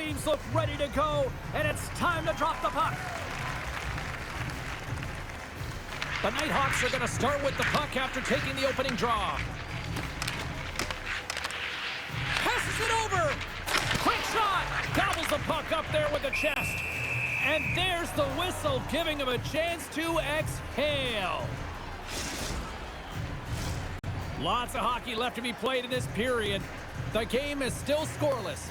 teams look ready to go, and it's time to drop the puck. The Nighthawks are going to start with the puck after taking the opening draw. Passes it over. Quick shot. Gobbles the puck up there with the chest. And there's the whistle, giving him a chance to exhale. Lots of hockey left to be played in this period. The game is still scoreless.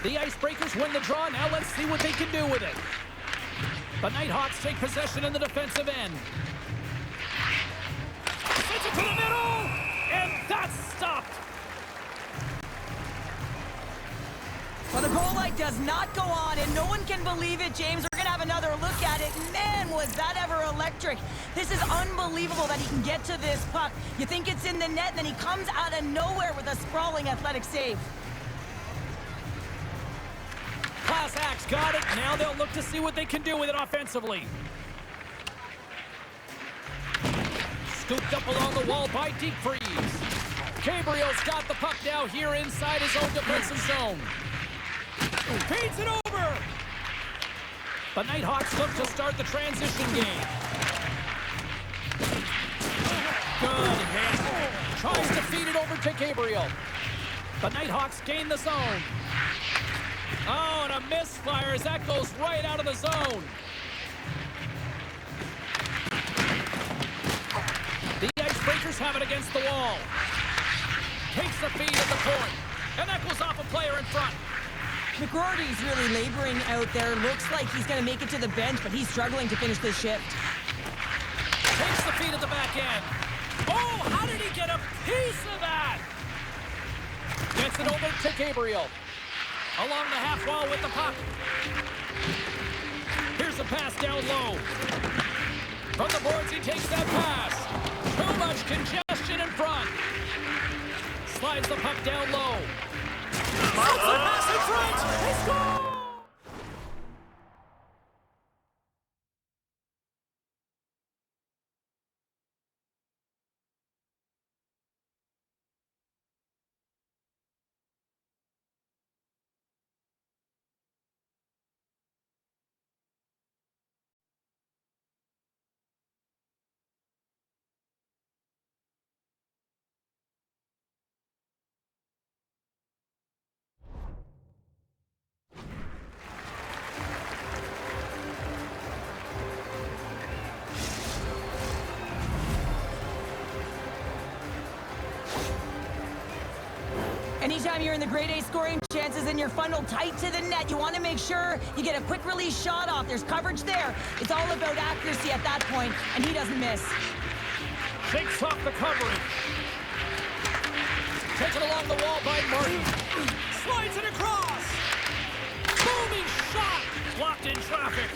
The Icebreakers win the draw. Now let's see what they can do with it. The Nighthawks take possession in the defensive end. Sends it to the middle, and that's stopped. Well, the goal light does not go on, and no one can believe it, James. We're going to have another look at it. Man, was that ever electric. This is unbelievable that he can get to this puck. You think it's in the net, and then he comes out of nowhere with a sprawling athletic save. Class Acts got it. Now they'll look to see what they can do with it offensively. Scooped up along the wall by Deep Freeze. Gabriel's got the puck now here inside his own defensive zone. Feeds it over. The Nighthawks look to start the transition game. Good hit. Tries to feed it over to Gabriel. The Nighthawks gain the zone. Oh, and a misfire as that goes right out of the zone. The Icebreakers have it against the wall. Takes the feed at the point, and that goes off a player in front. McGroarty's really laboring out there. Looks like he's going to make it to the bench, but he's struggling to finish this shift. Takes the feed at the back end. Oh, how did he get a piece of that? Gets it over to Gabriel. Along the half wall with the puck. Here's a pass down low. From the boards, he takes that pass. Too much congestion in front. Slides the puck down low. Slides the pass in front. They score! Anytime you're in the grade A scoring chances and you're funneled tight to the net, you want to make sure you get a quick release shot off. There's coverage there. It's all about accuracy at that point, and he doesn't miss. Shakes off the coverage. Taken along the wall by Martin. Slides it across. Booming shot. Blocked in traffic.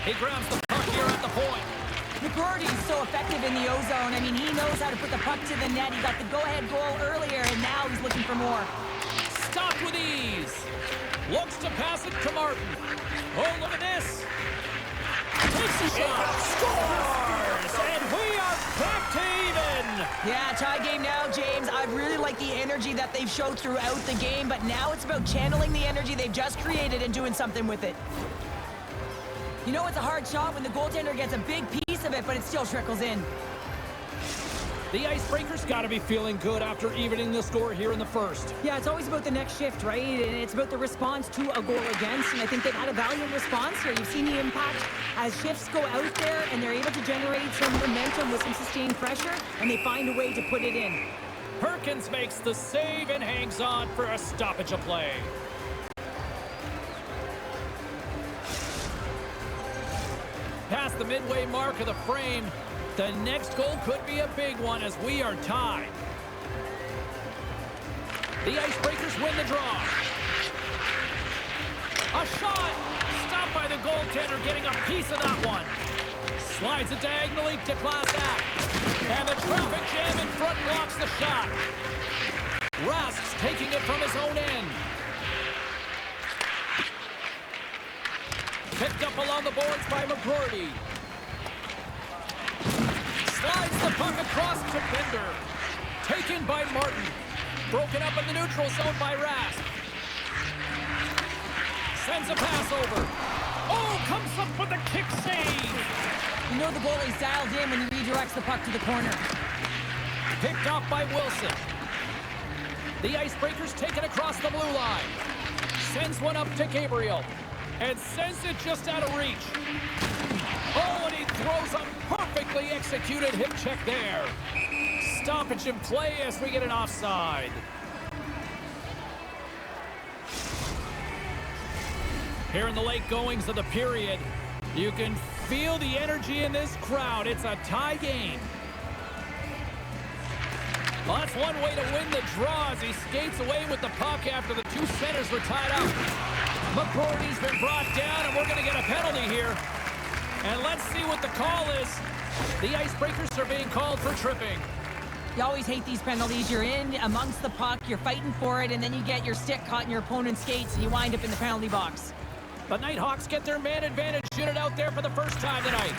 He grabs the puck here at the point. McGroarty's so effective in the O-zone. I mean, he knows how to put the puck to the net. He got the go-ahead goal earlier, and now he's looking for more. Stopped with ease. Looks to pass it to Martin. Oh, look at this. Takes a shot. Scores! And we are back to even. Yeah, tie game now, James. I really like the energy that they've showed throughout the game, but now it's about channeling the energy they've just created and doing something with it. You know it's a hard shot when the goaltender gets a big piece of it, but it still trickles in. The Icebreakers got to be feeling good after evening the score here in the first. Yeah, it's always about the next shift, right? And it's about the response to a goal against, and I think they've had a valiant response here. You've seen the impact as shifts go out there, and they're able to generate some momentum with some sustained pressure, and they find a way to put it in. Perkins makes the save and hangs on for a stoppage of play. Past the midway mark of the frame, the next goal could be a big one as we are tied. The Icebreakers win the draw. A shot! Stopped by the goaltender, getting a piece of that one. Slides it diagonally to Class Act. And the traffic jam in front blocks the shot. Rask's taking it from his own end. Picked up along the boards by Slides the puck across to Bender. Taken by Martin. Broken up in the neutral zone by Rask. Sends a pass over. Oh, comes up with a kick save. You know the goalie's dialed in when he redirects the puck to the corner. Picked off by Wilson. The Icebreakers taken across the blue line. Sends one up to Gabriel. And sends it just out of reach. Oh, and he throws a perfectly executed hip check there. Stoppage in play as we get an offside. Here in the late goings of the period, you can feel the energy in this crowd. It's a tie game. Well, that's one way to win the draw as he skates away with the puck after the two centers were tied up. McCourty's been brought down, and we're going to get a penalty here. And let's see what the call is. The Icebreakers are being called for tripping. You always hate these penalties. You're in amongst the puck, you're fighting for it, and then you get your stick caught in your opponent's skates, and you wind up in the penalty box. The Nighthawks get their man advantage unit out there for the first time tonight.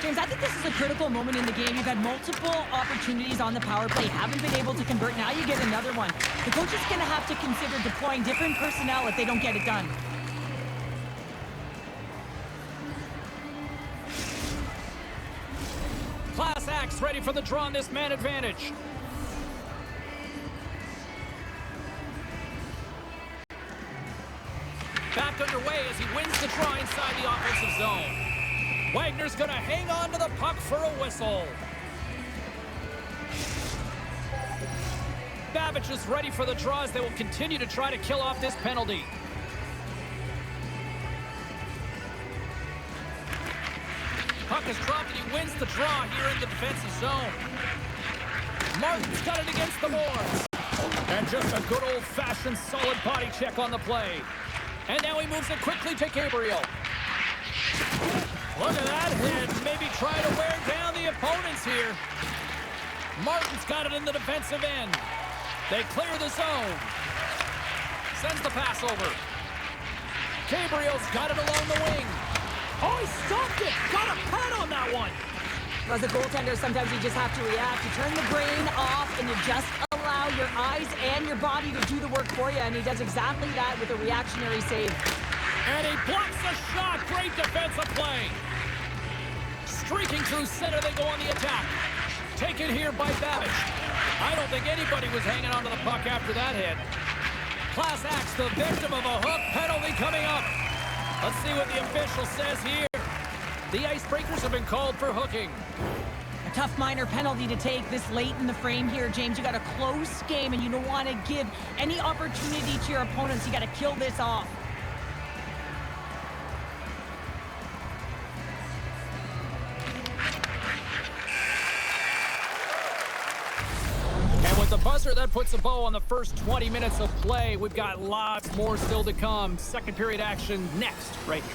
James, I think this is a critical moment in the game. You've had multiple opportunities on the power play, haven't been able to convert. Now you get another one. The coach is going to have to consider deploying different personnel if they don't get it done. Class Axe ready for the draw on this man advantage. Back underway as he wins the draw inside the offensive zone. Wagner's going to hang on to the puck for a whistle. Babbage is ready for the draw as they will continue to try to kill off this penalty. Puck is dropped and he wins the draw here in the defensive zone. Martin's got it against the boards. And just a good old-fashioned solid body check on the play. And now he moves it quickly to Gabriel. Look at that hit. Maybe try to wear down the opponents here. Martin's got it in the defensive end. They clear the zone. Sends the pass over. Gabriel's got it along the wing. Oh, he stopped it. Got a pad on that one. As a goaltender, sometimes you just have to react. You turn the brain off and you just allow your eyes and your body to do the work for you. And he does exactly that with a reactionary save. And he blocks the shot. Great defensive play. Streaking through center, they go on the attack. Taken here by Babbage. I don't think anybody was hanging onto the puck after that hit. Class Axe, the victim of a hook penalty coming up. Let's see what the official says here. The Icebreakers have been called for hooking. A tough minor penalty to take this late in the frame here, James. You got a close game and you don't want to give any opportunity to your opponents. You got to kill this off. And with the buzzer, that puts a bow on the first 20 minutes of play. We've got lots more still to come. Second period action next, right here.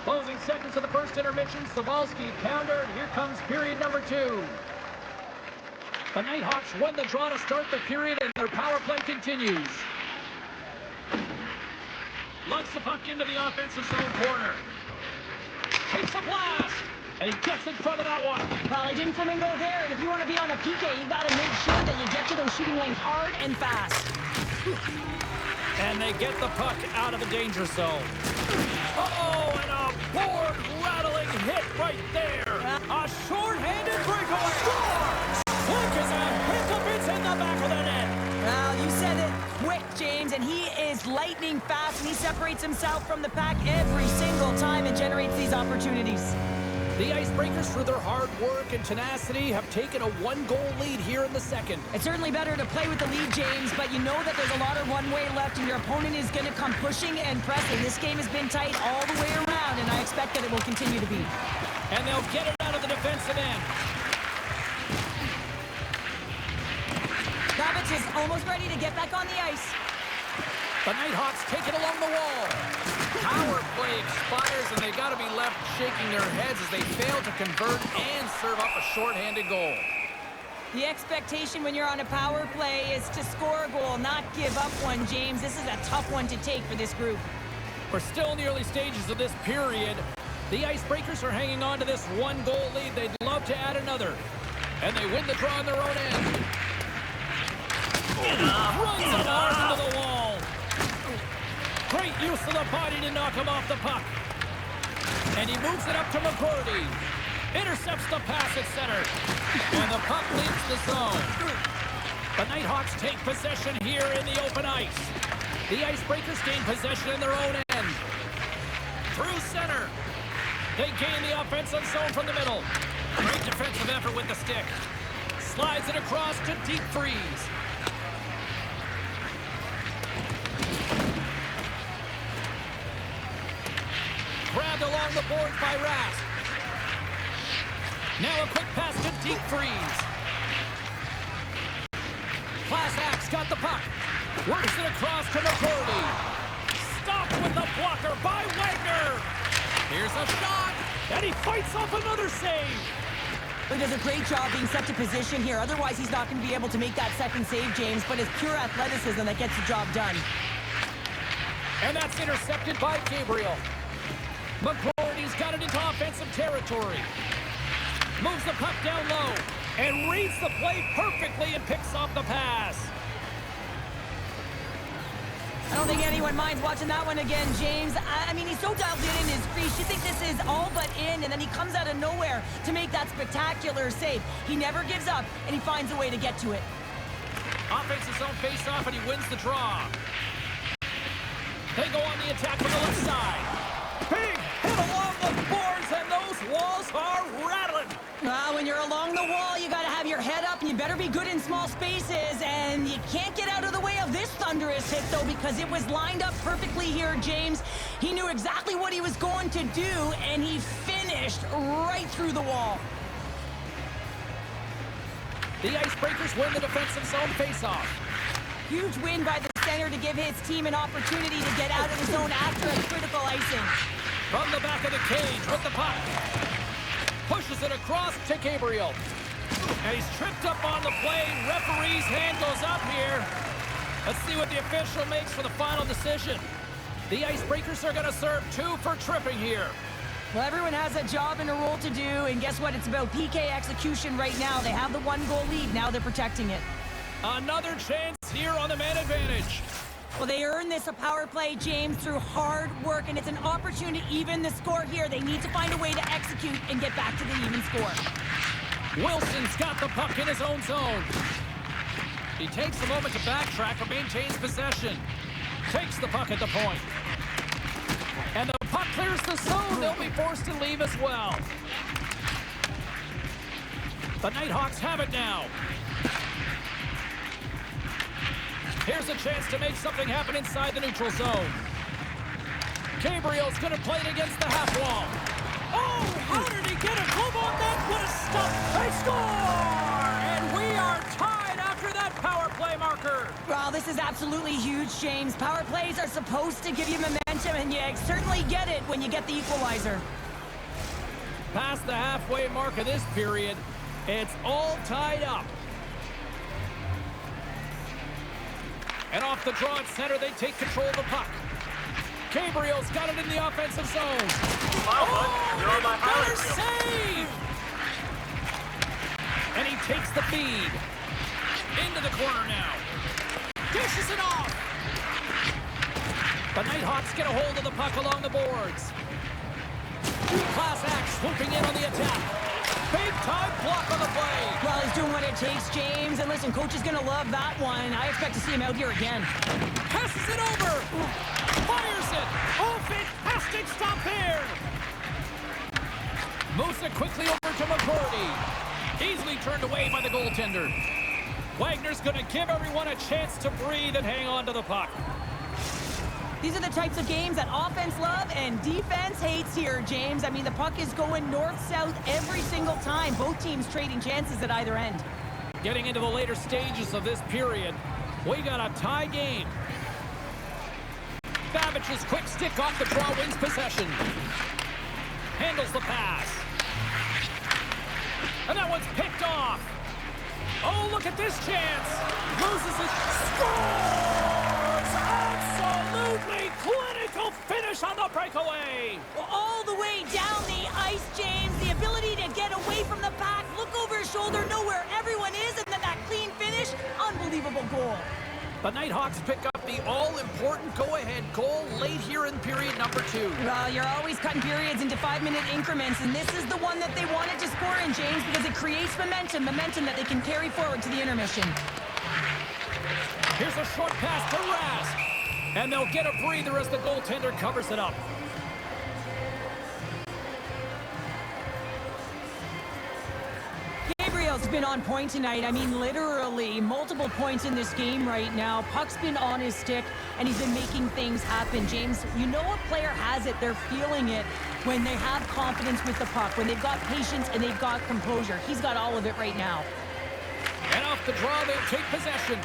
Closing seconds of the first intermission, Savalski countered. Here comes period number 2. The Nighthawks won the draw to start the period, and their power play continues. Lugs the puck into the offensive zone corner. Takes a blast. And he gets in front of that one. Well, he didn't flamingo there, and if you want to be on a PK, you got to make sure that you get to those shooting lanes hard and fast. And they get the puck out of the danger zone. Uh-oh, and a board-rattling hit right there. A short-handed breakaway score! Look at that pickup, it's in the back of the net. Well, you said it quick, James, and he is lightning fast, and he separates himself from the pack every single time and generates these opportunities. The Icebreakers, through their hard work and tenacity, have taken a one-goal lead here in the second. It's certainly better to play with the lead, James, but you know that there's a lot of runway left, and your opponent is going to come pushing and pressing. This game has been tight all the way around, and I expect that it will continue to be. And they'll get it out of the defensive end. Kravitz is almost ready to get back on the ice. The Nighthawks take it along the wall. Power play expires, and they got to be left shaking their heads as they fail to convert and serve up a shorthanded goal. The expectation when you're on a power play is to score a goal, not give up one, James. This is a tough one to take for this group. We're still in the early stages of this period. The Icebreakers are hanging on to this one-goal lead. They'd love to add another. And they win the draw on their own end. Runs it hard into the wall. Great use of the body to knock him off the puck. And he moves it up to McCourty. Intercepts the pass at center. And the puck leaves the zone. The Nighthawks take possession here in the open ice. The Icebreakers gain possession in their own end. Through center. They gain the offensive zone from the middle. Great defensive effort with the stick. Slides it across to deep freeze. Grabbed along the boards by Rask. Now a quick pass to deep freeze. Class Axe got the puck. Works it across to McCourty. Stopped with the blocker by Wagner. Here's a shot, and he fights off another save. He does a great job being set to position here. Otherwise, he's not going to be able to make that second save, James, but it's pure athleticism that gets the job done. And that's intercepted by Gabriel. McCourty's got it into offensive territory. Moves the puck down low and reads the play perfectly and picks off the pass. I don't think anyone minds watching that one again, James. I mean, he's so dialed in his crease. You think this is all but in, and then he comes out of nowhere to make that spectacular save. He never gives up, and he finds a way to get to it. Offensive zone face-off, and he wins the draw. They go on the attack from the left side. Big hit along the boards, and those walls are rattling. When you're along the wall, you got to have your head up, and you better be good in small spaces, and you can't get out of the way of this thunderous hit, though, because it was lined up perfectly here, James. He knew exactly what he was going to do, and he finished right through the wall. The Icebreakers win the defensive zone face-off. Huge win by the center to give his team an opportunity to get out of the zone after a critical icing. From the back of the cage with the puck. Pushes it across to Gabriel. And he's tripped up on the play. Referee's hand goes up here. Let's see what the official makes for the final decision. The Icebreakers are going to serve 2 for tripping here. Well, everyone has a job and a role to do, and guess what? It's about PK execution right now. They have the 1-goal lead. Now they're protecting it. Another chance here on the man advantage. Well, they earn this a power play, James, through hard work, and it's an opportunity to even the score here. They need to find a way to execute and get back to the even score. Wilson's got the puck in his own zone. He takes a moment to backtrack but maintains possession. Takes the puck at the point. And the puck clears the zone. They'll be forced to leave as well. The Nighthawks have it now. Here's a chance to make something happen inside the neutral zone. Gabriel's going to play it against the half wall. Oh, how did he get a glove on that? What a stop. They score! And we are tied after that power play marker. Well, this is absolutely huge, James. Power plays are supposed to give you momentum, and you certainly get it when you get the equalizer. Past the halfway mark of this period, it's all tied up. And off the draw at center, they take control of the puck. Gabriel's got it in the offensive zone. Wow, bud. You're on my Another highlight reel. save! And he takes the feed. Into the corner now. Dishes it off. The Nighthawks get a hold of the puck along the boards. Class act swooping in on the attack. Big time block on the play. Well, he's doing what it takes, James. And listen, coach is going to love that one. I expect to see him out here again. Passes it over. Fires it. Oh, fantastic stop there. Moves it quickly over to McCourty. Easily turned away by the goaltender. Wagner's going to give everyone a chance to breathe and hang on to the puck. These are the types of games that offense love and defense hates here, James. I mean, the puck is going north-south every single time. Both teams trading chances at either end. Getting into the later stages of this period, we got a tie game. Babbich's quick stick off the draw wins possession. Handles the pass. And that one's picked off. Oh, look at this chance. Loses it. Scores! Absolutely clinical finish on the breakaway. All the way down the ice, James. The ability to get away from the pack, look over his shoulder, know where everyone is, and then that clean finish. Unbelievable goal. The Nighthawks pick up the all-important go-ahead goal late here in period number 2. Well, you're always cutting periods into 5-minute increments, and this is the one that they wanted to score in, James, because it creates momentum that they can carry forward to the intermission. Here's a short pass to Rask, and they'll get a breather as the goaltender covers it up. Gabriel's been on point tonight. I mean, literally multiple points in this game right now. Puck's been on his stick, and he's been making things happen. James, you know a player has it. They're feeling it when they have confidence with the puck, when they've got patience and they've got composure. He's got all of it right now. And off the draw, they'll take possession.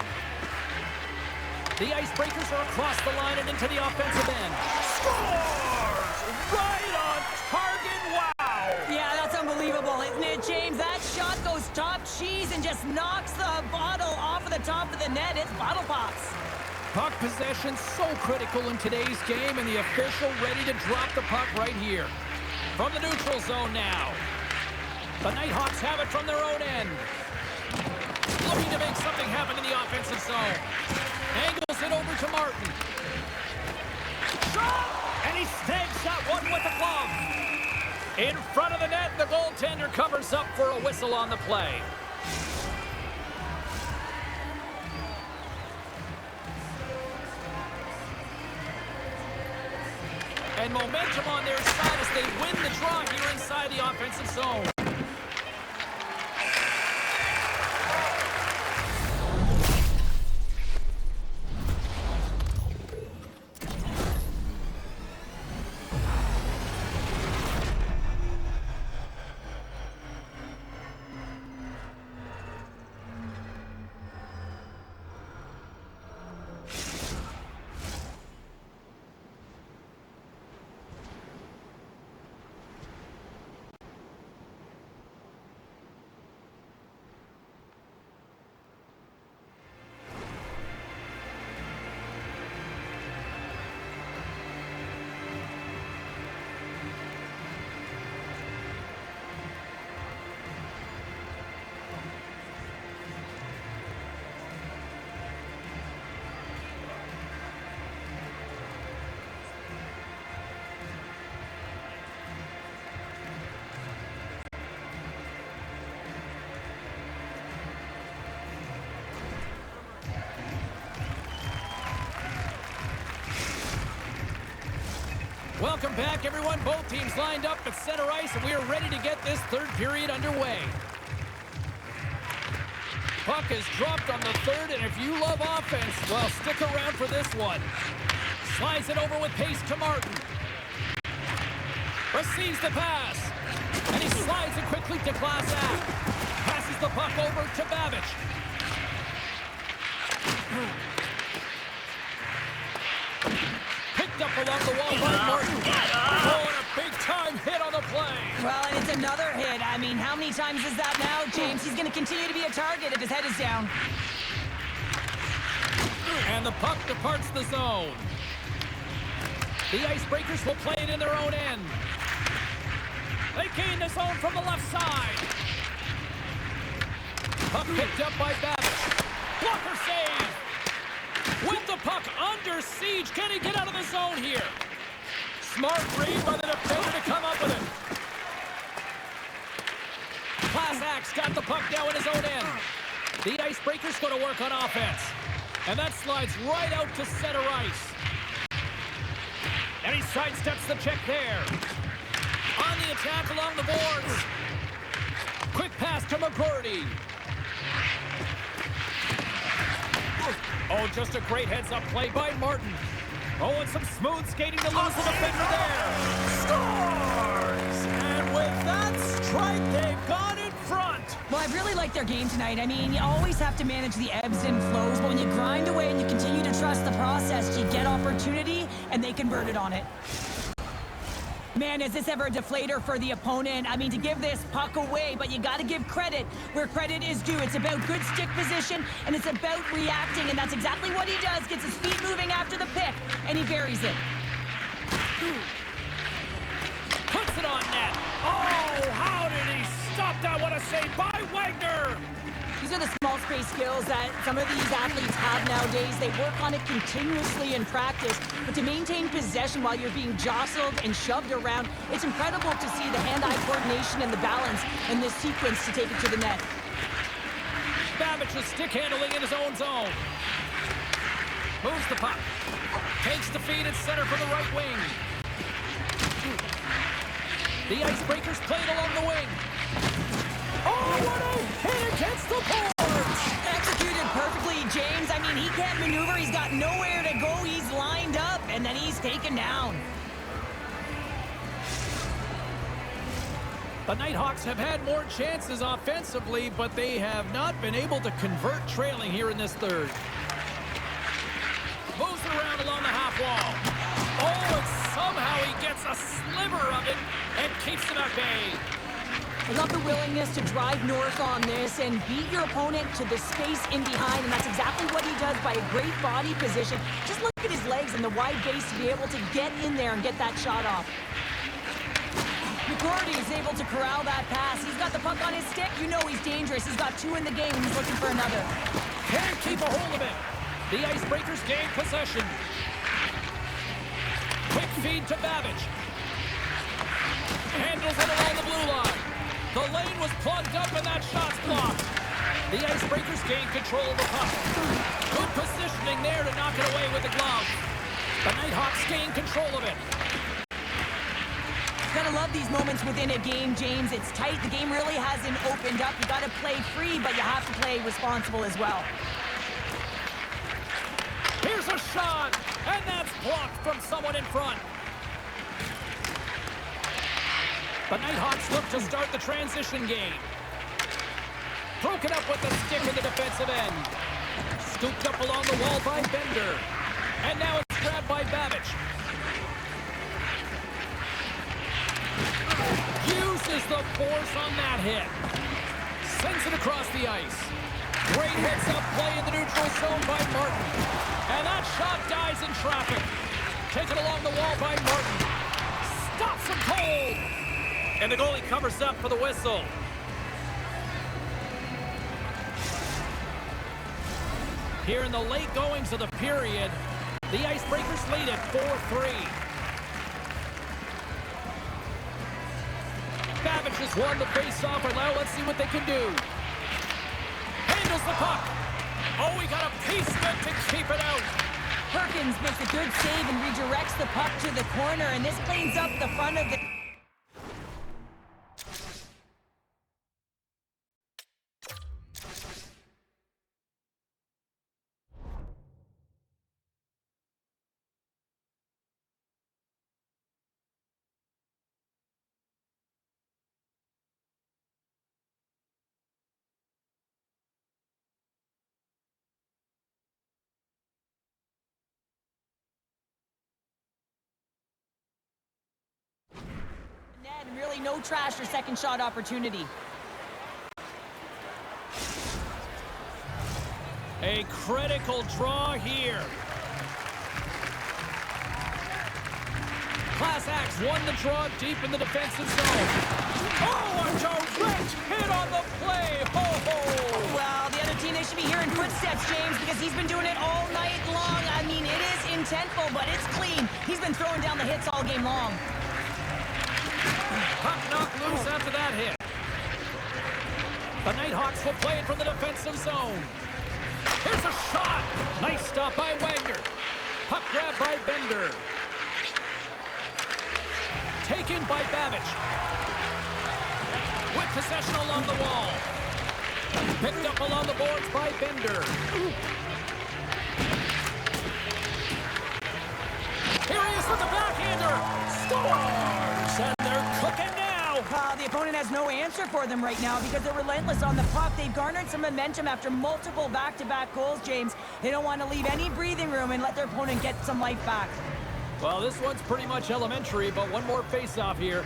The Icebreakers are across the line and into the offensive end. Scores! Right on target. Wow! Yeah, that's unbelievable, isn't it, James? That shot goes top cheese and just knocks the bottle off of the top of the net. It's bottle pops. Puck possession so critical in today's game, and the official ready to drop the puck right here. From the neutral zone now. The Nighthawks have it from their own end. Looking to make something happen in the offensive zone. Angles it over to Martin. Shot! And he snags that one with the glove. In front of the net, the goaltender covers up for a whistle on the play. And momentum on their side as they win the draw here inside the offensive zone. Welcome back, everyone. Both teams lined up at center ice, and we are ready to get this third period underway. Puck is dropped on the third, and if you love offense, well, stick around for this one. Slides it over with pace to Martin. Receives the pass, and he slides it quickly to Class Act. Passes the puck over to Babbage. Picked up along the wall by Martin. Oh, and a big-time hit on the play. Well, and it's another hit. I mean, how many times is that now, James? He's going to continue to be a target if his head is down. And the puck departs the zone. The Icebreakers will play it in their own end. They gain the zone from the left side. Puck picked up by Babbage. Blocker save. With the puck under siege. Can he get out of the zone here? Smart read by the defender to come up with it. Class Axe got the puck now in his own end. The Icebreakers go to work on offense. And that slides right out to center ice. And he sidesteps the check there. On the attack along the boards. Quick pass to McGroarty. Oh, just a great heads-up play by Martin. Oh, and some smooth skating to lose the defender there. Scores! And with that strike, they've gone in front. Well, I really like their game tonight. I mean, you always have to manage the ebbs and flows, but when you grind away and you continue to trust the process, you get opportunity, and they converted on it. Man, is this ever a deflator for the opponent? I mean, to give this puck away, but you got to give credit where credit is due. It's about good stick position, and it's about reacting, and that's exactly what he does. Gets his feet moving after the pick, and he buries it. Puts it on net. Oh, how did he stop that? What a save by Wagner. These are the small space skills that some of these athletes have nowadays. They work on it continuously in practice, but to maintain possession while you're being jostled and shoved around, it's incredible to see the hand-eye coordination and the balance in this sequence to take it to the net. Babbich's stick handling in his own zone. Moves the puck. Takes the feed at center for the right wing. The Icebreakers played along the wing. Oh, what a hit against the boards! Executed perfectly, James. I mean, he can't maneuver. He's got nowhere to go. He's lined up, and then he's taken down. The Nighthawks have had more chances offensively, but they have not been able to convert trailing here in this third. Moves around along the half wall. Oh, and somehow he gets a sliver of it and keeps it at bay. I love the willingness to drive north on this and beat your opponent to the space in behind, and that's exactly what he does by a great body position. Just look at his legs and the wide base to be able to get in there and get that shot off. McGroarty is able to corral that pass. He's got the puck on his stick. You know he's dangerous. He's got two in the game. He's looking for another. Can't keep a hold of it. The Icebreakers gain possession. Quick feed to Babbage. Handles it along the blue line. The lane was plugged up and that shot's blocked. The Icebreakers gain control of the puck. Good positioning there to knock it away with the glove. The Nighthawks gain control of it. Gotta love these moments within a game, James. It's tight. The game really hasn't opened up. You gotta play free, but you have to play responsible as well. Here's a shot, and that's blocked from someone in front. The Nighthawks look to start the transition game. Broken up with the stick in the defensive end. Scooped up along the wall by Bender. And now it's grabbed by Babbage. Uses the force on that hit. Sends it across the ice. Great heads-up play in the neutral zone by Martin. And that shot dies in traffic. Taken along the wall by Martin. Stops him cold. And the goalie covers up for the whistle. Here in the late goings of the period, the Icebreakers lead at 4-3. Babbage has won the face-off, and now let's see what they can do. Handles the puck. Oh, he got a piece of it to keep it out. Perkins makes a good save and redirects the puck to the corner, and this cleans up the front of the... net, and really no trash or second shot opportunity. A critical draw here. Class acts won the draw deep in the defensive zone. Oh, a direct hit on the play. Ho, ho. Well, the other team, they should be hearing footsteps, James, because he's been doing it all night long. I mean, it is intentful, but it's clean. He's been throwing down the hits all game long. Puck knocked loose after that hit. The Nighthawks will play it from the defensive zone. Here's a shot. Nice stop by Wagner. Puck grab by Bender. Taken by Babbage. With possession along the wall. Picked up along the boards by Bender. Here he is with the backhander. Scores! And they're cooking now. The opponent has no answer for them right now because they're relentless on the puck. They've garnered some momentum after multiple back-to-back goals, James. They don't want to leave any breathing room and let their opponent get some life back. Well, this one's pretty much elementary, but one more face-off here.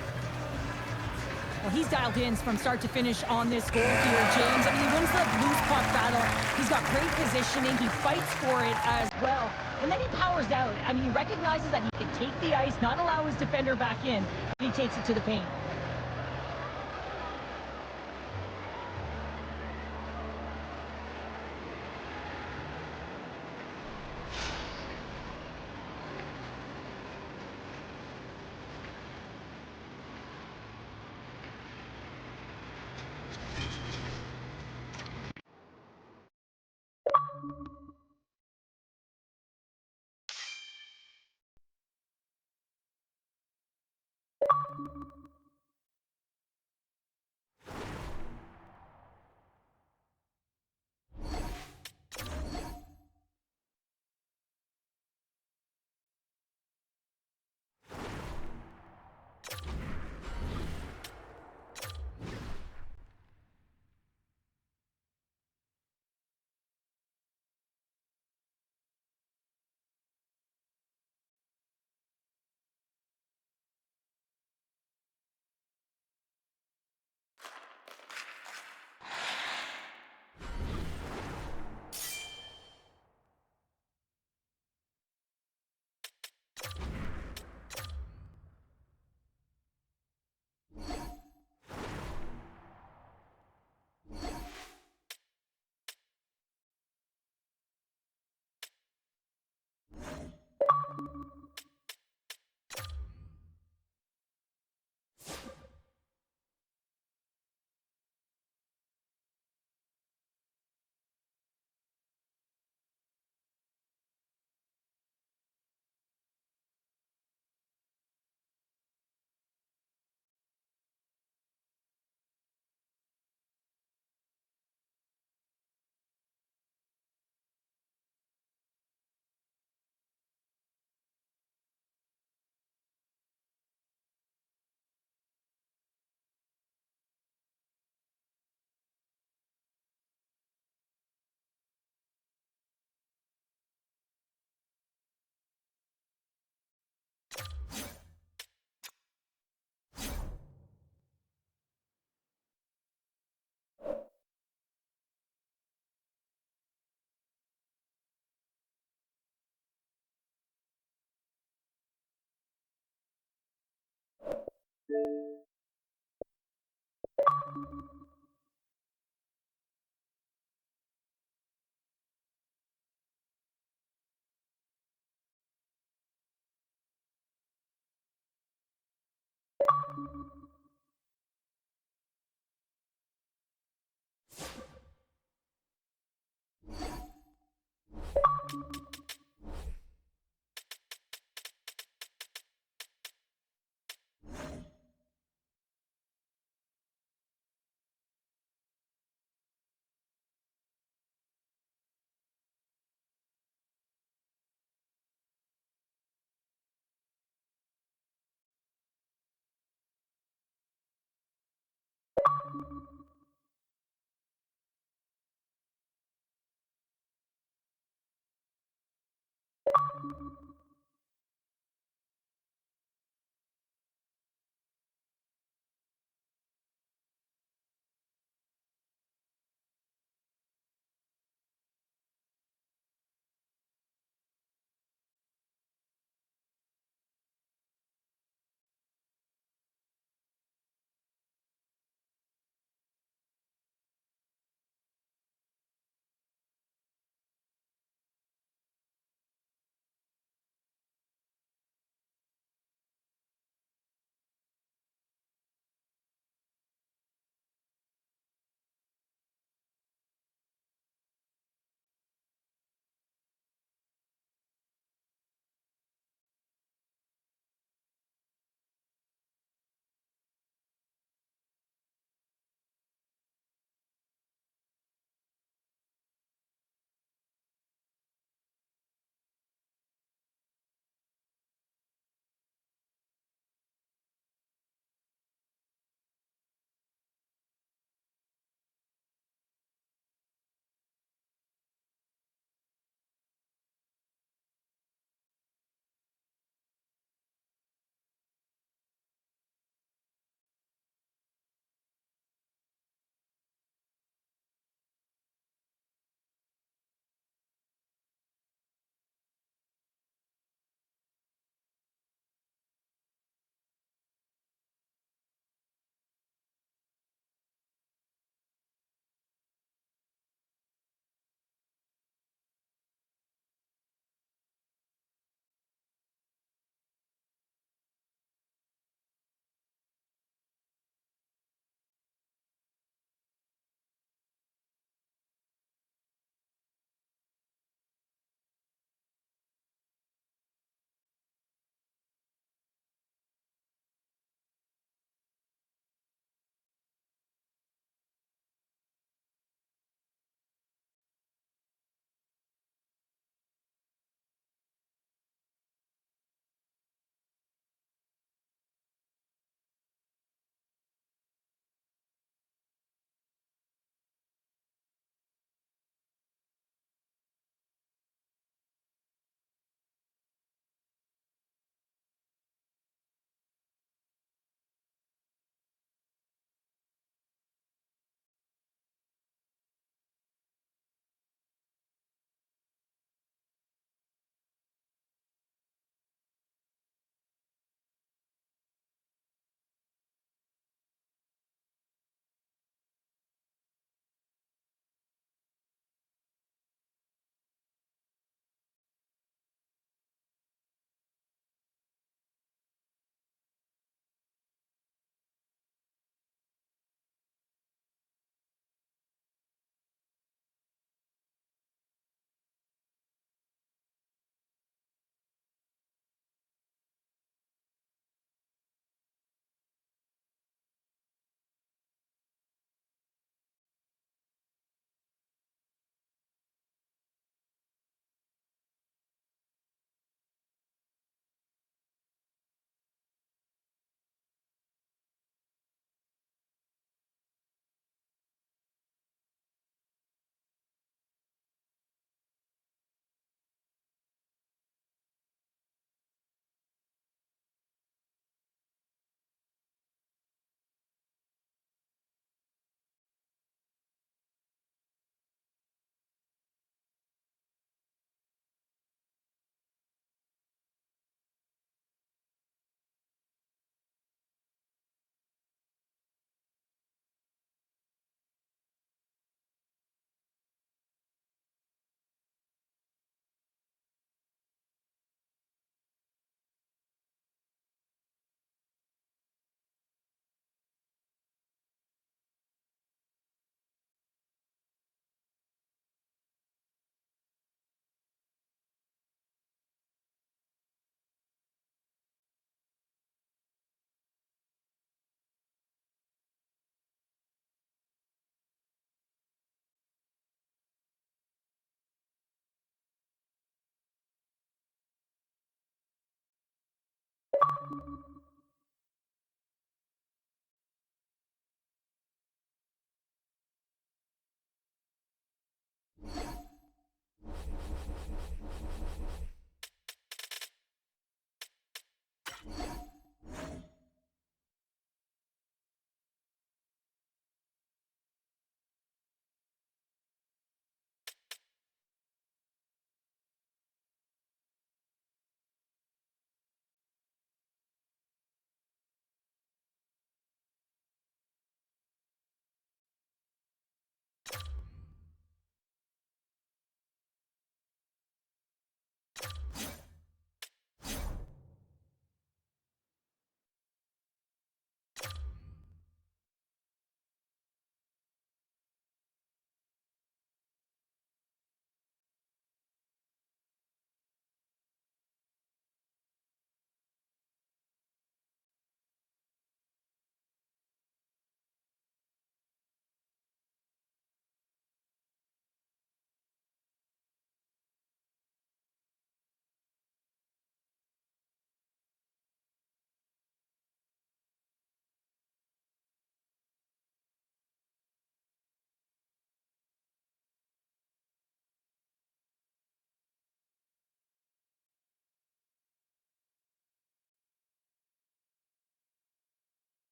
Well, he's dialed in from start to finish on this goal here, James. I mean, he wins the loose puck battle. He's got great positioning. He fights for it as well. And then he powers out. I mean, he recognizes that he can take the ice, not allow his defender back in, and he takes it to the paint.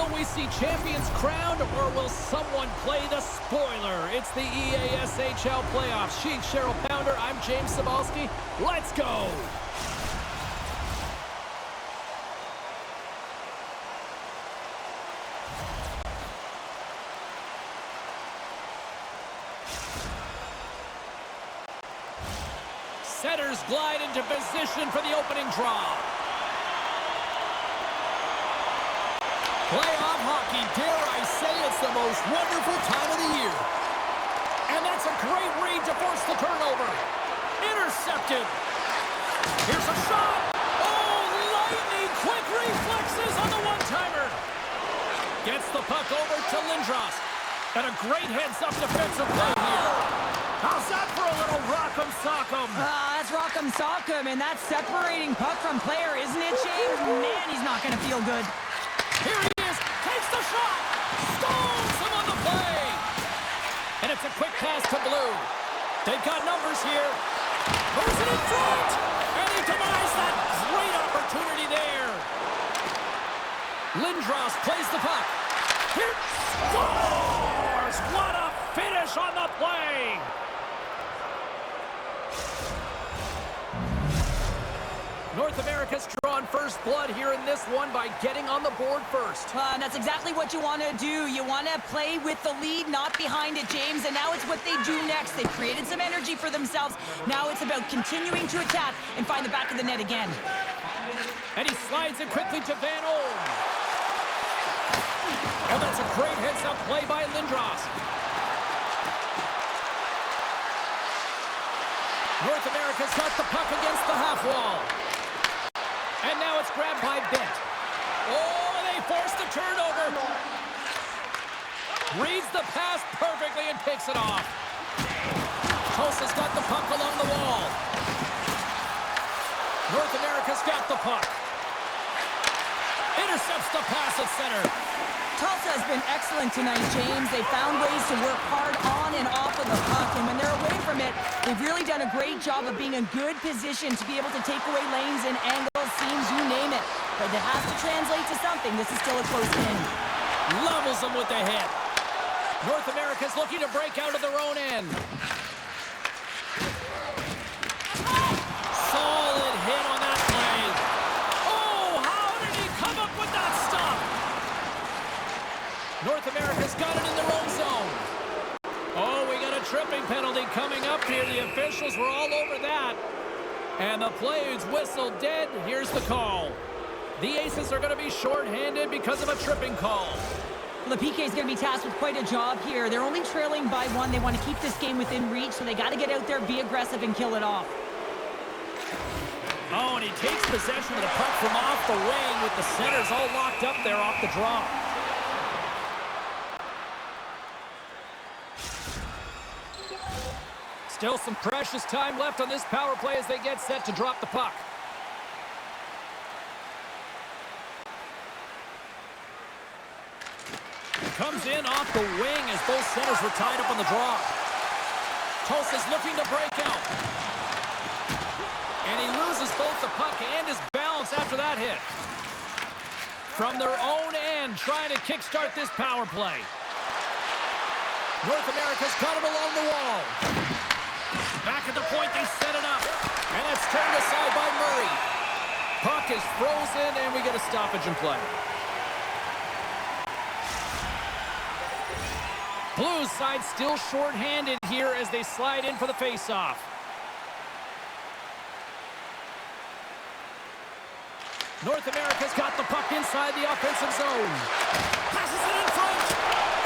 Will we see champions crowned, or will someone play the spoiler? It's the EASHL playoffs. She's Cheryl Pounder. I'm James Cybulski. Let's go! Setters glide into position for the opening draw. Playoff hockey, dare I say it's the most wonderful time of the year. And that's a great read to force the turnover. Intercepted. Here's a shot. Oh, lightning quick reflexes on the one-timer. Gets the puck over to Lindros. And a great heads-up defensive play here. How's that for a little rock'em sock'em? That's rock'em sock'em, and that's separating puck from player, isn't it, James? Man, he's not going to feel good. Here he is, takes the shot, stalls him on the play. And it's a quick pass to Blue. They've got numbers here. Moves it in front, and he denies that great opportunity there. Lindros plays the puck. Here, scores! What a finish on the play! North America's drawn first blood here in this one by getting on the board first. That's exactly what you want to do. You want to play with the lead, not behind it, James. And now it's what they do next. They've created some energy for themselves. Now it's about continuing to attack and find the back of the net again. And he slides it quickly to Van Olm. And that's a great heads-up play by Lindros. North America's got the puck against the half wall. And now it's grabbed by Bent. Oh, they force the turnover. Reads the pass perfectly and picks it off. Tulsa's got the puck along the wall. North America's got the puck. Intercepts the pass at center. Tulsa has been excellent tonight, James. They found ways to work hard on and off of the puck, and when they're away from it, they've really done a great job of being in good position to be able to take away lanes and angles, seams, you name it. But it has to translate to something. This is still a close game. Levels them with the hit. North America's looking to break out of their own end. Solid hit on that play. Oh, how did he come up with that stop? North America's got it in their own zone. Oh, we got a tripping penalty coming up here. The officials were all over that. And the play is whistled dead. Here's the call. The Aces are going to be shorthanded because of a tripping call. Well, the PK is going to be tasked with quite a job here. They're only trailing by one. They want to keep this game within reach, so they got to get out there, be aggressive, and kill it off. Oh, and he takes possession of the puck from off the wing with the centers all locked up there off the draw. Still some precious time left on this power play as they get set to drop the puck. Comes in off the wing as both centers were tied up on the draw. Tulsa's looking to break out. And he loses both the puck and his balance after that hit. From their own end, trying to kickstart this power play. North America's got him along the wall. Back at the point, they set it up. And it's turned aside by Murray. Puck is frozen, and we get a stoppage in play. Blues side still short-handed here as they slide in for the face-off. North America's got the puck inside the offensive zone. Passes it in front,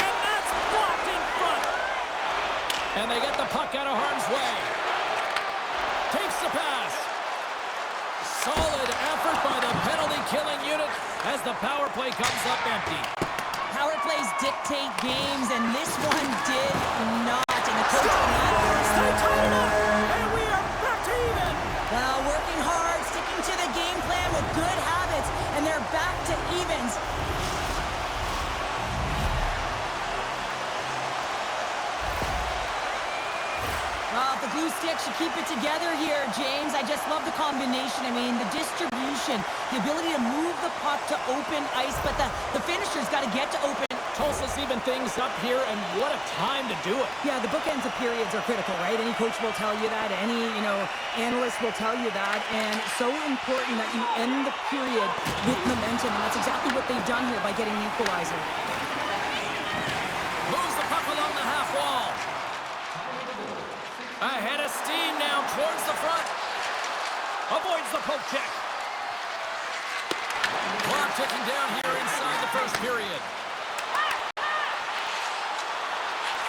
and that's blocked in front. And they get the puck out of harm's way. Takes the pass. Solid effort by the penalty-killing unit as the power play comes up empty. Power plays dictate games, and this one did not. And the coach on that first They tied it up, and we are back to even. well, working hard, sticking to the game plan with good habits, and they're back to evens. Well, if the blue sticks should keep it together here, James. I just love the combination. I mean, the distribution, the ability to move the puck to open ice, but the finisher's got to get to open. Tulsa's even things up here, and what a time to do it. Yeah, the bookends of periods are critical, right? Any coach will tell you that. Any, analyst will tell you that. And so important that you end the period with momentum, and that's exactly what they've done here by getting the equalizer. Moves the puck along the half wall. Ahead of steam now towards the front. Avoids the poke check. Clock ticking down here inside the first period.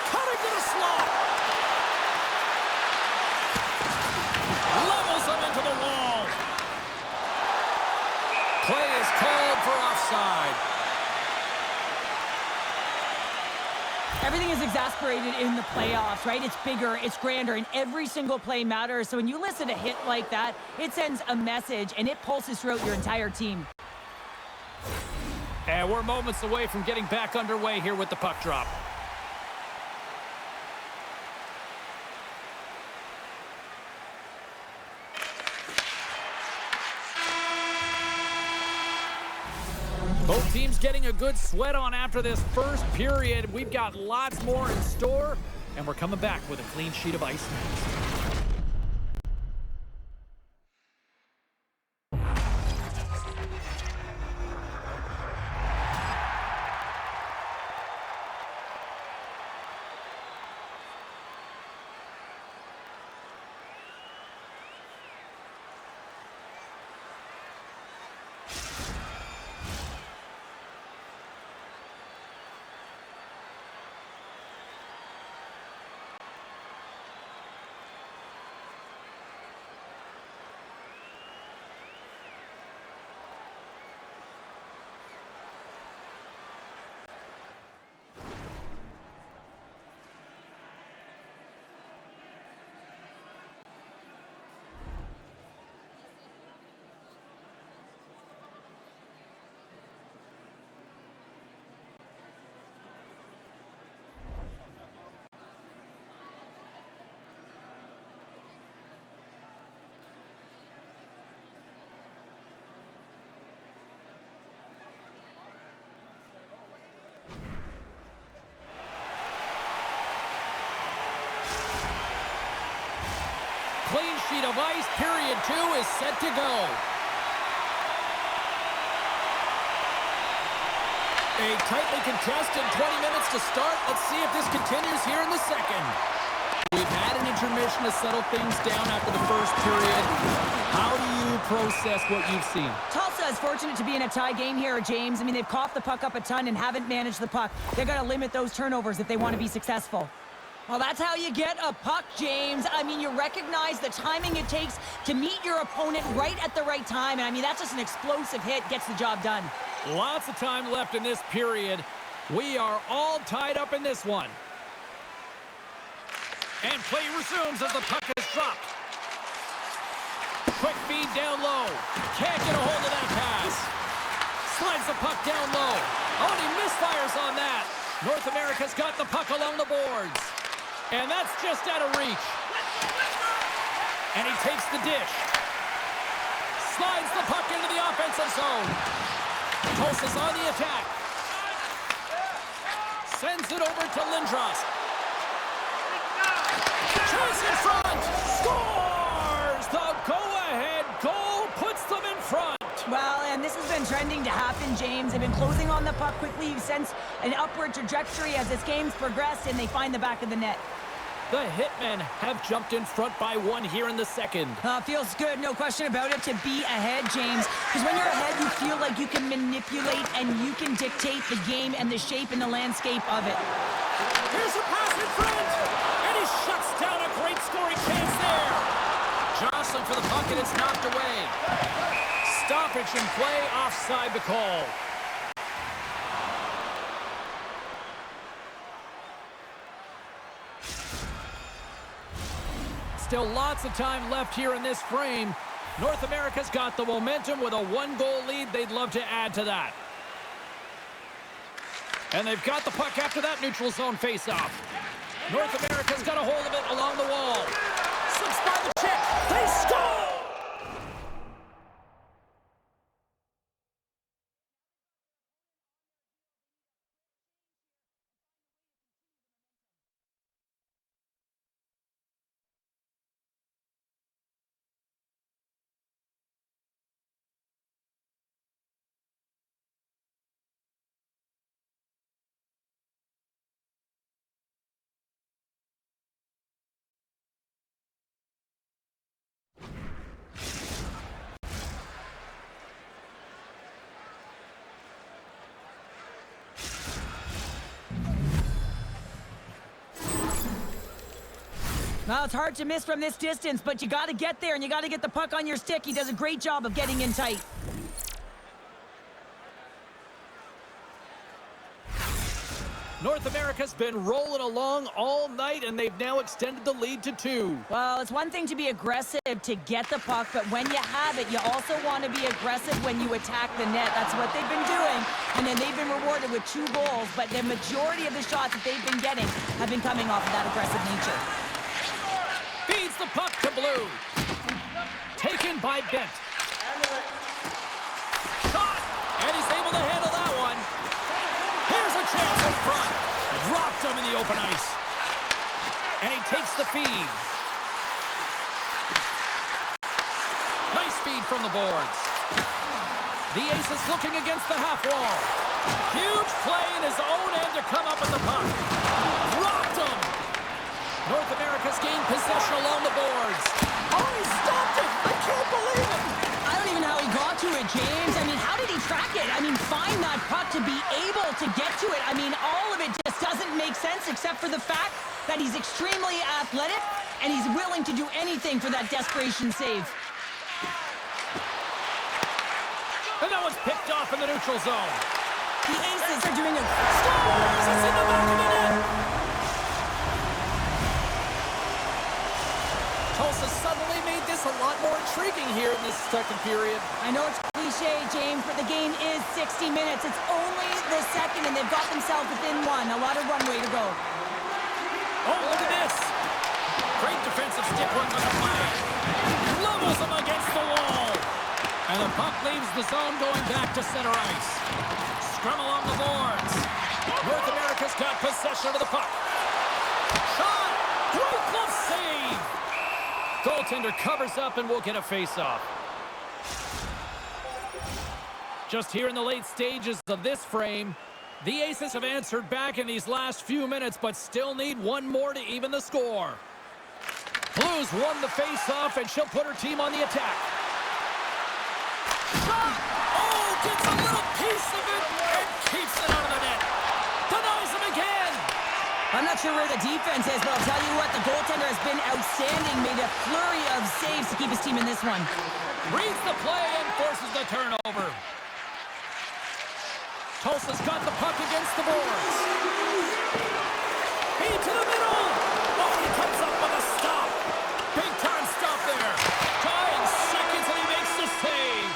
Cutting to the slot. Levels him into the wall. Play is called for offside. Everything is exasperated in the playoffs, right? It's bigger, it's grander, and every single play matters. So when you listen to a hit like that, it sends a message, and it pulses throughout your entire team. And we're moments away from getting back underway here with the puck drop. Both teams getting a good sweat on after this first period. We've got lots more in store, and we're coming back with a clean sheet of ice next. Clean sheet of ice, period 2 is set to go. A tightly contested 20 minutes to start. Let's see if this continues here in the second. We've had an intermission to settle things down after the first period. How do you process what you've seen? Tulsa is fortunate to be in a tie game here, James. I mean, they've coughed the puck up a ton and haven't managed the puck. They've got to limit those turnovers if they want to be successful. Well, that's how you get a puck, James. I mean, you recognize the timing it takes to meet your opponent right at the right time. And I mean, that's just an explosive hit, gets the job done. Lots of time left in this period. We are all tied up in this one. And play resumes as the puck is dropped. Quick feed down low. Can't get a hold of that pass. Slides the puck down low. Oh, and he misfires on that. North America's got the puck along the boards. And that's just out of reach. And he takes the dish. Slides the puck into the offensive zone. Tulsa's on the attack. Sends it over to Lindros. Chase in front. Scores! The go-ahead goal puts them in front. Well, and this has been trending to happen, James. They've been closing on the puck quickly. You sense an upward trajectory as this game's progressed, and they find the back of the net. The Hitmen have jumped in front by 1 here in the second. Feels good, no question about it, to be ahead, James. Because when you're ahead, you feel like you can manipulate and you can dictate the game and the shape and the landscape of it. Here's a pass in front, and he shuts down a great scoring chance there. Jostling for the puck, and it's knocked away. Stoppage in play, offside the call. Still lots of time left here in this frame. North America's got the momentum with a 1-goal lead. They'd love to add to that. And they've got the puck after that neutral zone face-off. North America's got a hold of it along the wall. by the Chick. They score! Well, it's hard to miss from this distance, but you got to get there, and you got to get the puck on your stick. He does a great job of getting in tight. North America's been rolling along all night, and they've now extended the lead to 2. Well, it's one thing to be aggressive to get the puck, but when you have it, you also want to be aggressive when you attack the net. That's what they've been doing, and then they've been rewarded with 2 goals, but the majority of the shots that they've been getting have been coming off of that aggressive nature. Feeds the puck to Blue. Taken by Bent. Shot! And he's able to handle that one. Here's a chance in front. Dropped him in the open ice. And he takes the feed. Nice feed from the boards. The Aces looking against the half wall. Huge play in his own end to come up with the puck. Dropped him. North America's gained possession along the boards. Oh, he stopped it! I can't believe it! I don't even know how he got to it, James. I mean, how did he track it? I mean, find that puck to be able to get to it. I mean, all of it just doesn't make sense except for the fact that he's extremely athletic and he's willing to do anything for that desperation save. And that one's picked off in the neutral zone. The Aces are doing a... Scores! It's in the back of the net! Tulsa suddenly made this a lot more intriguing here in this second period. I know it's cliche, James, but the game is 60 minutes. It's only the second, and they've got themselves within 1. A lot of runway to go. Oh, look at this. Great defensive stick work on the play. Levels him against the wall. And the puck leaves the zone going back to center ice. Scrum along the boards. North America's got possession of the puck. Shot! Great glove save! Goaltender covers up and will get a face-off. Just here in the late stages of this frame, the Aces have answered back in these last few minutes, but still need 1 more to even the score. Blues won the face-off, and she'll put her team on the attack. Shot! Oh, gets a little piece of it and keeps it out of the net. Denies him again. I'm not sure where the defense is, but I'll tell you what, the goaltender has been outstanding. Made a flurry of saves to keep his team in this one. Reads the play and forces the turnover. Tulsa's got the puck against the boards. Feed to the middle. Oh, he comes up with a stop. Big time stop there. Tying seconds and he makes the save.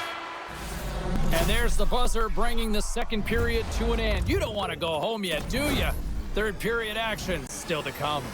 And there's the buzzer bringing the second period to an end. You don't want to go home yet, do you? Third period action still to come.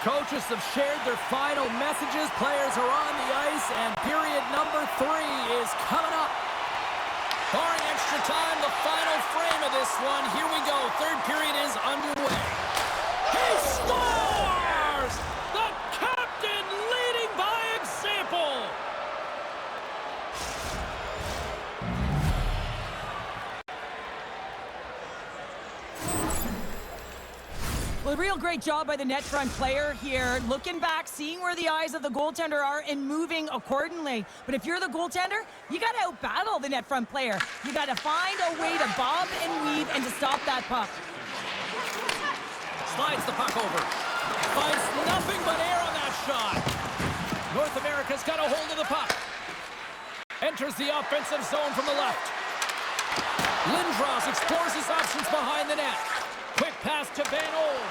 Coaches have shared their final messages. Players are on the ice, and period number 3 is coming up. Barring extra time, the final frame of this one. Here we go. Third period is underway. He scores! The captain leading by example. Well, a real great job by the net front player here, looking back, seeing where the eyes of the goaltender are, and moving accordingly. But if you're the goaltender, you got to out-battle the net front player. You got to find a way to bob and weave and to stop that puck. Slides the puck over. Finds nothing but air on that shot. North America's got a hold of the puck. Enters the offensive zone from the left. Lindros explores his options behind the net. Quick pass to Van Olm.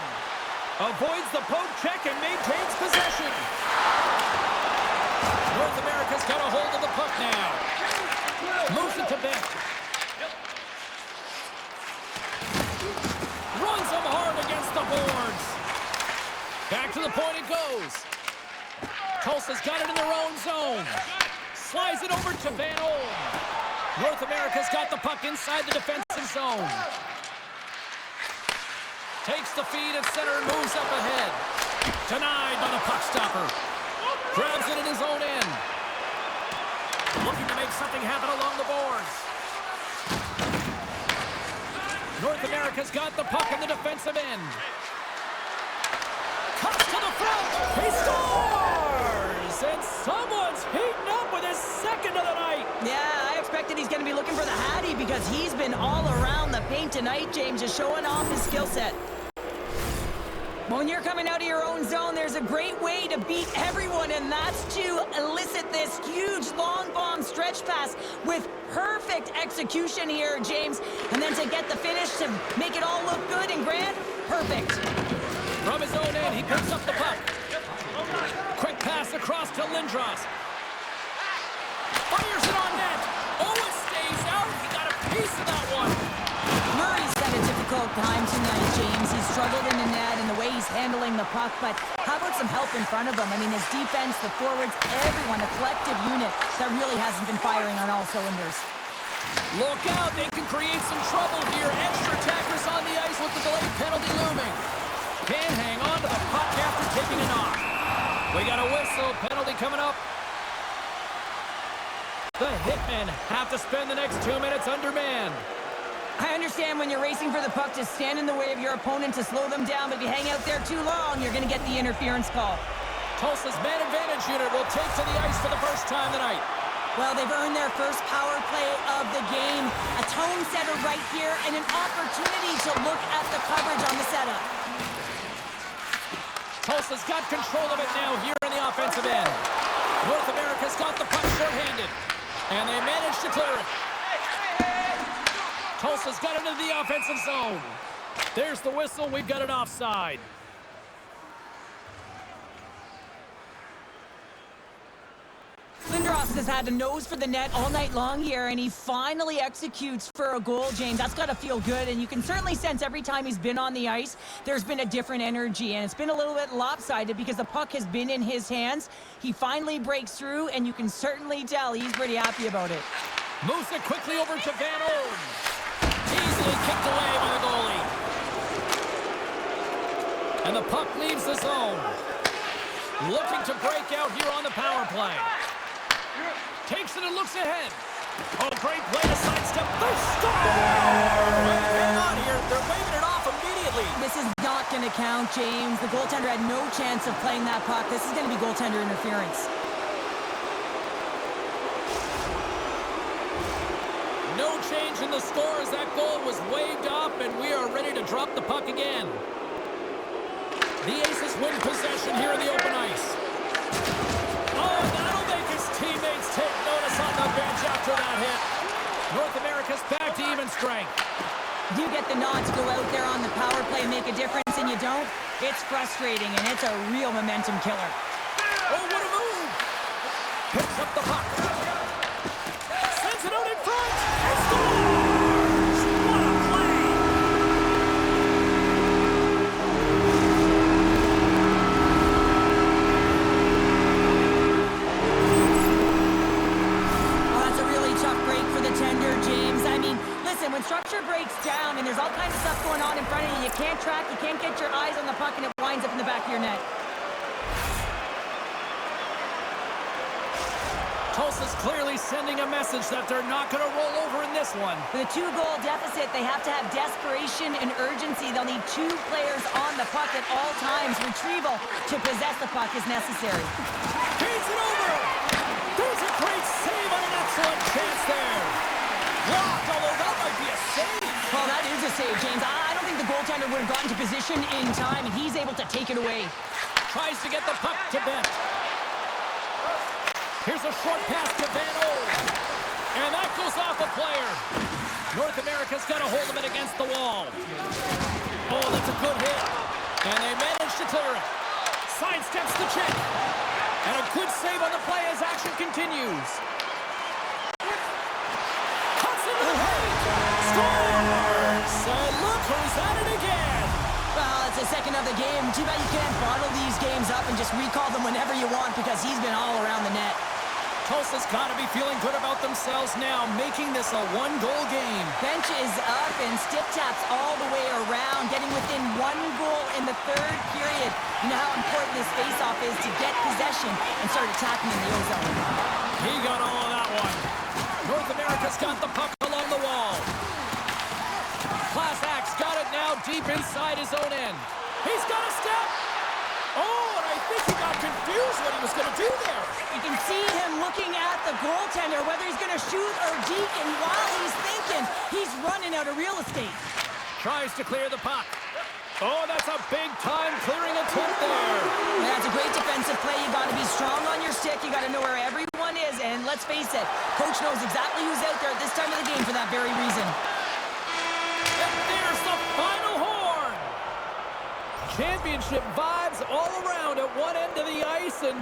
Avoids the poke check and maintains possession. North America's got a hold of the puck now. Moves it to Beck. Runs him hard against the boards. Back to the point it goes. Tulsa's got it in their own zone. Slides it over to Van Olm. North America's got the puck inside the defensive zone. Takes the feed at center and moves up ahead. Denied by the puck stopper. Grabs it in his own end. Looking to make something happen along the boards. North America's got the puck in the defensive end. Cuts to the front. He scores! And someone's heating up with his second of the night. Yeah, I expected he's going to be looking for the Hattie because he's been all around the paint tonight, James, just showing off his skill set. When you're coming out of your own zone, there's a great way to beat everyone, and that's to elicit this huge long bomb stretch pass with perfect execution here, James. And then to get the finish to make it all look good and grand, perfect. From his own end, he picks up the puck. Quick pass across to Lindros. Fires it on net. Oh, it stays out. He got a piece of that one. Murray's had a difficult time tonight, James. He's struggled in the net and the way he's handling the puck, but how about some help in front of him? I mean, his defense, the forwards, everyone, a collective unit that really hasn't been firing on all cylinders. Look out, they can create some trouble here. Extra attackers on the ice with the delayed penalty looming. Can't hang on to the puck after taking it off. We got a whistle, penalty coming up. The Hitmen have to spend the next 2 minutes undermanned. I understand when you're racing for the puck to stand in the way of your opponent to slow them down, but if you hang out there too long, you're going to get the interference call. Tulsa's man advantage unit will take to the ice for the first time tonight. Well, they've earned their first power play of the game. A tone setter right here and an opportunity to look at the coverage on the setup. Tulsa's got control of it now here in the offensive end. North America's got the puck short-handed, and they managed to clear it. Tulsa's got it into the offensive zone. There's the whistle. We've got an offside. Lindros has had a nose for the net all night long here, and he finally executes for a goal, James. That's got to feel good, and you can certainly sense every time he's been on the ice, there's been a different energy, and it's been a little bit lopsided because the puck has been in his hands. He finally breaks through, and you can certainly tell he's pretty happy about it. Moves it quickly over to Van Olm. Easily kicked away by the goalie. And the puck leaves the zone. Looking to break out here on the power play. Takes it and looks ahead. Oh, great play to sidestep. They score! Hang on here. They're waving it off immediately. This is not going to count, James. The goaltender had no chance of playing that puck. This is going to be goaltender interference. No change in the score as that goal was waved off, and we are ready to drop the puck again. The Aces win possession here in the open ice. Oh, that'll make his teammates take notice on the bench after that hit. North America's back to even strength. You get the nod to go out there on the power play and make a difference, and you don't. It's frustrating, and it's a real momentum killer. Oh, what a move! Picks up the puck. Sends it out in front. And scores! What a play! the puck and it winds up in the back of your net. Tulsa's clearly sending a message that they're not going to roll over in this one. With a 2-goal deficit, they have to have desperation and urgency. They'll need 2 players on the puck at all times. Retrieval to possess the puck is necessary. Feeds it over. There's a great save on an excellent chance there. Blocked, although that might be a save. Well, that is a save, James. I don't think the goaltender would have gotten to position in time, and he's able to take it away. Tries to get the puck to Bent. Here's a short pass to Van Old. And that goes off a player. North America's got a hold of it against the wall. Oh, that's a good hit. And they manage to clear it. Sidesteps the check. And a good save on the play as action continues. Cuts into the paint. Scores! And look who's at it again. Well, it's the second of the game. Too bad you can't bottle these games up and just recall them whenever you want because he's been all around the net. Tulsa's got to be feeling good about themselves now, making this a 1-goal game. Bench is up and stick taps all the way around, getting within 1 goal in the 3rd period. You know how important this faceoff is to get possession and start attacking in the O-zone. He got all of that one. North America's got the puck along the wall. Class Act's got it now deep inside his own end. He's got a step. Oh, and I think he got confused what he was going to do there. You can see him looking at the goaltender, whether he's going to shoot or deke, and while he's thinking, he's running out of real estate. Tries to clear the puck. Oh, that's a big-time clearing attempt there. That's a great defensive play. You got to be strong on your stick. You got to know where everyone is, and let's face it, coach knows exactly who's out there at this time of the game for that very reason. And there's the final horn. Championship vibes all around at one end of the ice, and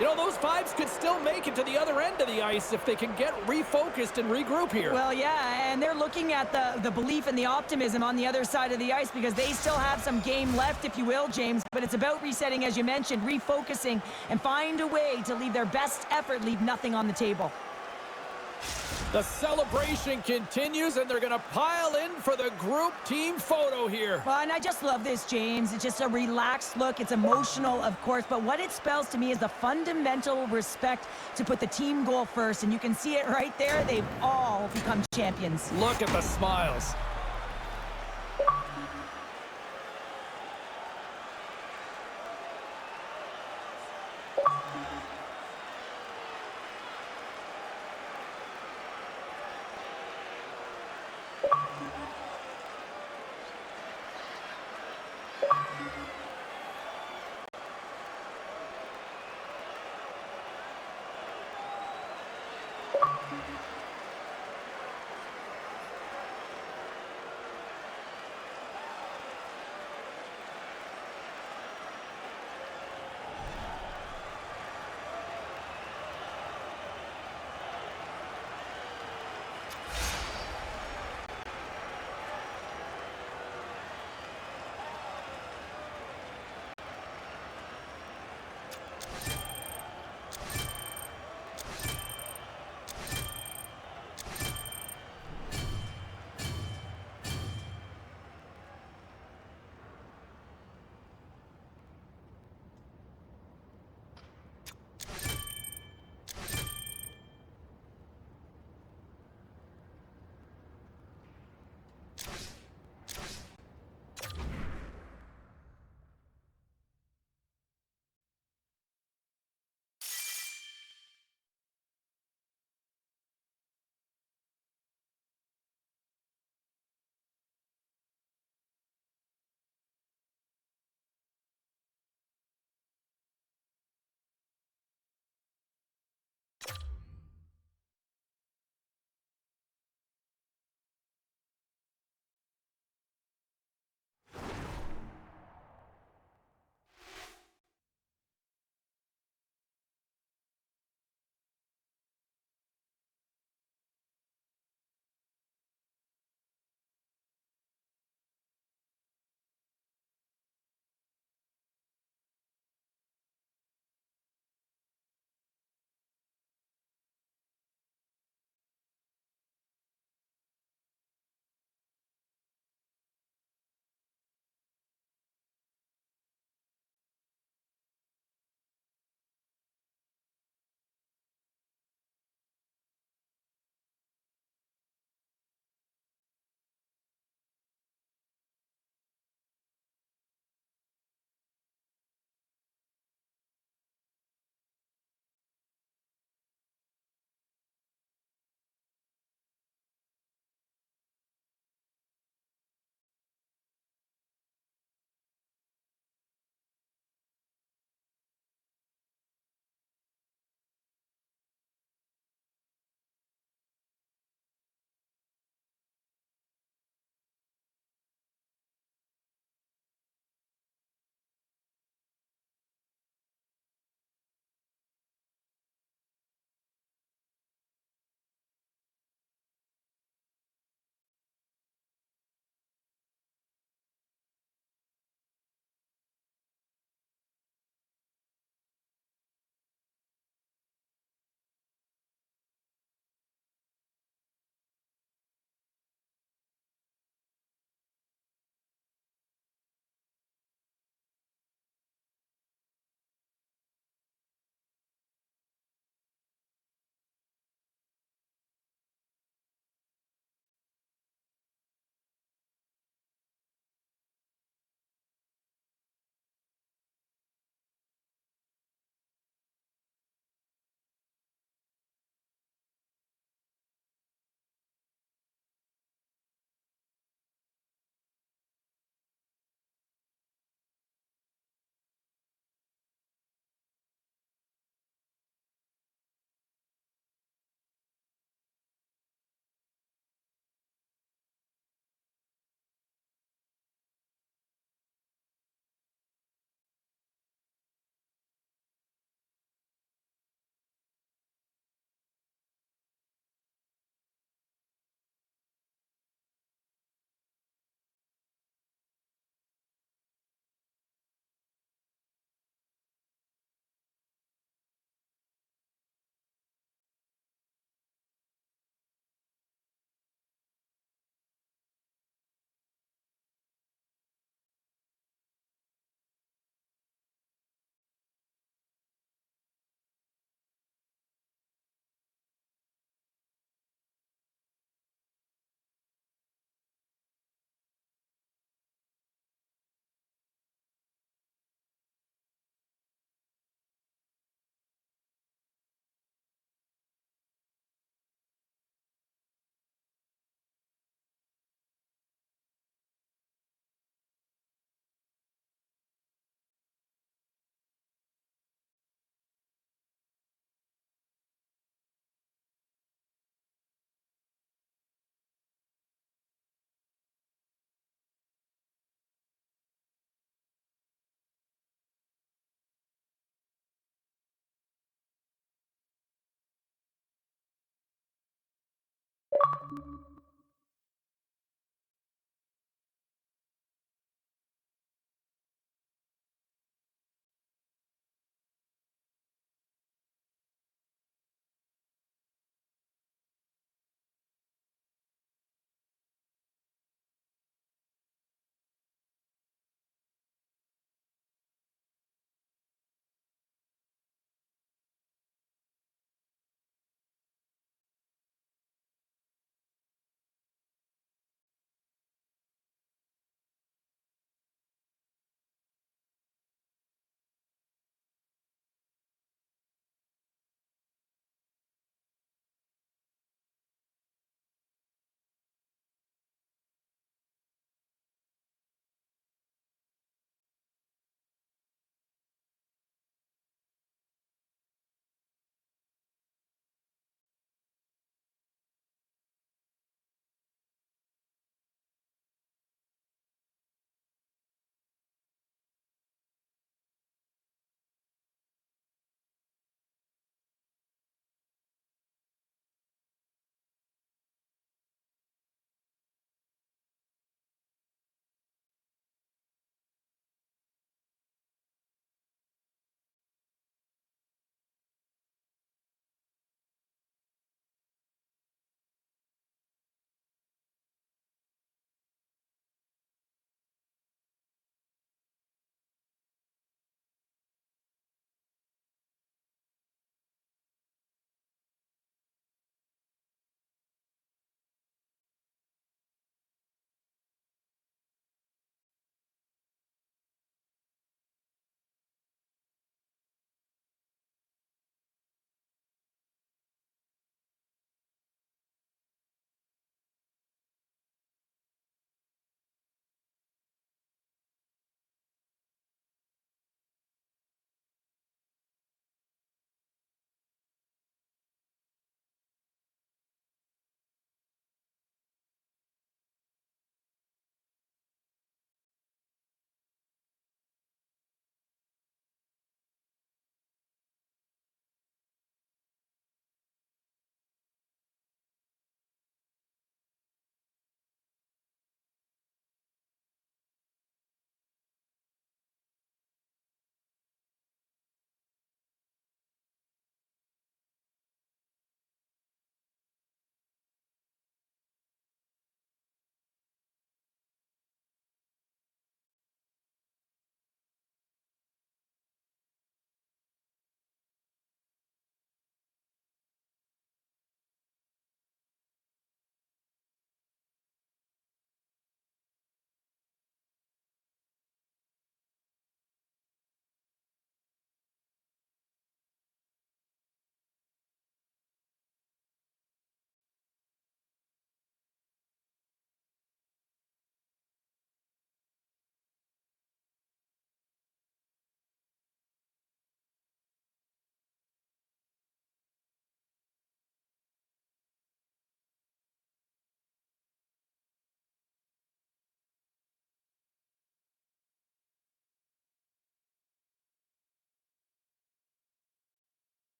you know, those vibes could still make it to the other end of the ice if they can get refocused and regroup here. Well, yeah, and they're looking at the belief and the optimism on the other side of the ice because they still have some game left, if you will, James. But it's about resetting, as you mentioned, refocusing, and find a way to leave their best effort, leave nothing on the table. The celebration continues, and they're going to pile in for the group team photo here. Well, and I just love this, James. It's just a relaxed look. It's emotional, of course, but what it spells to me is the fundamental respect to put the team goal first, and you can see it right there. They've all become champions. Look at the smiles.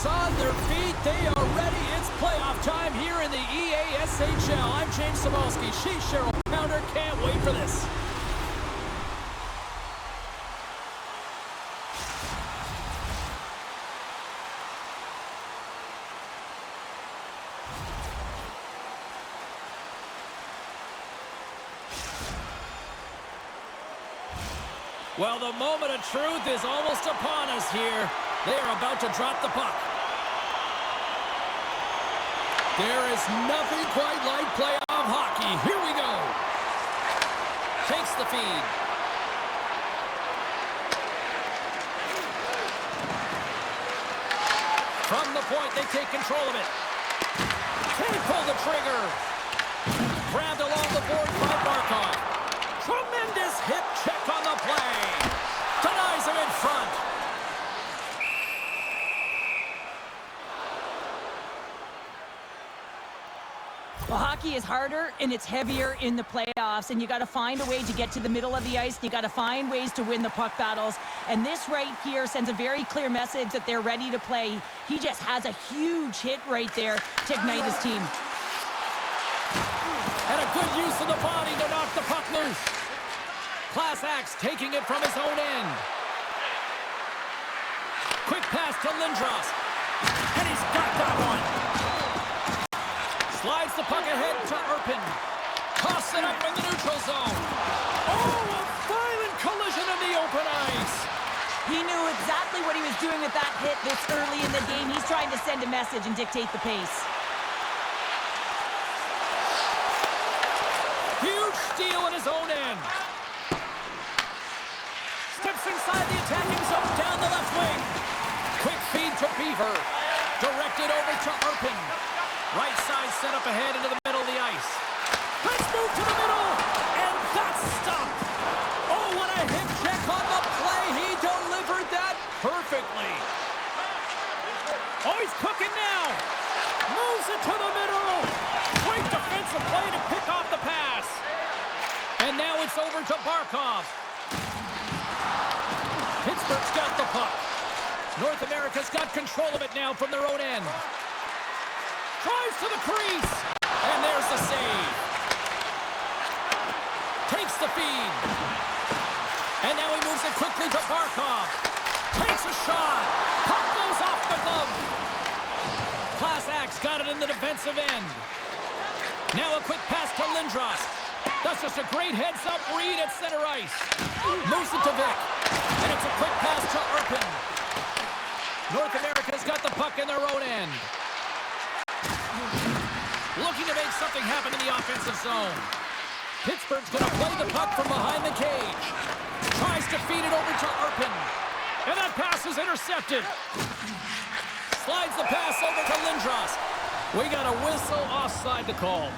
On their feet, they are ready. It's playoff time here in the EASHL. I'm James Cebulski. She's Cheryl Pounder. Can't wait for this. Well, the moment of truth is almost upon us here. They are about to drop the puck. There is nothing quite like playoff hockey. Here we go. Takes the feed. From the point, they take control of it. They pull the trigger. Grabbed along the board by Barkov. Tremendous hip check on the play. Denies him in front. Well, hockey is harder and it's heavier in the playoffs, and you got to find a way to get to the middle of the ice. You got to find ways to win the puck battles, and this right here sends a very clear message that they're ready to play. He just has a huge hit right there to ignite his team. And a good use of the body to knock the puck loose. Class Axe taking it from his own end. Quick pass to Lindros, and he's got that one. Slides the puck ahead to Urpin. Toss it up in the neutral zone. Oh, a violent collision in the open ice. He knew exactly what he was doing with that hit this early in the game. He's trying to send a message and dictate the pace. Huge steal in his own end. Steps inside the attacking zone down the left wing. Quick feed to Beaver. Directed over to Urpin. Right side set up ahead into the middle of the ice. Let's move to the middle, and that's stopped. Oh, what a hip check on the play. He delivered that perfectly. Oh, he's cooking now. Moves it to the middle. Great defensive play to pick off the pass. And now it's over to Barkov. Pittsburgh's got the puck. North America's got control of it now from their own end. Drives to the crease, and there's the save. Takes the feed. And now he moves it quickly to Barkov. shot. Puck goes off the glove. Class Axe got it in the defensive end. Now a quick pass to Lindros. That's just a great heads-up read at center ice. Moves it to Vic. And it's a quick pass to Urpin. North America's got the puck in their own end. Looking to make something happen in the offensive zone. Pittsburgh's going to play the puck from behind the cage. Tries to feed it over to Urpin. And that pass is intercepted. Slides the pass over to Lindros. We got a whistle offside to call.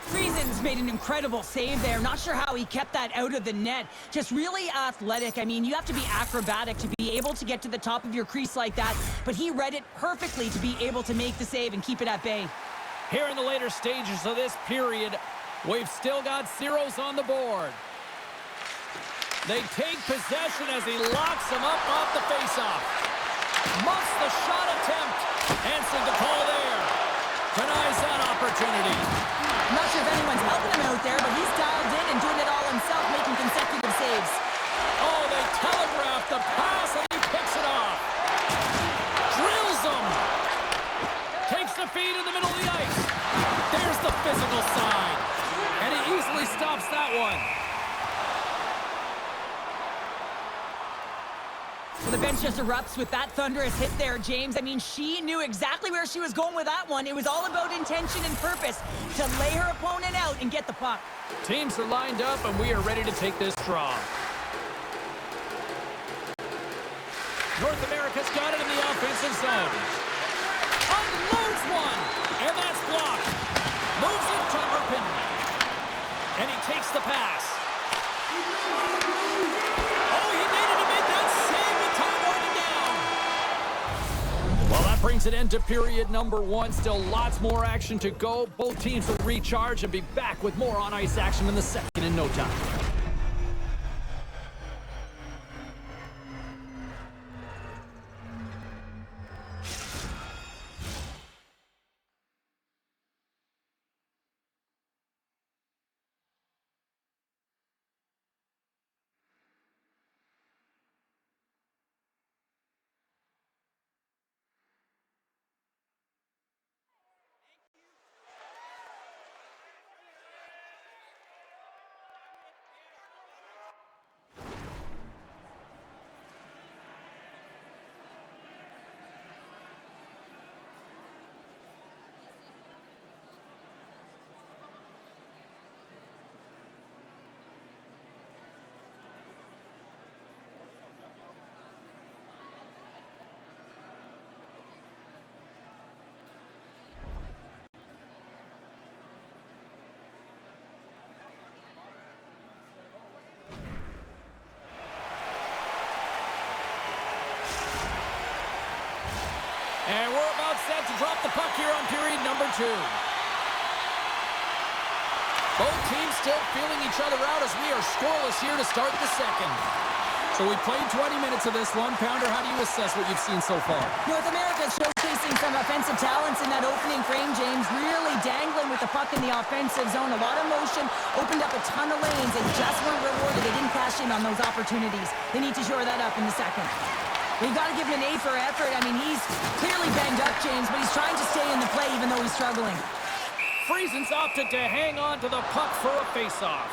Friesen's made an incredible save there. Not sure how he kept that out of the net. Just really athletic. I mean, you have to be acrobatic to be able to get to the top of your crease like that. But he read it perfectly to be able to make the save and keep it at bay. Here in the later stages of this period, we've still got zeros on the board. They take possession as he locks him up off the faceoff. Muffs the shot attempt. Answering the call there. Denies that opportunity. I'm not sure if anyone's helping him out there, but he's dialed in and doing it all himself, making consecutive saves. Oh, they telegraphed the pass and he picks it off. Drills him. Takes the feed in the middle of the ice. There's the physical side. And he easily stops that one. Well, the bench just erupts with that thunderous hit there, James. I mean, she knew exactly where she was going with that one. It was all about intention and purpose to lay her opponent out and get the puck. Teams are lined up, and we are ready to take this draw. North America's got it in the offensive zone. Unloads one, and that's blocked. Moves it to Urpin. And he takes the pass. Well, that brings an end to period number one. Still lots more action to go. Both teams will recharge and be back with more on-ice action in the second in no time. And we're about set to drop the puck here on period number two. Both teams still feeling each other out as we are scoreless here to start the second. So we played 20 minutes of this one. Pounder, how do you assess what you've seen so far? North America's showcasing some offensive talents in that opening frame, James. Really dangling with the puck in the offensive zone. A lot of motion, opened up a ton of lanes, and just weren't rewarded. They didn't cash in on those opportunities. They need to shore that up in the second. We've got to give him an A for effort. I mean, he's clearly banged up, James, but he's trying to stay in the play even though he's struggling. Friesen's opted to hang on to the puck for a face-off.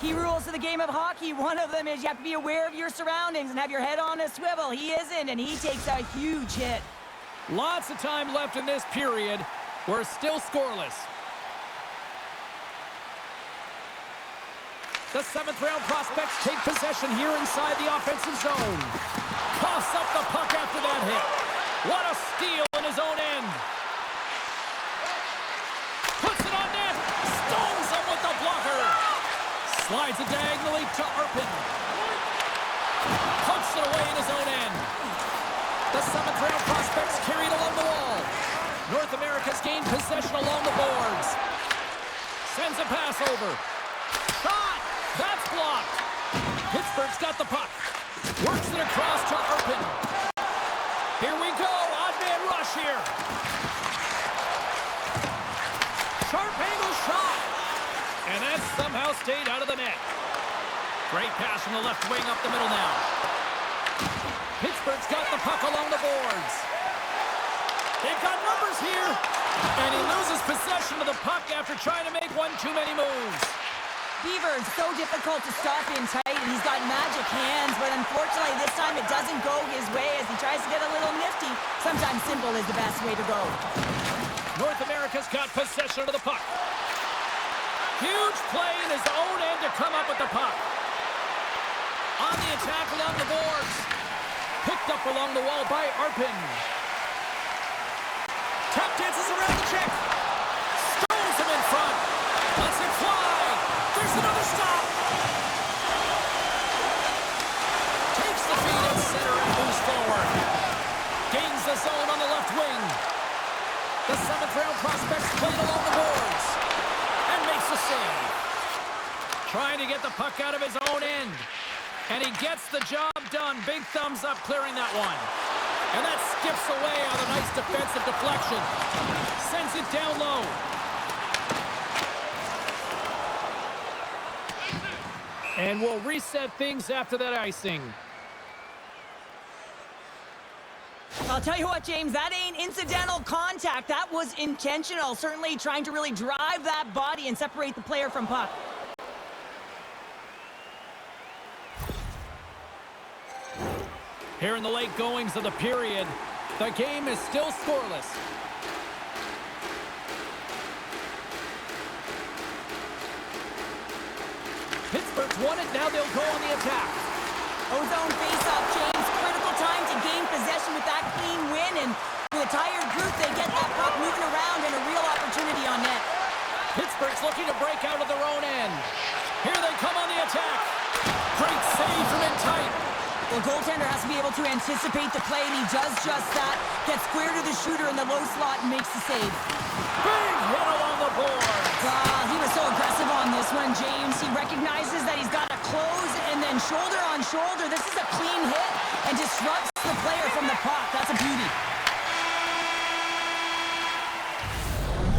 Key rules of the game of hockey. One of them is you have to be aware of your surroundings and have your head on a swivel. He isn't, and he takes a huge hit. Lots of time left in this period. We're still scoreless. The seventh-round prospects take possession here inside the offensive zone. Coughs up the puck after that hit. What a steal in his own end. Puts it on net. Stones him with the blocker. Slides it diagonally to Urpin. Puts it away in his own end. The seventh-round prospects carried along the wall. North America's gained possession along the boards. Sends a pass over. Shot! That's blocked. Pittsburgh's got the puck. Works it across to Urpin. Here we go. Odd man rush here. Sharp angle shot. And that somehow stayed out of the net. Great pass from the left wing up the middle now. Pittsburgh's got the puck along the boards. They've got numbers here. And he loses possession of the puck after trying to make one too many moves. Beaver is so difficult to stop in tight, and he's got magic hands, but unfortunately this time it doesn't go his way as he tries to get a little nifty. Sometimes simple is the best way to go. North America's got possession of the puck. Huge play in his own end to come up with the puck. On the attack along the boards. Picked up along the wall by Arpin. Tap dances around the check. Stones him in front. Lets it fly. There's another stop. Takes the feed at center and moves forward. Gains the zone on the left wing. The 7th round prospect's played along the boards. And makes the save. Trying to get the puck out of his own end. And he gets the job done. Big thumbs up clearing that one. And that skips away on a nice defensive deflection. Sends it down low. And we'll reset things after that icing. I'll tell you what, James, that ain't incidental contact. That was intentional. Certainly trying to really drive that body and separate the player from puck. Here in the late goings of the period, the game is still scoreless. Pittsburgh's won it, now they'll go on the attack. Ozone face-off, James. Critical time to gain possession with that clean win, and with a tired group, they get that puck moving around and a real opportunity on net. Pittsburgh's looking to break out of their own end. Here they come on the attack. Great save from in tight. The goaltender has to be able to anticipate the play, and he does just that. Gets square to the shooter in the low slot and makes the save. Big hit along the board. He was so aggressive on this one, James. He recognizes that he's got to close, and then shoulder on shoulder. This is a clean hit and disrupts the player from the puck. That's a beauty.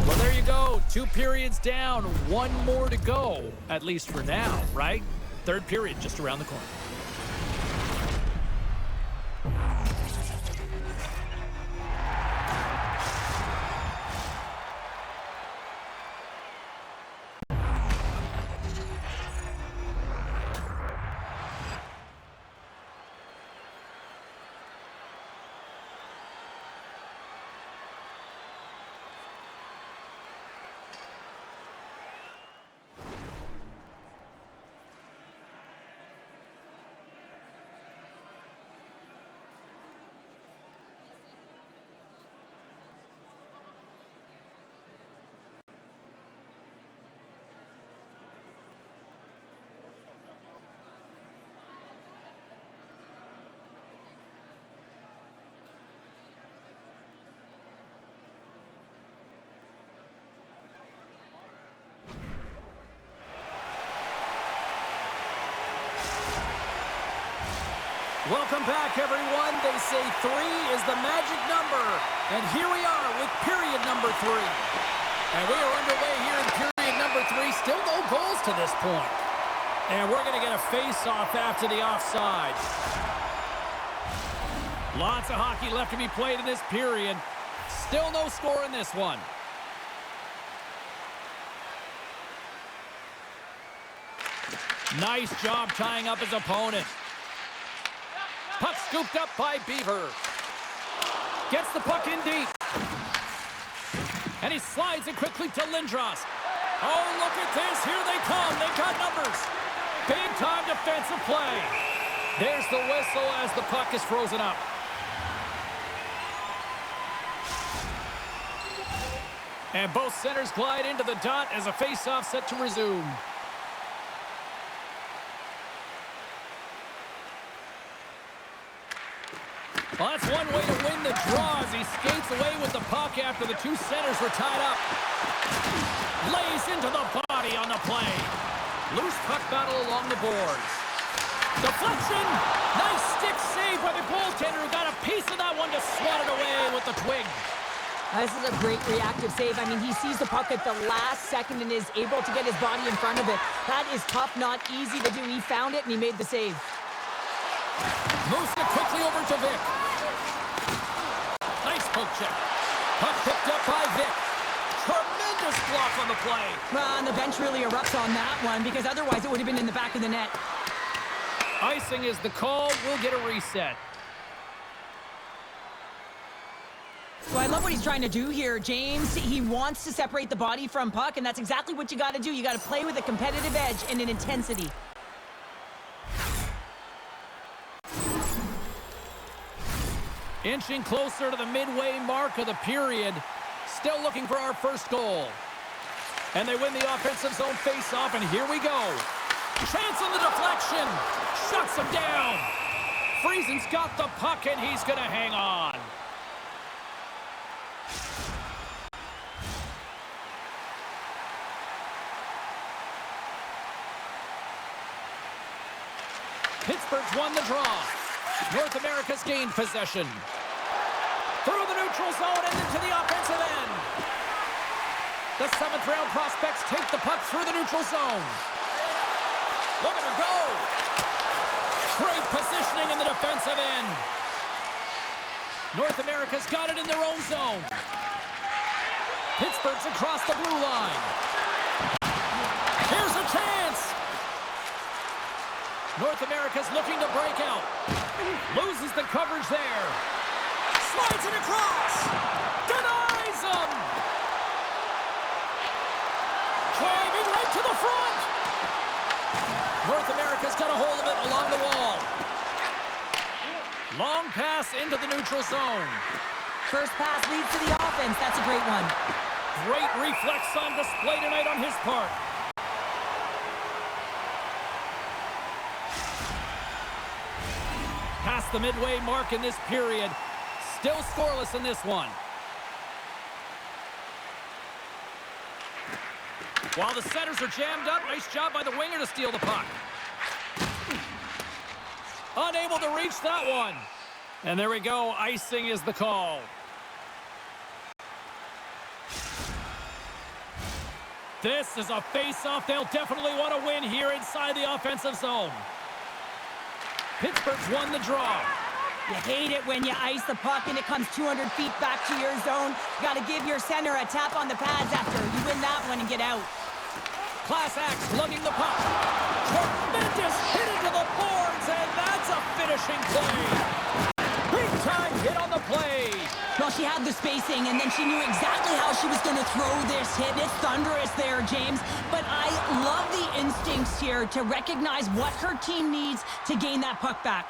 Well, there you go. 2 periods down, 1 more to go, at least for now, right? 3rd period just around the corner. Welcome back, everyone. They say 3 is the magic number. And here we are with period number 3. And we are underway here in period number 3. Still no goals to this point. And we're going to get a face-off after the offside. Lots of hockey left to be played in this period. Still no score in this one. Nice job tying up his opponent. Puck scooped up by Beaver. Gets the puck in deep. And he slides it quickly to Lindros. Oh, look at this. Here they come. They've got numbers. Big-time defensive play. There's the whistle as the puck is frozen up. And both centers glide into the dot as a face-off set to resume. Well, that's one way to win the draw as he skates away with the puck after the 2 centers were tied up. Lays into the body on the play. Loose puck battle along the boards. Deflection. Nice stick save by the goaltender who got a piece of that one to swat it away with the twig. This is a great reactive save. I mean, he sees the puck at the last second and is able to get his body in front of it. That is tough, not easy to do. He found it, and he made the save. Moves it quickly over to Vic. Nice poke check. Puck picked up by Vic. Tremendous block on the play. Well, and the bench really erupts on that one because otherwise it would have been in the back of the net. Icing is the call. We'll get a reset. So I love what he's trying to do here, James. He wants to separate the body from puck, and that's exactly what you got to do. You got to play with a competitive edge and an intensity. Inching closer to the midway mark of the period. Still looking for our first goal. And they win the offensive zone face-off, and here we go. Chance on the deflection. Shuts him down. Friesen's got the puck, and he's going to hang on. Pittsburgh's won the draw. North America's gained possession. Through the neutral zone and into the offensive end. The 7th round prospects take the puck through the neutral zone. Look at her go. Great positioning in the defensive end. North America's got it in their own zone. Pittsburgh's across the blue line. Here's a chance. North America's looking to break out. Loses the coverage there. Slides it across. Denies him. Driving right to the front. North America's got a hold of it along the wall. Long pass into the neutral zone. First pass leads to the offense. That's a great one. Great reflex on display tonight on his part. Past the midway mark in this period. Still scoreless in this one. While the centers are jammed up, nice job by the winger to steal the puck. Unable to reach that one. And there we go. Icing is the call. This is a face-off they'll definitely want to win here inside the offensive zone. Pittsburgh's won the draw. You hate it when you ice the puck and it comes 200 feet back to your zone. You got to give your center a tap on the pads after you win that one and get out. Class Axe lugging the puck. Tremendous hit into the boards, and that's a finishing play. Big time hit on the play. Well, she had the spacing, and then she knew exactly how she was going to throw this hit. It's thunderous there, James. But I love the instincts here to recognize what her team needs to gain that puck back.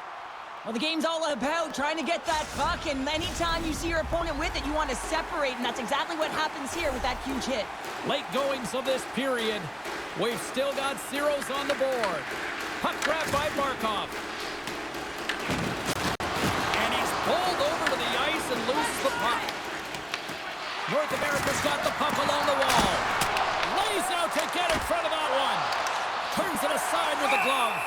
Well, the game's all about trying to get that puck, and anytime you see your opponent with it, you want to separate, and that's exactly what happens here with that huge hit. Late goings of this period. We've still got zeros on the board. Puck grab by Markov. And he's pulled over to the ice and loses the puck. North America's got the puck along the wall. Lays out to get in front of that one. Turns it aside with the glove.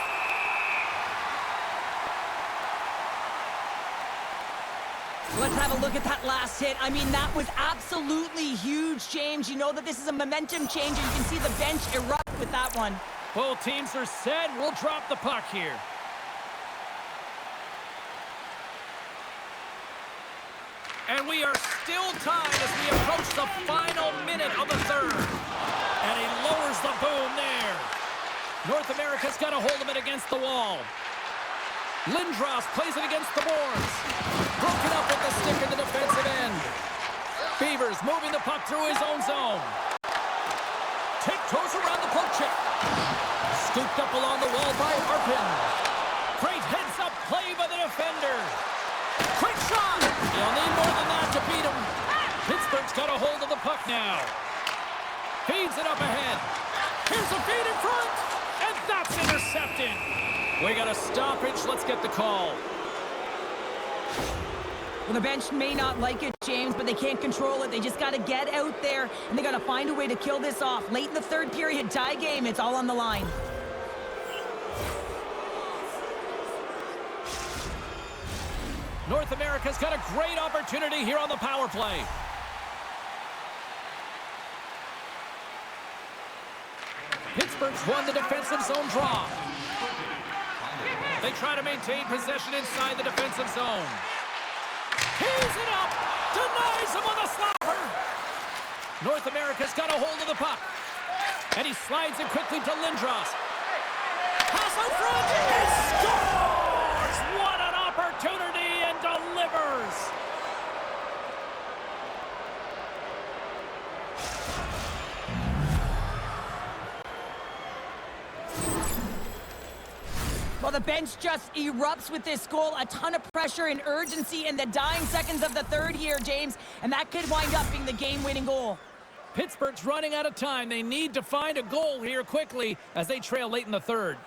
Let's have a look at that last hit. I mean, that was absolutely huge, James. You know that this is a momentum changer. You can see the bench erupt with that one. Both teams are set. We'll drop the puck here. And we are still tied as we approach the final minute of the third. And he lowers the boom there. North America's got a hold of it against the wall. Lindros plays it against the boards. Broken up with the stick in the defensive end. Beavers moving the puck through his own zone. Tiptoes around the poke check. Scooped up along the wall by Arpin. Great heads-up play by the defender. Quick shot! You'll need more than that to beat him. Pittsburgh's got a hold of the puck now. Feeds it up ahead. Here's a feed in front. And that's intercepted. We got a stoppage. Let's get the call. Well, the bench may not like it, James, but they can't control it. They just got to get out there, and they got to find a way to kill this off. Late in the third period, tie game. It's all on the line. North America's got a great opportunity here on the power play. Pittsburgh's won the defensive zone draw. They try to maintain possession inside the defensive zone. Tees it up! Denies him with a slapper! North America's got a hold of the puck. And he slides it quickly to Lindros. Pass out front! He scores! What an opportunity, and delivers! Well, the bench just erupts with this goal. A ton of pressure and urgency in the dying seconds of the third here, James. And that could wind up being the game-winning goal. Pittsburgh's running out of time. They need to find a goal here quickly as they trail late in the third.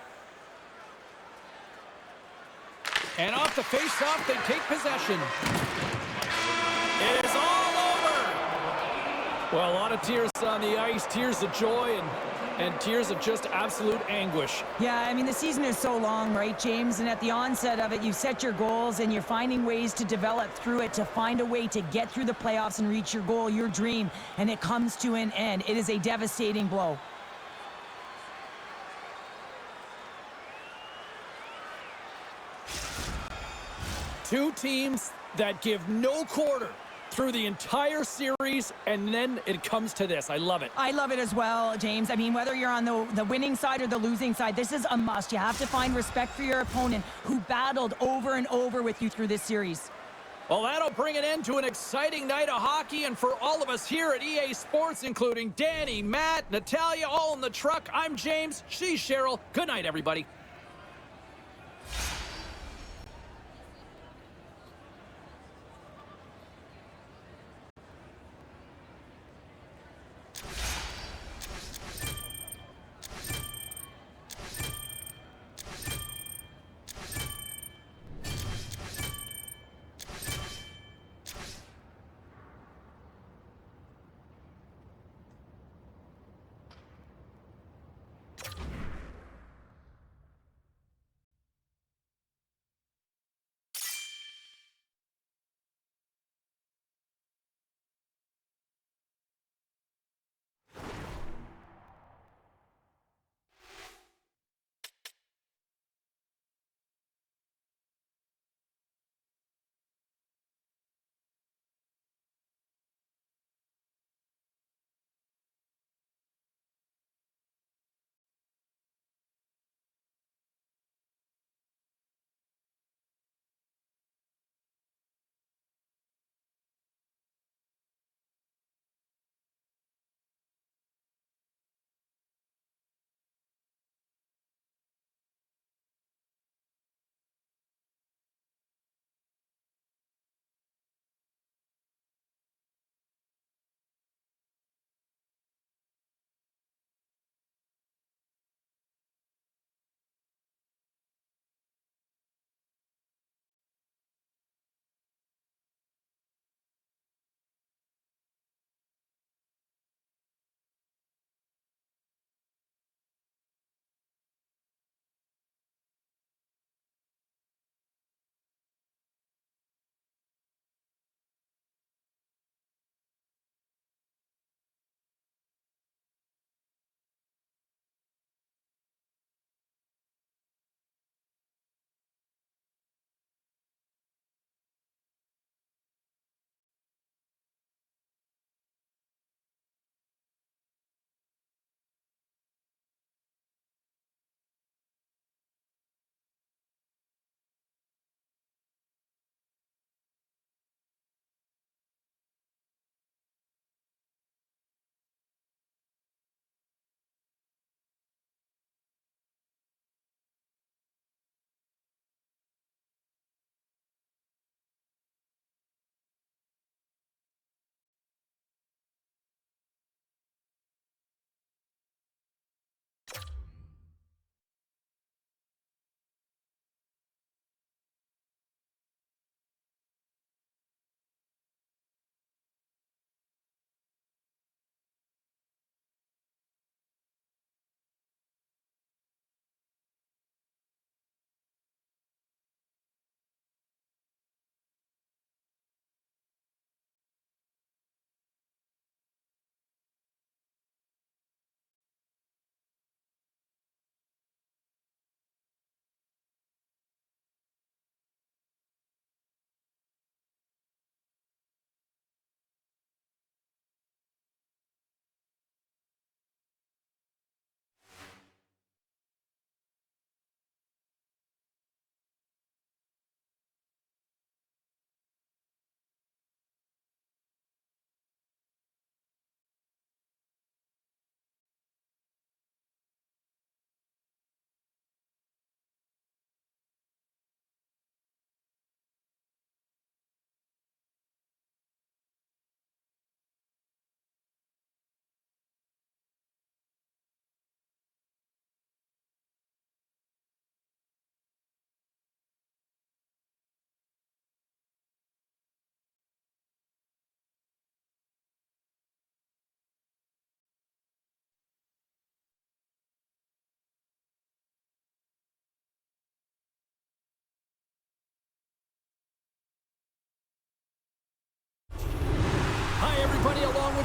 And off the face-off, they take possession. It is all over. Well, a lot of tears on the ice, tears of joy and tears of just absolute anguish. Yeah, I mean, the season is so long, right, James? And at the onset of it, you've set your goals and you're finding ways to develop through it, to find a way to get through the playoffs and reach your goal, your dream, and it comes to an end. It is a devastating blow. Two teams that give no quarter through the entire series, and then it comes to this. I love it. I love it as well, James. I mean, whether you're on the winning side or the losing side, this is a must. You have to find respect for your opponent who battled over and over with you through this series. Well, that'll bring an end to an exciting night of hockey, and for all of us here at EA Sports, including Danny, Matt, Natalia, all in the truck, I'm James, she's Cheryl. Good night, everybody.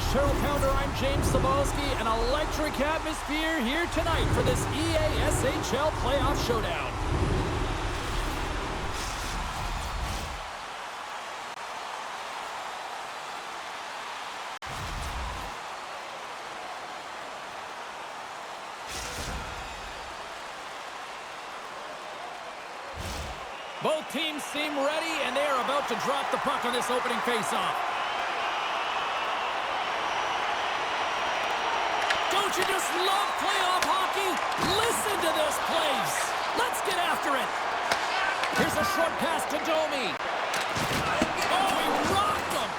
Cheryl Pounder, I'm James Cebulski. An electric atmosphere here tonight for this EASHL playoff showdown. Both teams seem ready, and they are about to drop the puck on this opening faceoff. Don't you just love playoff hockey? Listen to this place. Let's get after it. Here's a short pass to Domi. Oh, he rocked him.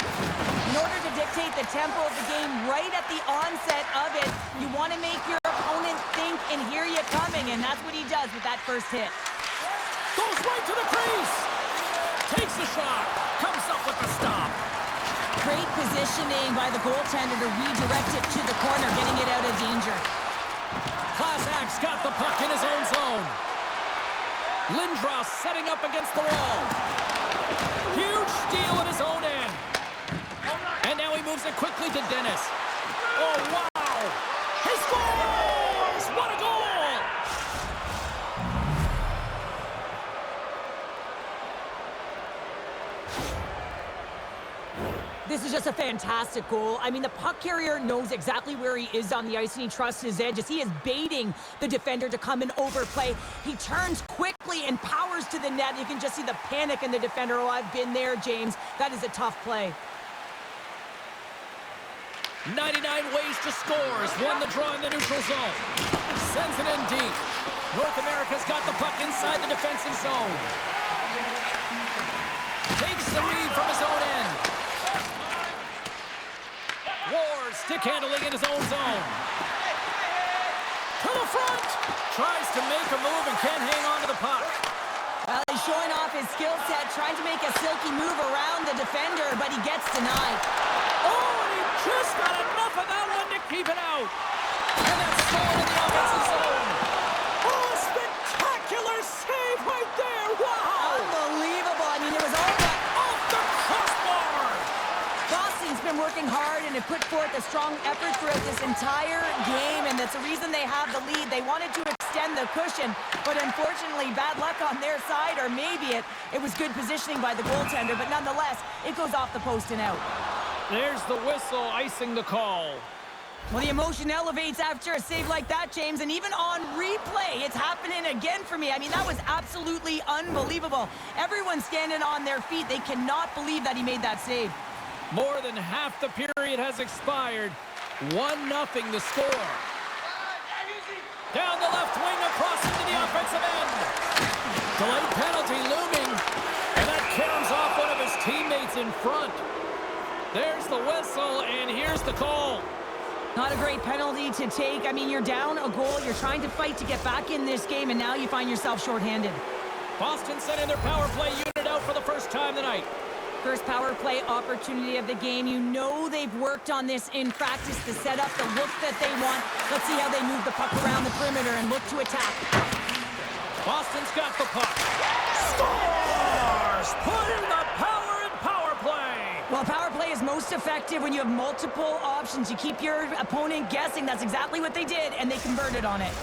In order to dictate the tempo of the game right at the onset of it, you want to make your opponent think and hear you coming, and that's what he does with that first hit. Goes right to the crease. Takes the shot. Comes up with the stop. Great positioning by the goaltender to redirect it to the corner, getting it out of danger. Klassak's got the puck in his own zone. Lindros setting up against the wall. Huge steal at his own end. And now he moves it quickly to Dennis. Oh, wow. He scores! What a goal! This is just a fantastic goal. I mean, the puck carrier knows exactly where he is on the ice, and he trusts his edges. He is baiting the defender to come and overplay. He turns quickly and powers to the net. You can just see the panic in the defender. Oh, I've been there, James. That is a tough play. 99 ways to score has won the draw in the neutral zone. Sends it in deep. North America's got the puck inside the defensive zone. Takes the lead from his own end. Ward stick handling in his own zone. To the front. Tries to make a move and can't hang on to the puck. Well, he's showing off his skill set, trying to make a silky move around the defender, but he gets denied. Oh, and he just got enough of that one to keep it out. And that's stolen in the offensive zone. Oh, a spectacular save right there. Wow. Unbelievable. I mean, it was all but Off the crossbar. Boston's been working hard and have put forth a strong effort throughout this entire game, and that's the reason they have the lead. They wanted to extend the cushion, but unfortunately, bad luck on their side, or maybe it was good positioning by the goaltender, but nonetheless, it goes off the post and out. There's the whistle icing the call. Well, the emotion elevates after a save like that, James, and even on replay, it's happening again for me. I mean, that was absolutely unbelievable. Everyone's standing on their feet. They cannot believe that he made that save. More than half the period has expired. 1-0 the score. Down the left wing, across into the offensive end. Delayed penalty looming, and that caroms off one of his teammates in front. There's the whistle, and here's the call. Not a great penalty to take. I mean, you're down a goal. You're trying to fight to get back in this game, and now you find yourself shorthanded. Boston sending their power play unit out for the first time tonight. First power play opportunity of the game. You know they've worked on this in practice to set up the look that they want. Let's see how they move the puck around the perimeter and look to attack. Boston's got the puck. Scores! Put in the power and power play. Well, power play is most effective when you have multiple options. You keep your opponent guessing. That's exactly what they did, and they converted on it.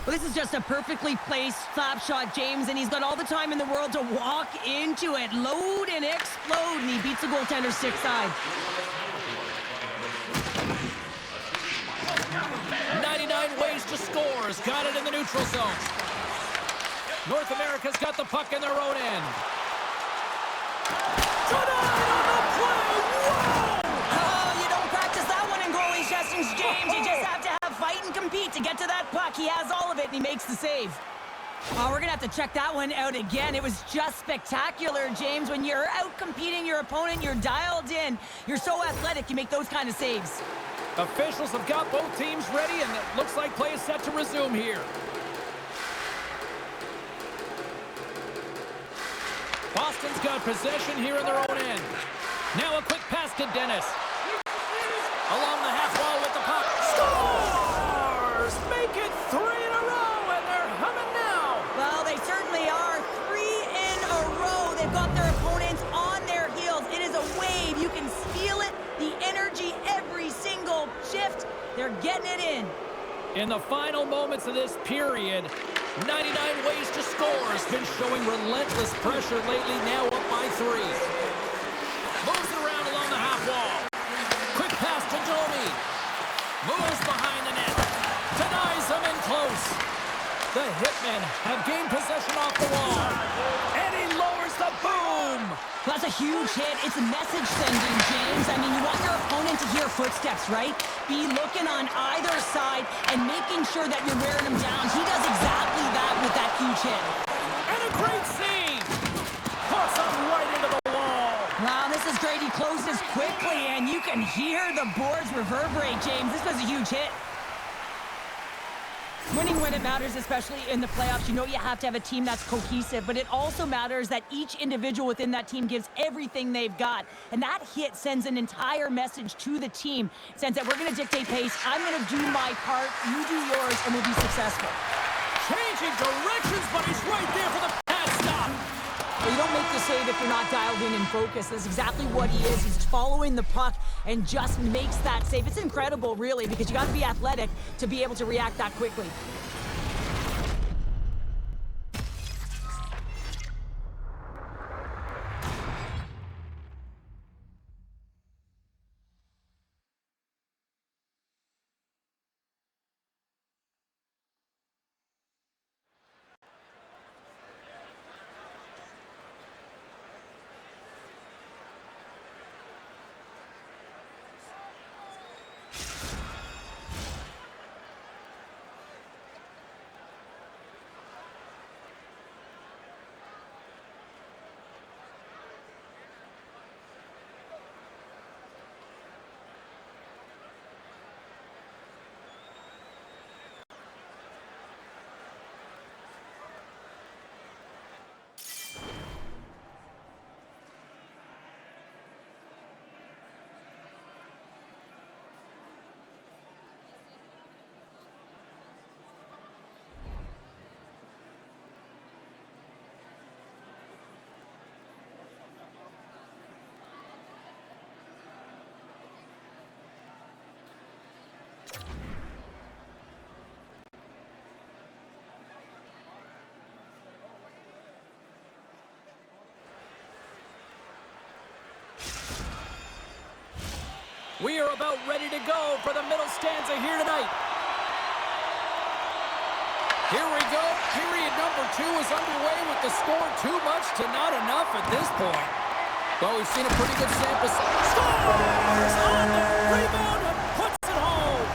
Well, this is just a perfectly placed slap shot, James, and he's got all the time in the world to walk into it, load and explode, and he beats the goaltender's stick side. 99 ways to score has got it in the neutral zone. North America's got the puck in their own end. Denied on the play! Whoa! Oh, you don't practice that one in goalie sessions, James. You just have to have fight and compete to get to that puck. He has all of it, and he makes the save. Oh, we're going to have to check that one out again. It was just spectacular, James. When you're out competing your opponent, you're dialed in. You're so athletic, you make those kind of saves. Officials have got both teams ready, and it looks like play is set to resume here. Boston's got possession here in their own end. Now a quick pass to Dennis. Along the half wall with the puck. Scores! Make it 3 in a row, and they're humming now. Well, they certainly are. 3 in a They're getting it in. In the final moments of this period, 99 ways to score has been showing relentless pressure lately, now up by 3. Moves it around along the half wall. Quick pass to Domi. Moves behind the net. Denies him in close. The Hitmen have gained possession off the wall. And he lowers the boom. That's a huge hit. It's a message sending, James. I mean, you want your opponent to hear footsteps, right? Be looking on either side and making sure that you're wearing him down. He does exactly that with that huge hit. And a great save. Puts him right into the wall. Wow, this is great. He closes quickly, and you can hear the boards reverberate, James. This was a huge hit. Winning when it matters, especially in the playoffs, you know you have to have a team that's cohesive, but it also matters that each individual within that team gives everything they've got. And that hit sends an entire message to the team. It sends that we're going to dictate pace, I'm going to do my part, you do yours, and we'll be successful. Changing directions, but he's right there for the pad stop. Well, you don't make the save if you're not dialed in and focused. That's exactly what he is. He's following the puck and just makes that save. It's incredible, really, because you got to be athletic to be able to react that quickly. We are about ready to go for the middle stanza here tonight. Here we go. Period number 2 is underway with the score too much to not enough at this point. Well, we've seen a pretty good sample. Scores on the rebound and puts it home.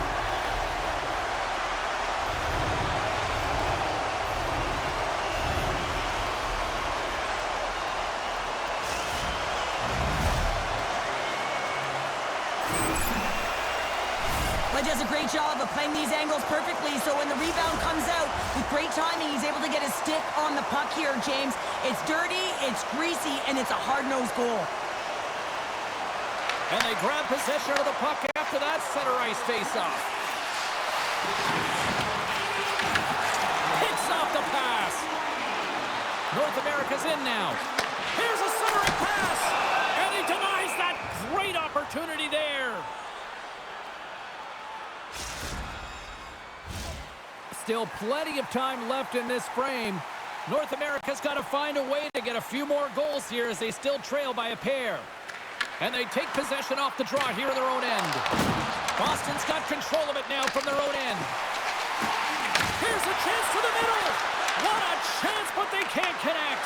He does a great job of playing these angles perfectly, so when the rebound comes out, with great timing, he's able to get his stick on the puck here, James. It's dirty, it's greasy, and it's a hard-nosed goal. And they grab possession of the puck after that center ice face-off. Picks off the pass. North America's in now. Here's a centering pass, and he denies that great opportunity there. Still plenty of time left in this frame. North America's got to find a way to get a few more goals here as they still trail by a pair. And they take possession off the draw here in their own end. Boston's got control of it now from their own end. Here's a chance to the middle. What a chance, but they can't connect.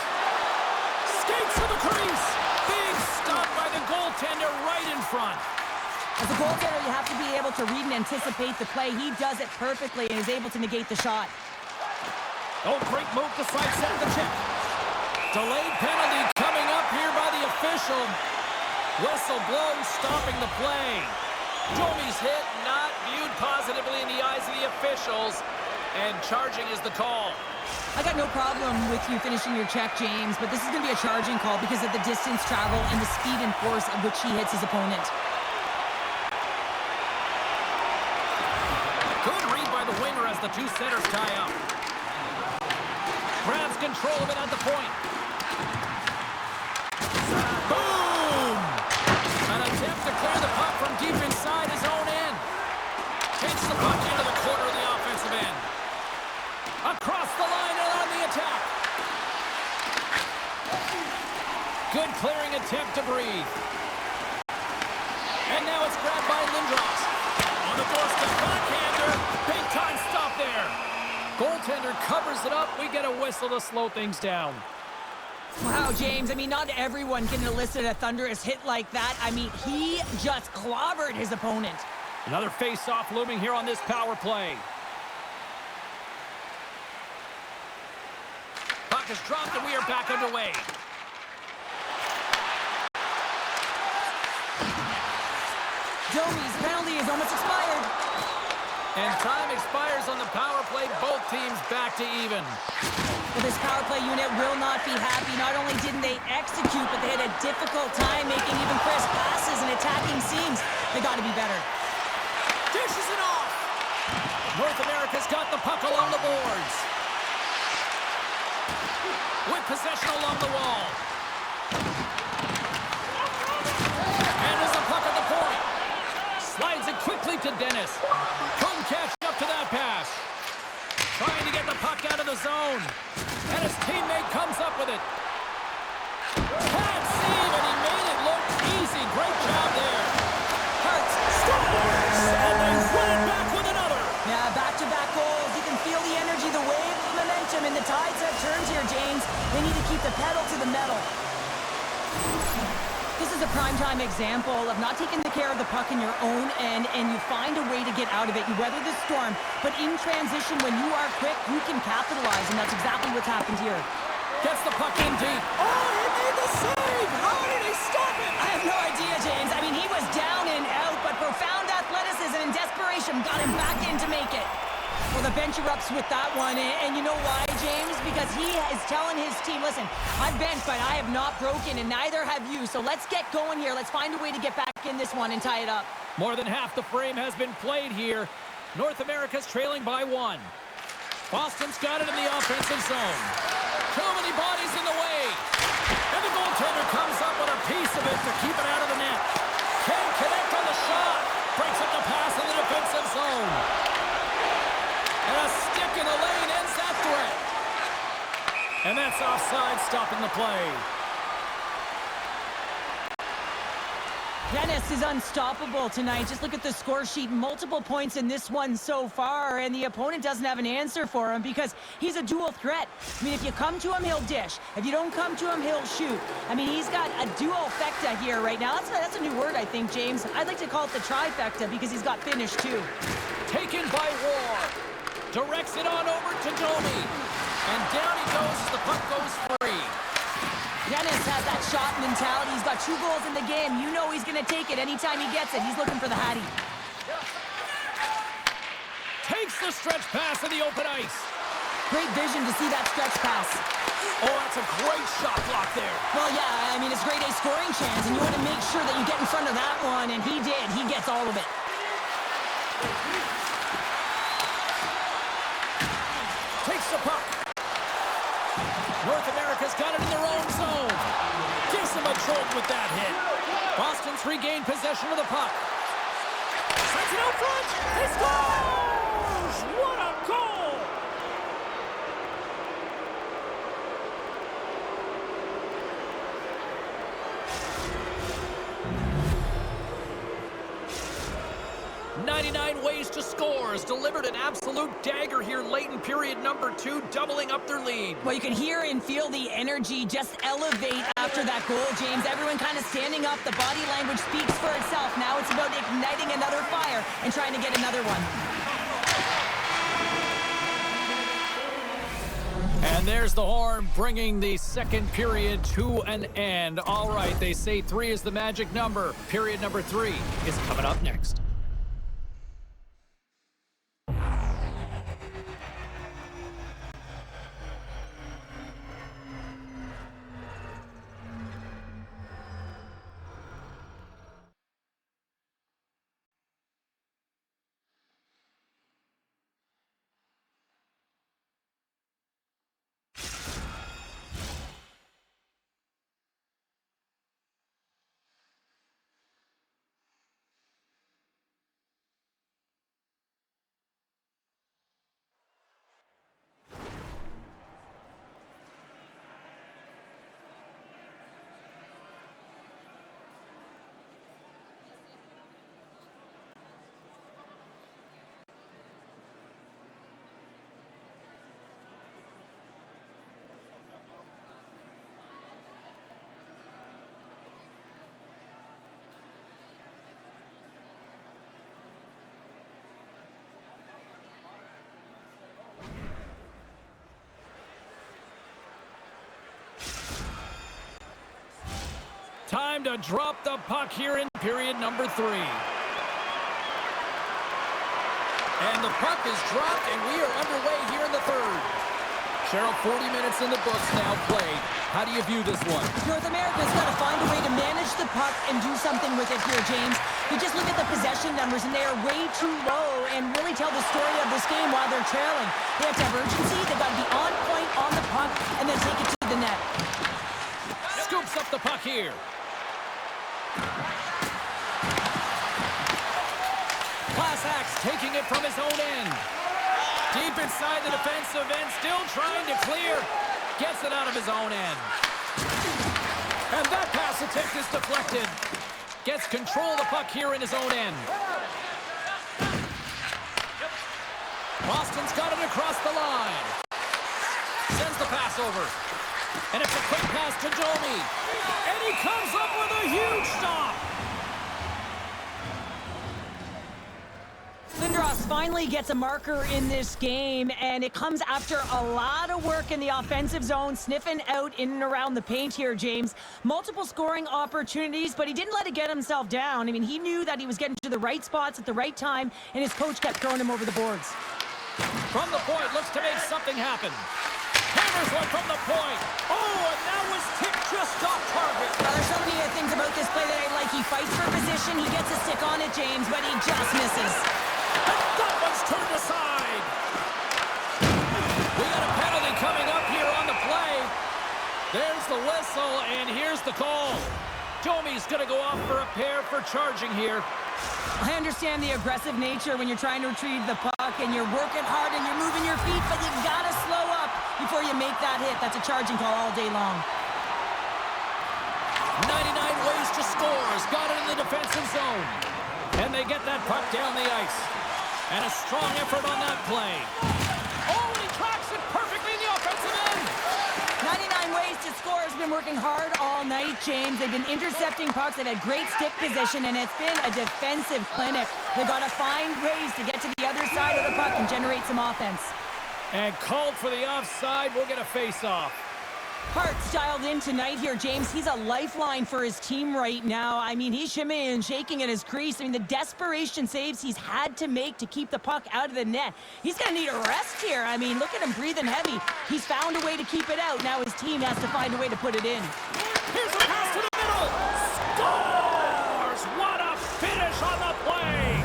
Skates to the crease. Big stop by the goaltender right in front. As a goaltender, you have to be able to read and anticipate the play. He does it perfectly and is able to negate the shot. Oh, great move to sidestep the chip. Delayed penalty coming up here by the official. Whistle blows, stopping the play. Domi's hit not viewed positively in the eyes of the officials, and charging is the call. I got no problem with you finishing your check, James, but this is going to be a charging call because of the distance travel and the speed and force at which he hits his opponent. Good read by the winger as the two centers tie up. Grabs control of it at the point. Boom! An attempt to clear the puck from deep inside his own end. Takes the backhander. Big time stop there. Goaltender covers it up. We get a whistle to slow things down. Wow, James, I mean, not everyone can elicit a thunderous hit like that. I mean, he just clobbered his opponent. Another face-off looming here on this power play. Puck is dropped and we are back underway. Domi's penalty is almost expired. And time expires on the power play. Both teams back to even. Well, this power play unit will not be happy. Not only didn't they execute, but they had a difficult time making even crisp passes and attacking seams. They got to be better. Dishes it off. North America's got the puck along the boards. With possession along the wall. And there's a puck at the point. Slides it quickly to Dennis. Couldn't catch up to that pass. Trying to get the puck out of the zone. And his teammate comes up with it. Can't save, and he made it look easy. Great job there. Hurts, scores! And they win it back with another. Yeah, back-to-back goals. You can feel the energy, the wave, the momentum, and the tides have turned here, James. They need to keep the pedal to the metal. This is a primetime example of not taking the care of the puck in your own end, and you find a way to get out of it. You weather the storm, but in transition, when you are quick, you can capitalize, and that's exactly what's happened here. Gets the puck in deep. Oh, he made the save! How did he stop it? I have no idea, James. I mean, he was down and out, but profound athleticism and desperation got him back in to make it. Well, the bench erupts with that one, and you know why, James? Because he is telling his team, listen, I've benched, but I have not broken, and neither have you, so let's get going here. Let's find a way to get back in this one and tie it up. More than half the frame has been played here. North America's trailing by 1. Boston's got it in the offensive zone. Too many bodies in the way. And the goaltender comes up with a piece of it to keep it out of the net. Can't connect on the shot. Breaks up the pass in the defensive zone. And a stick in the lane ends that threat. And that's offside, stopping the play. Dennis is unstoppable tonight. Just look at the score sheet. Multiple points in this one so far, and the opponent doesn't have an answer for him because he's a dual threat. I mean, if you come to him, he'll dish. If you don't come to him, he'll shoot. I mean, he's got a duofecta here right now. That's a new word, I think, James. I'd like to call it the trifecta because he's got finish, too. Taken by War. Directs it on over to Domi. And down he goes as the puck goes free. Dennis has that shot mentality. He's got 2 goals in the game. You know he's going to take it anytime he gets it. He's looking for the Hattie. Takes the stretch pass in the open ice. Great vision to see that stretch pass. Oh, that's a great shot block there. Well, yeah, I mean, it's grade A scoring chance, and you want to make sure that you get in front of that one, and he did. He gets all of it. Takes the puck. North America's got it in their own zone. Gives them a jolt with that hit. Boston's regained possession of the puck. Sends it out front. He scores! What a goal! "99 ways to score" has delivered an absolute dagger here late in period number 2, doubling up their lead. Well, you can hear and feel the energy just elevate after that goal, James. Everyone kind of standing up. The body language speaks for itself. Now it's about igniting another fire and trying to get another one. And there's the horn, bringing the second period to an end. All right, they say 3 is the magic number. Period number 3 is coming up next. Time to drop the puck here in period number 3. And the puck is dropped, and we are underway here in the third. Cheryl, 40 minutes in the books now played. How do you view this one? North America's got to find a way to manage the puck and do something with it here, James. You just look at the possession numbers, and they are way too low and really tell the story of this game while they're trailing. They have to have urgency. They've got to be on point on the puck and then take it to the net. Scoops up the puck here. Class Axe taking it from his own end. Deep inside the defensive end, still trying to clear. Gets it out of his own end. And that pass attempt is deflected. Gets control of the puck here in his own end. Boston's got it across the line. Sends the pass over. And it's a quick pass to Domi. And he comes up with a huge stop. Lindros finally gets a marker in this game, and it comes after a lot of work in the offensive zone, sniffing out in and around the paint here, James. Multiple scoring opportunities, but he didn't let it get himself down. I mean, he knew that he was getting to the right spots at the right time, and his coach kept throwing him over the boards. From the point, looks to make something happen. Hammers one from the point. Oh, and that was tipped just off target. Well, there's so many things about this play that I like. He fights for position, he gets a stick on it, James, but he just misses. And that one's turned aside. We got a penalty coming up here on the play. There's the whistle, and here's the call. Domi's going to go off for a pair for charging here. I understand the aggressive nature when you're trying to retrieve the puck and you're working hard and you're moving your feet, but you gotta slow up before you make that hit. That's a charging call all day long. 99 ways to score. Has got it in the defensive zone. And they get that puck down the ice. And a strong effort on that play. Oh, and he tracks it perfectly in the offensive end. 99 ways to score has been working hard all night, James. They've been intercepting pucks. They've had great stick position, and it's been a defensive clinic. They've got to find ways to get to the other side of the puck and generate some offense. And called for the offside. We'll get a face-off. Hart's dialed in tonight here, James. He's a lifeline for his team right now. I mean, he's shimmying and shaking at his crease. I mean, the desperation saves he's had to make to keep the puck out of the net. He's going to need a rest here. I mean, look at him breathing heavy. He's found a way to keep it out. Now his team has to find a way to put it in. Here's a pass to the middle. Scores! What a finish on the play!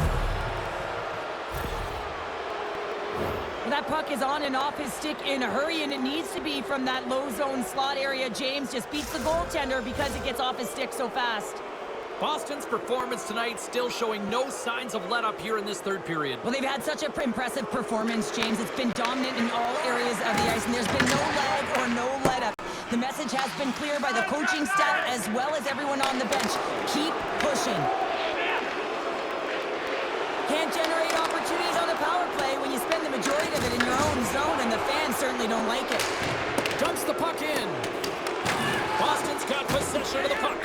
That puck is on and off his stick in a hurry, and it needs to be from that low zone slot area. James just beats the goaltender because it gets off his stick so fast. Boston's performance tonight still showing no signs of let-up here in this third period. Well, they've had such an impressive performance, James. It's been dominant in all areas of the ice, and there's been no lag or no let-up. The message has been clear by the coaching staff as well as everyone on the bench. Keep pushing. Can't generate opportunities on the power play when you spend the majority of it in your own zone, and the fans certainly don't like it. Dumps the puck in. Boston's got possession of the puck.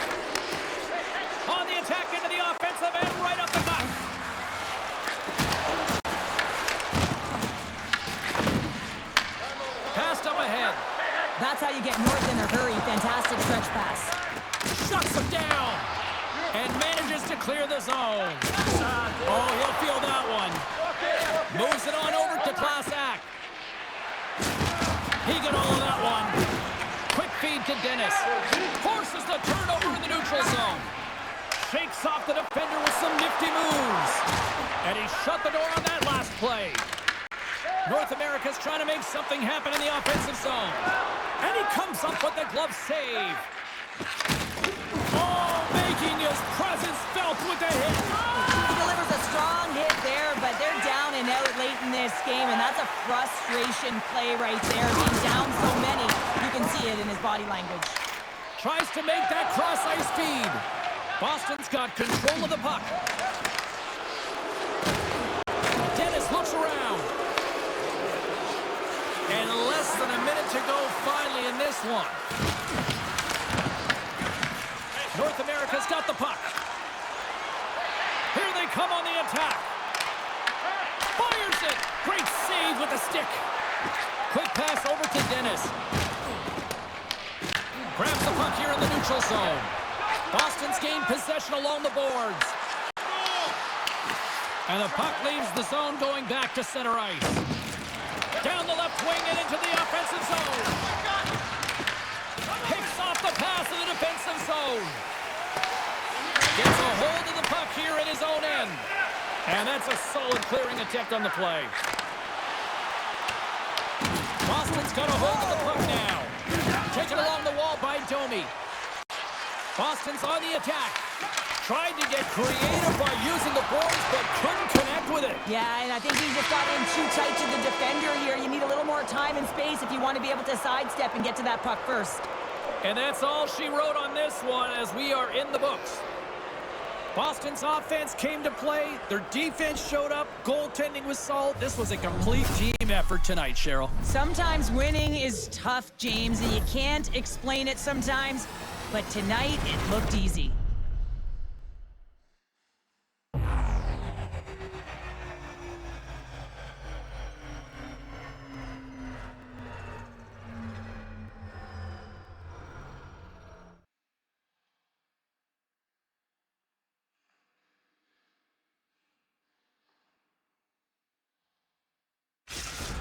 On the attack into the offensive end, right up the gut. Passed up ahead. That's how you get north in a hurry. Fantastic stretch pass. Shuts him down. And manages to clear the zone. Oh, he'll feel that one. Moves it on over to Class Act. He got all of that one. Quick feed to Dennis. Forces the turnover in the neutral zone. Shakes off the defender with some nifty moves. And he shut the door on that last play. North America's trying to make something happen in the offensive zone. And he comes up with the glove save. Oh, making his presence felt with the hit. He delivers a strong hit there, but they're down and out late in this game, and that's a frustration play right there. Being down so many, you can see it in his body language. Tries to make that cross-ice feed. Boston's got control of the puck. Dennis looks around. And less than a minute to go finally in this one. North America's got the puck. Here they come on the attack. Fires it. Great save with the stick. Quick pass over to Dennis. Grabs the puck here in the neutral zone. Boston's gained possession along the boards. And the puck leaves the zone going back to center ice. Down the left wing and into the offensive zone. Picks off the pass in the defensive zone. Gets a hold of the puck here at his own end. And that's a solid clearing attempt on the play. Boston's got a hold of the puck now. Taken along the wall by Domi. Boston's on the attack. Tried to get creative by using the boards, but couldn't connect with it. Yeah, and I think he just got in too tight to the defender here. You need a little more time and space if you want to be able to sidestep and get to that puck first. And that's all she wrote on this one as we are in the books. Boston's offense came to play. Their defense showed up. Goaltending was solid. This was a complete team effort tonight, Cheryl. Sometimes winning is tough, James, and you can't explain it sometimes. But tonight, it looked easy.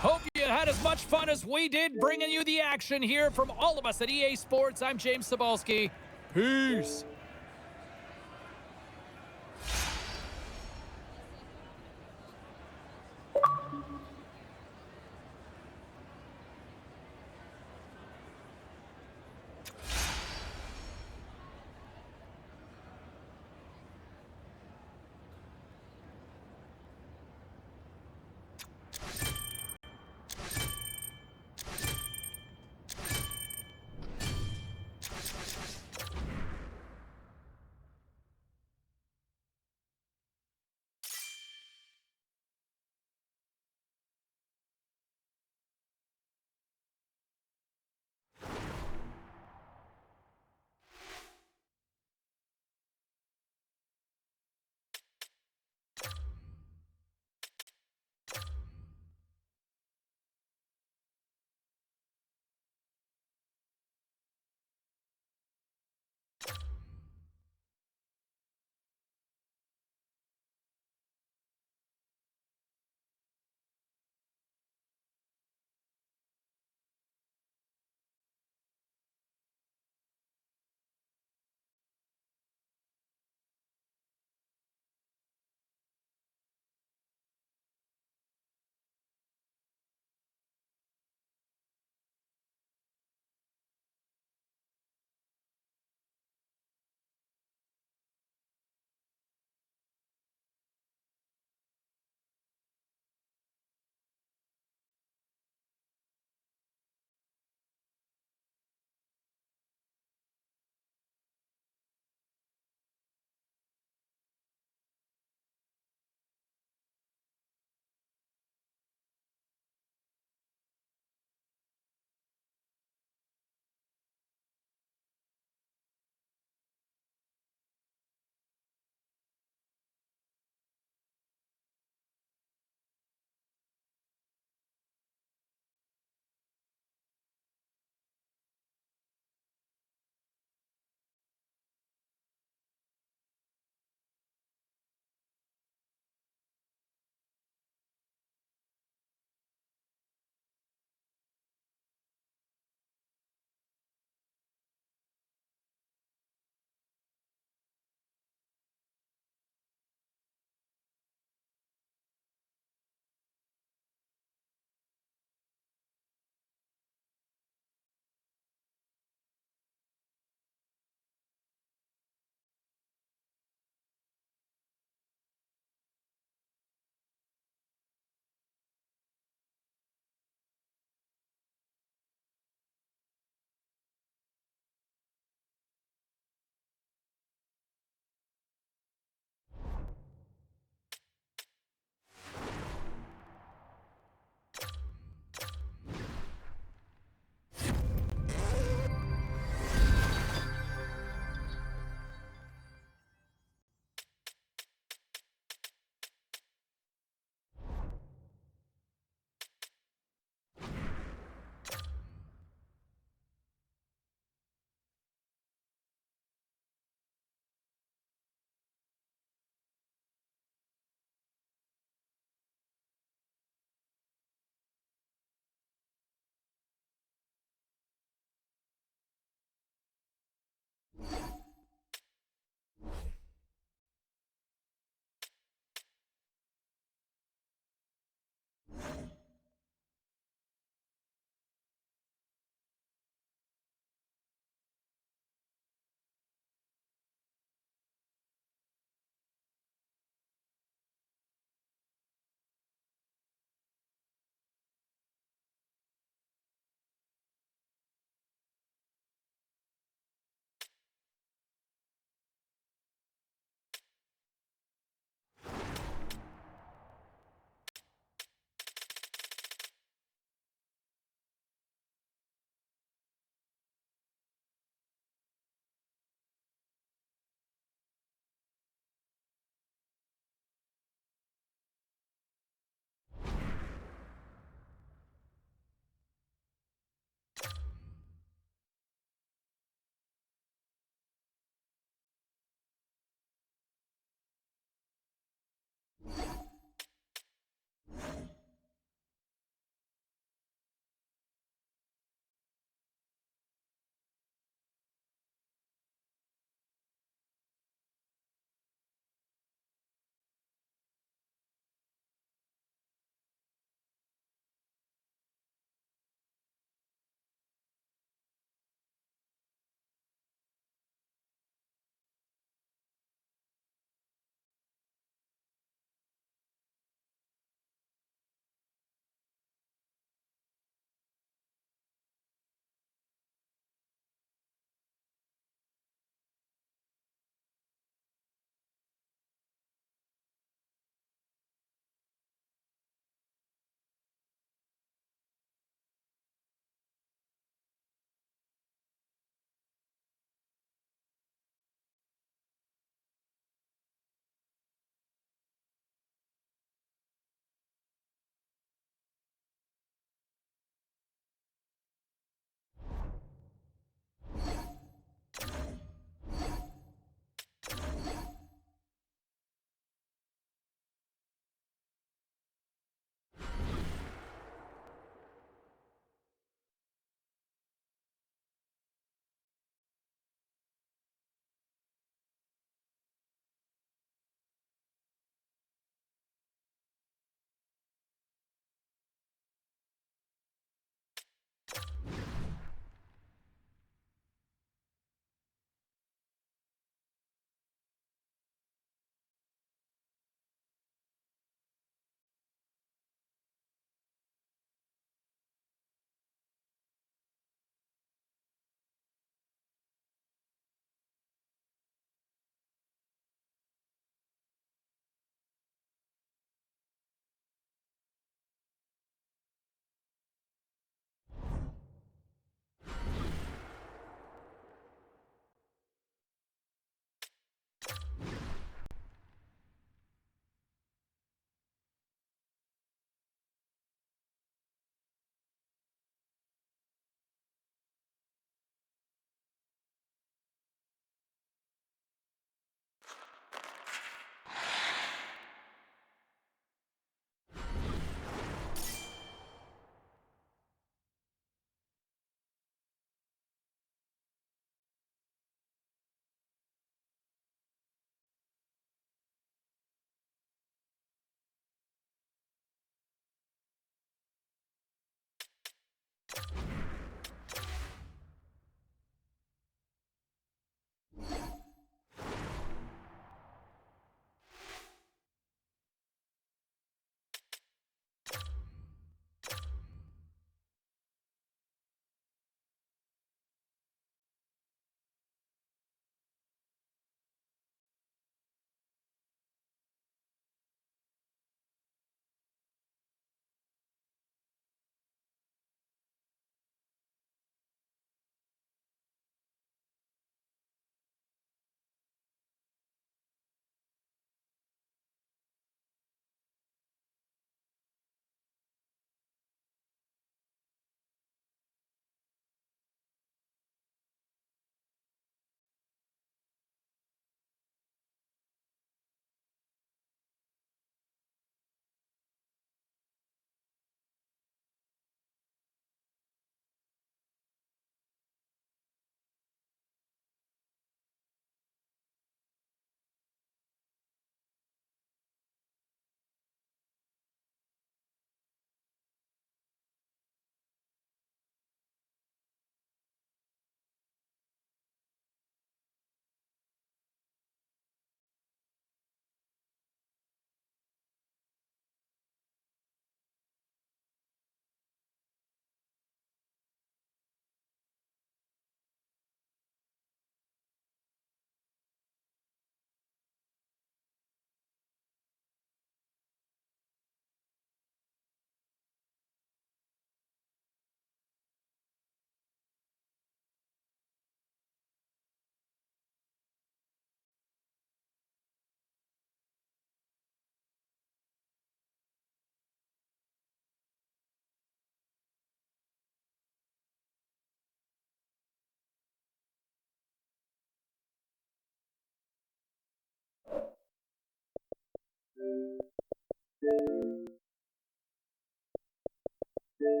Hope you had as much fun as we did bringing you the action here from all of us at EA Sports. I'm James Cybulski. Peace.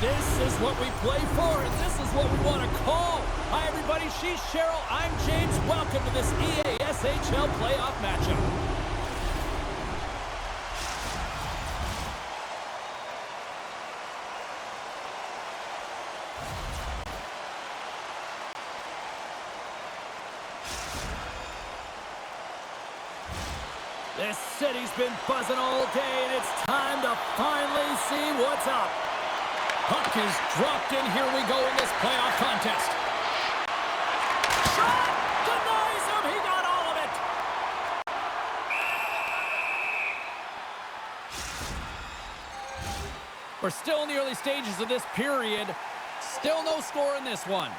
This is what we play for, and this is what we want to call. Hi, everybody. She's Cheryl. I'm James. Welcome to this EASHL playoff matchup. This city's been buzzing all day, and it's time to finally see what's up. Puck is dropped in. Here we go in this playoff contest. Shot! Denies him! He got all of it! We're still in the early stages of this period. Still no score in this one.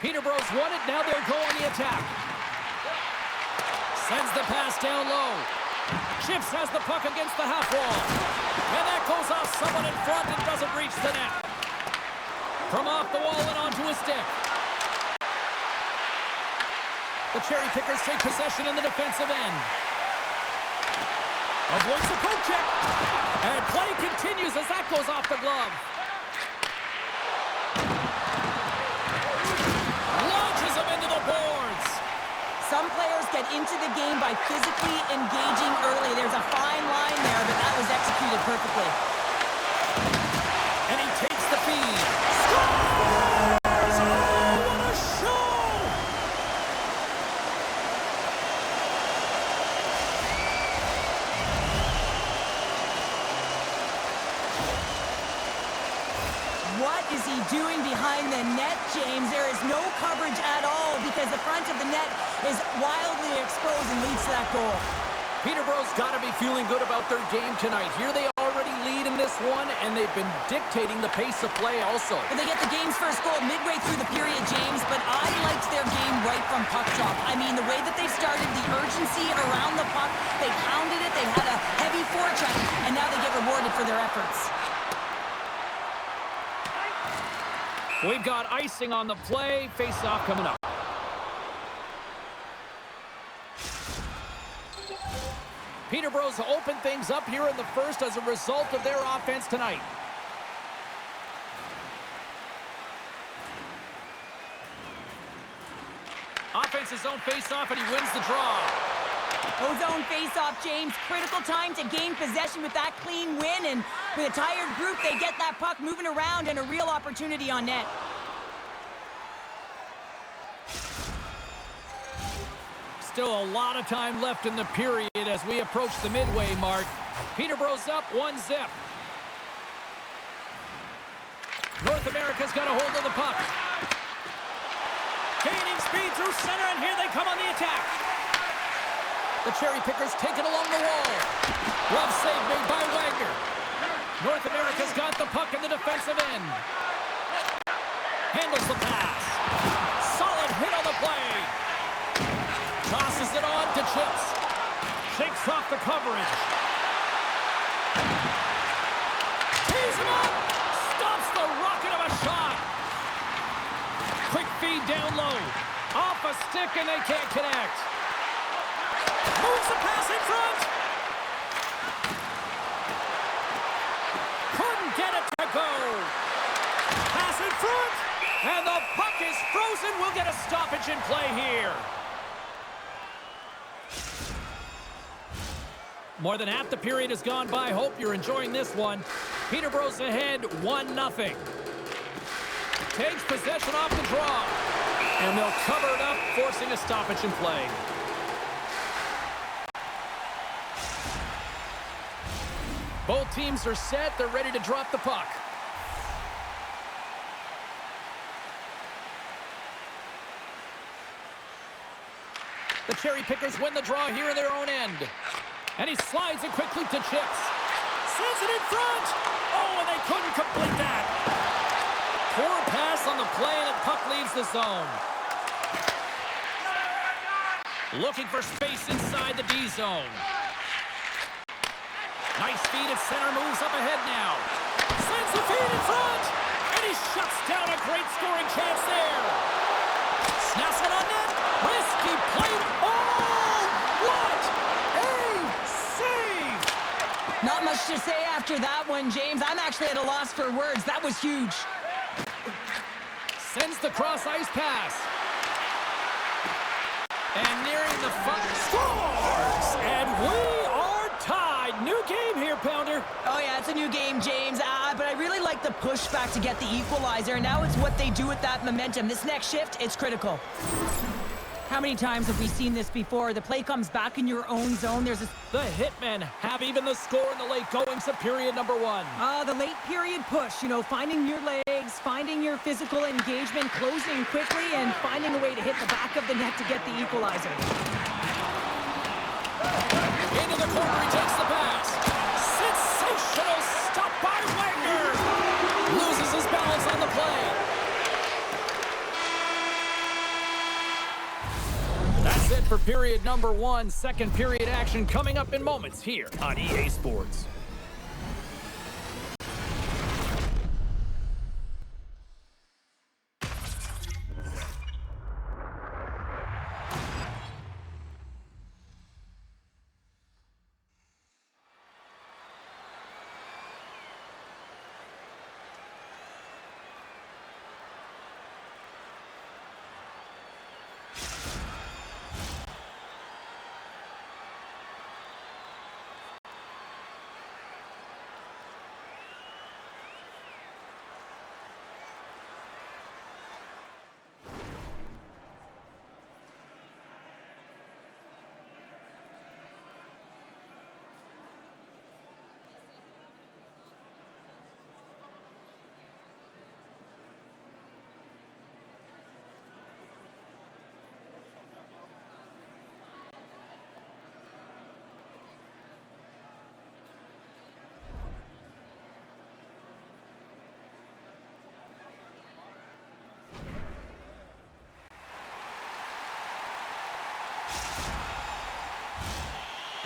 Peterborough's won it. Now they'll go on the attack. Sends the pass down low. Chips has the puck against the half wall. And that goes off someone in front and doesn't reach the net. From off the wall and onto a stick. The Cherry Pickers take possession in the defensive end. Avoids the poke check. And play continues as that goes off the glove. Launches him into the boards. Some players get into the game by physically engaging early. There's a fine line there, but that was executed perfectly. And he takes the feed. Scores! Oh, what a show! What is he doing behind the net, James? There is no coverage at all because the front of the net is wildly exposed and leads to that goal. Peterborough's got to be feeling good about their game tonight. Here they already lead in this one, and they've been dictating the pace of play also. But they get the game's first goal midway through the period, James, but I liked their game right from puck drop. I mean, the way that they started, the urgency around the puck, they pounded it, they had a heavy forecheck, and now they get rewarded for their efforts. We've got icing on the play. Face-off coming up. Peterborough's opened things up here in the first as a result of their offense tonight. Offense's zone face-off, and he wins the draw. O-zone face-off, James. Critical time to gain possession with that clean win, and with a tired group, they get that puck moving around and a real opportunity on net. Still a lot of time left in the period as we approach the midway mark. Peterborough's up 1-0. North America's got a hold of the puck. Gaining speed through center, and here they come on the attack. The Cherry Pickers take it along the wall. Glove save made by Wagner. North America's got the puck in the defensive end. Handles the pass. Solid hit on the play. Tosses it on to Chips. Shakes off the coverage. Tees him up. Stops the rocket of a shot. Quick feed down low. Off a stick, and they can't connect. Moves the pass in front. Couldn't get it to go. Pass in front. And the puck is frozen. We'll get a stoppage in play here. More than half the period has gone by. Hope you're enjoying this one. Peterborough's ahead 1-0. Takes possession off the draw. And they'll cover it up, forcing a stoppage in play. Both teams are set. They're ready to drop the puck. The Cherry Pickers win the draw here in their own end. And he slides it quickly to Chips. Sends it in front. Oh, and they couldn't complete that. Poor pass on the play, and the puck leaves the zone. Looking for space inside the D zone. Nice feed at center, moves up ahead now. Sends the feed in front, and he shuts down a great scoring chance there. Snaps it on net. Risky play. Oh, what a save! much to say after that one, James. I'm actually at a loss for words. That was huge. Sends the cross-ice pass. And nearing the front, scores! And we are tied. New game here, Pounder. Oh, yeah, it's a new game, James. But I really like the pushback to get the equalizer. Now it's what they do with that momentum. This next shift, it's critical. How many times have we seen this before? The play comes back in your own zone. There's this... The Hitmen have even the score in the late goings of period number one. The late period push, you know, finding your legs, finding your physical engagement, closing quickly, and finding a way to hit the back of the net to get the equalizer. Into the corner, he takes the pass. Sensational stop by Wagner. Loses his balance on the play. That's it for period number one. Second period action coming up in moments here on EA Sports.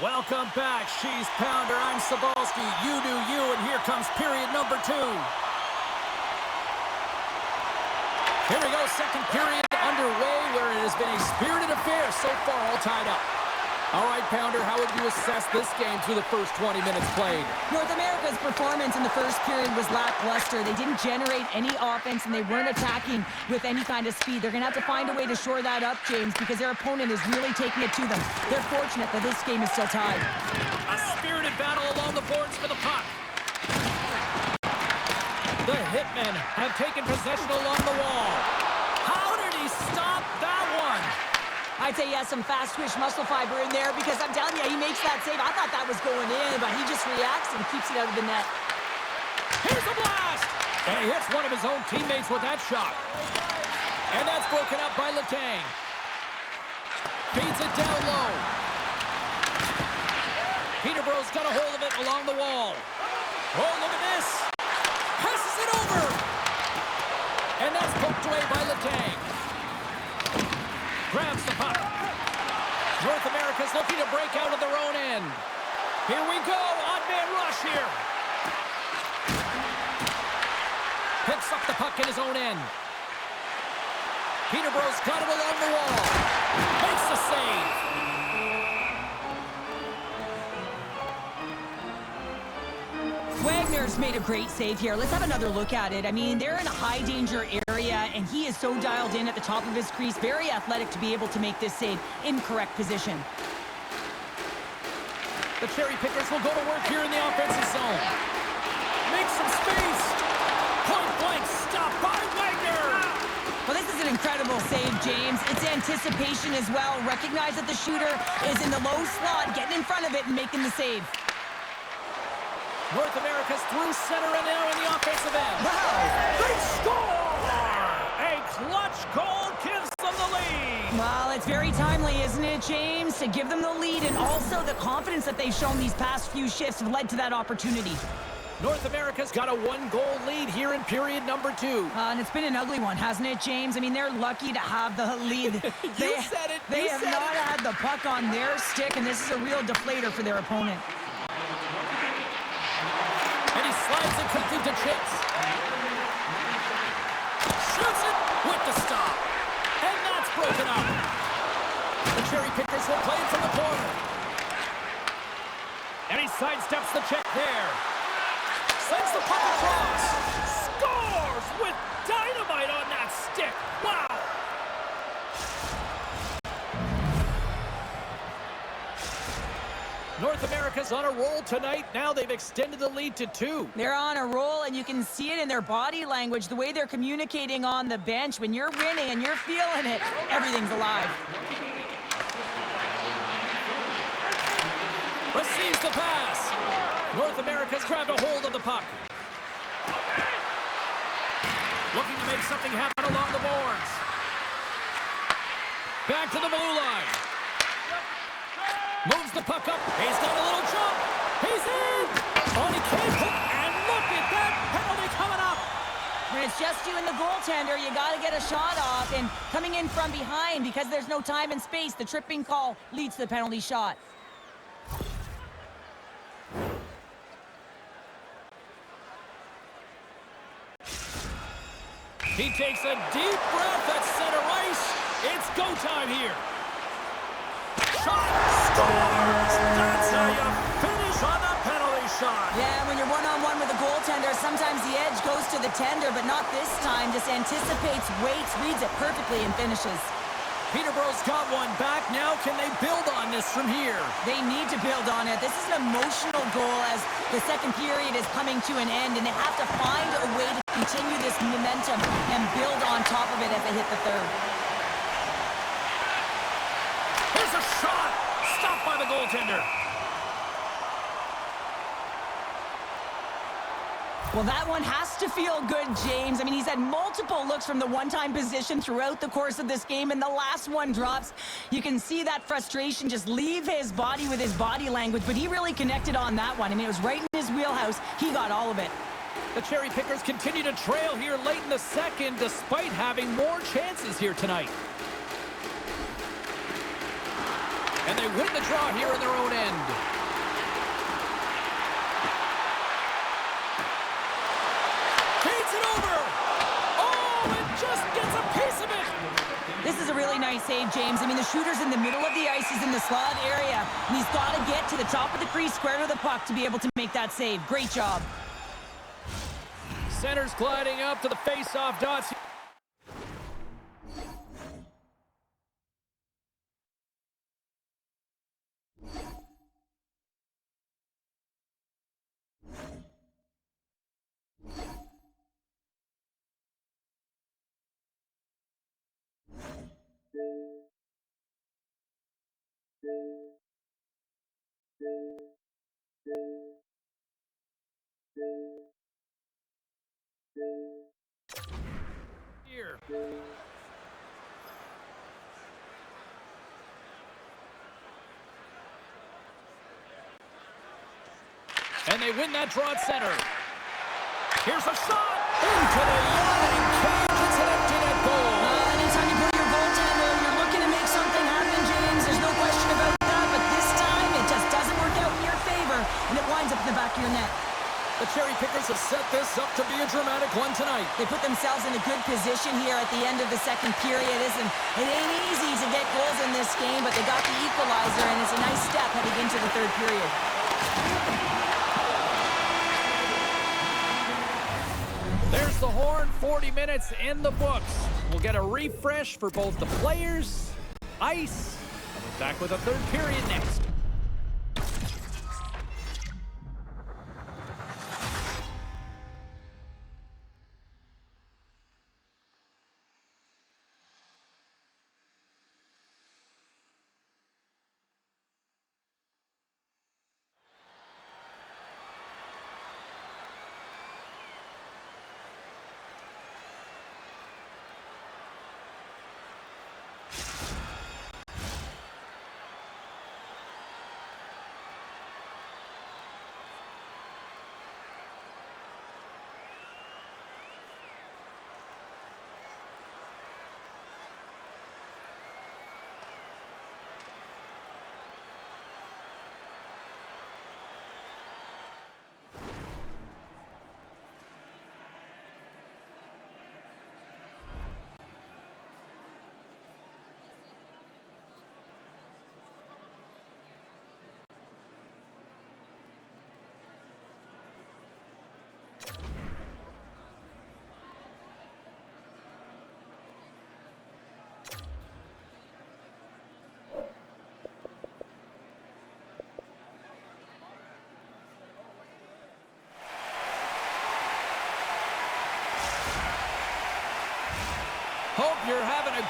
Welcome back, she's Pounder. I'm Sabalski. You do you, and here comes period number two. Here we go, second period underway, where it has been a spirited affair so far, all tied up. All right, Pounder, how would you assess this game through the first 20 minutes played? North America's performance in the first period was lackluster. They didn't generate any offense, and they weren't attacking with any kind of speed. They're going to have to find a way to shore that up, James, because their opponent is really taking it to them. They're fortunate that this game is still tied. A spirited battle along the boards for the puck. The Hitmen have taken possession along the wall. How did he stop that one? I'd say he has some fast-twitch muscle fiber in there because I'm telling you, he makes that save. I thought that was going in, but he just reacts and keeps it out of the net. Here's a blast! And he hits one of his own teammates with that shot. And that's broken up by Letang. Feeds it down low. Peterborough's got a hold of it along the wall. Oh, look at this! Passes it over! And that's poked away by Letang. Grabs the puck. North America's looking to break out of their own end. Here we go. Odd man rush here. Picks up the puck in his own end. Peterborough's got it along the wall. Makes the save. Wagner's made a great save here. Let's have another look at it. I mean, they're in a high-danger area, and he is so dialed in at the top of his crease. Very athletic to be able to make this save in correct position. The cherry pickers will go to work here in the offensive zone. Make some space. Point blank stop by Wagner. Well, this is an incredible save, James. It's anticipation as well. Recognize that the shooter is in the low slot, getting in front of it and making the save. North America's through center and now in the offensive end. Wow! They score! A clutch goal gives them the lead. Well, it's very timely, isn't it, James? To give them the lead, and also the confidence that they've shown these past few shifts have led to that opportunity. North America's got a one-goal lead here in period number two. And it's been an ugly one, hasn't it, James? I mean, they're lucky to have the lead. You said it. They have not had the puck on their stick, and this is a real deflator for their opponent. And he slides it quickly to Chips. Shoots it with the stop. And that's broken up. The cherry pickers will play it from the corner. And he Sidesteps the check there. Sends the puck across. Scores with dynamite on that stick. Wow. North America's on a roll tonight. Now they've extended the lead to 2. They're on a roll, and you can see it in their body language, the way they're communicating on the bench. When you're winning and you're feeling it, everything's alive. Receives the pass. North America's grabbed a hold of the puck. Looking to make something happen along the boards. Back to the blue line. Moves the puck up. He's got a little jump. He's in. Oh, he can't hook. And look at that penalty coming up. When it's just you and the goaltender, you got to get a shot off. And coming in from behind, because there's no time and space, the tripping call leads to the penalty shot. He takes a deep breath at center ice. It's go time here. Shot. Scores. That's how you finish on the penalty shot. Yeah, when you're one-on-one with a goaltender, sometimes the edge goes to the tender, but not this time. Just anticipates, waits, reads it perfectly, and finishes. Peterborough's got one back. Now can they build on this from here? They need to build on it. This is an emotional goal as the second period is coming to an end, and they have to find a way to continue this momentum and build on top of it as they hit the third. Here's a shot. Stopped by the goaltender. Well, that one has to feel good, James. I mean, he's had multiple looks from the one-time position throughout the course of this game, and the last one drops. You can see that frustration just leave his body with his body language, but he really connected on that one. I mean, it was right in his wheelhouse. He got all of it. The Cherry Pickers continue to trail here late in the second, despite having more chances here tonight. And they win the draw here in their own end. Feeds it over. Oh, and just gets a piece of it. This is a really nice save, James. I mean, the shooter's in the middle of the ice. He's in the slot area, and he's got to get to the top of the crease, square to the puck, to be able to make that save. Great job. Center's gliding up to the face-off dots. Here. And they win that draw at center. Here's a shot into the yawning cage. It's an empty net goal. Anytime you put your goaltender, you're looking to make something happen, James. There's no question about that, but this time it just doesn't work out in your favor, and it winds up in the back of your net. The Cherry Pickers have set this up to be a dramatic one tonight. They put themselves in a good position here at the end of the second period. It ain't easy to get goals in this game, but they got the equalizer, and it's a nice step heading into the third period. There's the horn, 40 minutes in the books. We'll get a refresh for both the players, ice, and we're back with a third period next.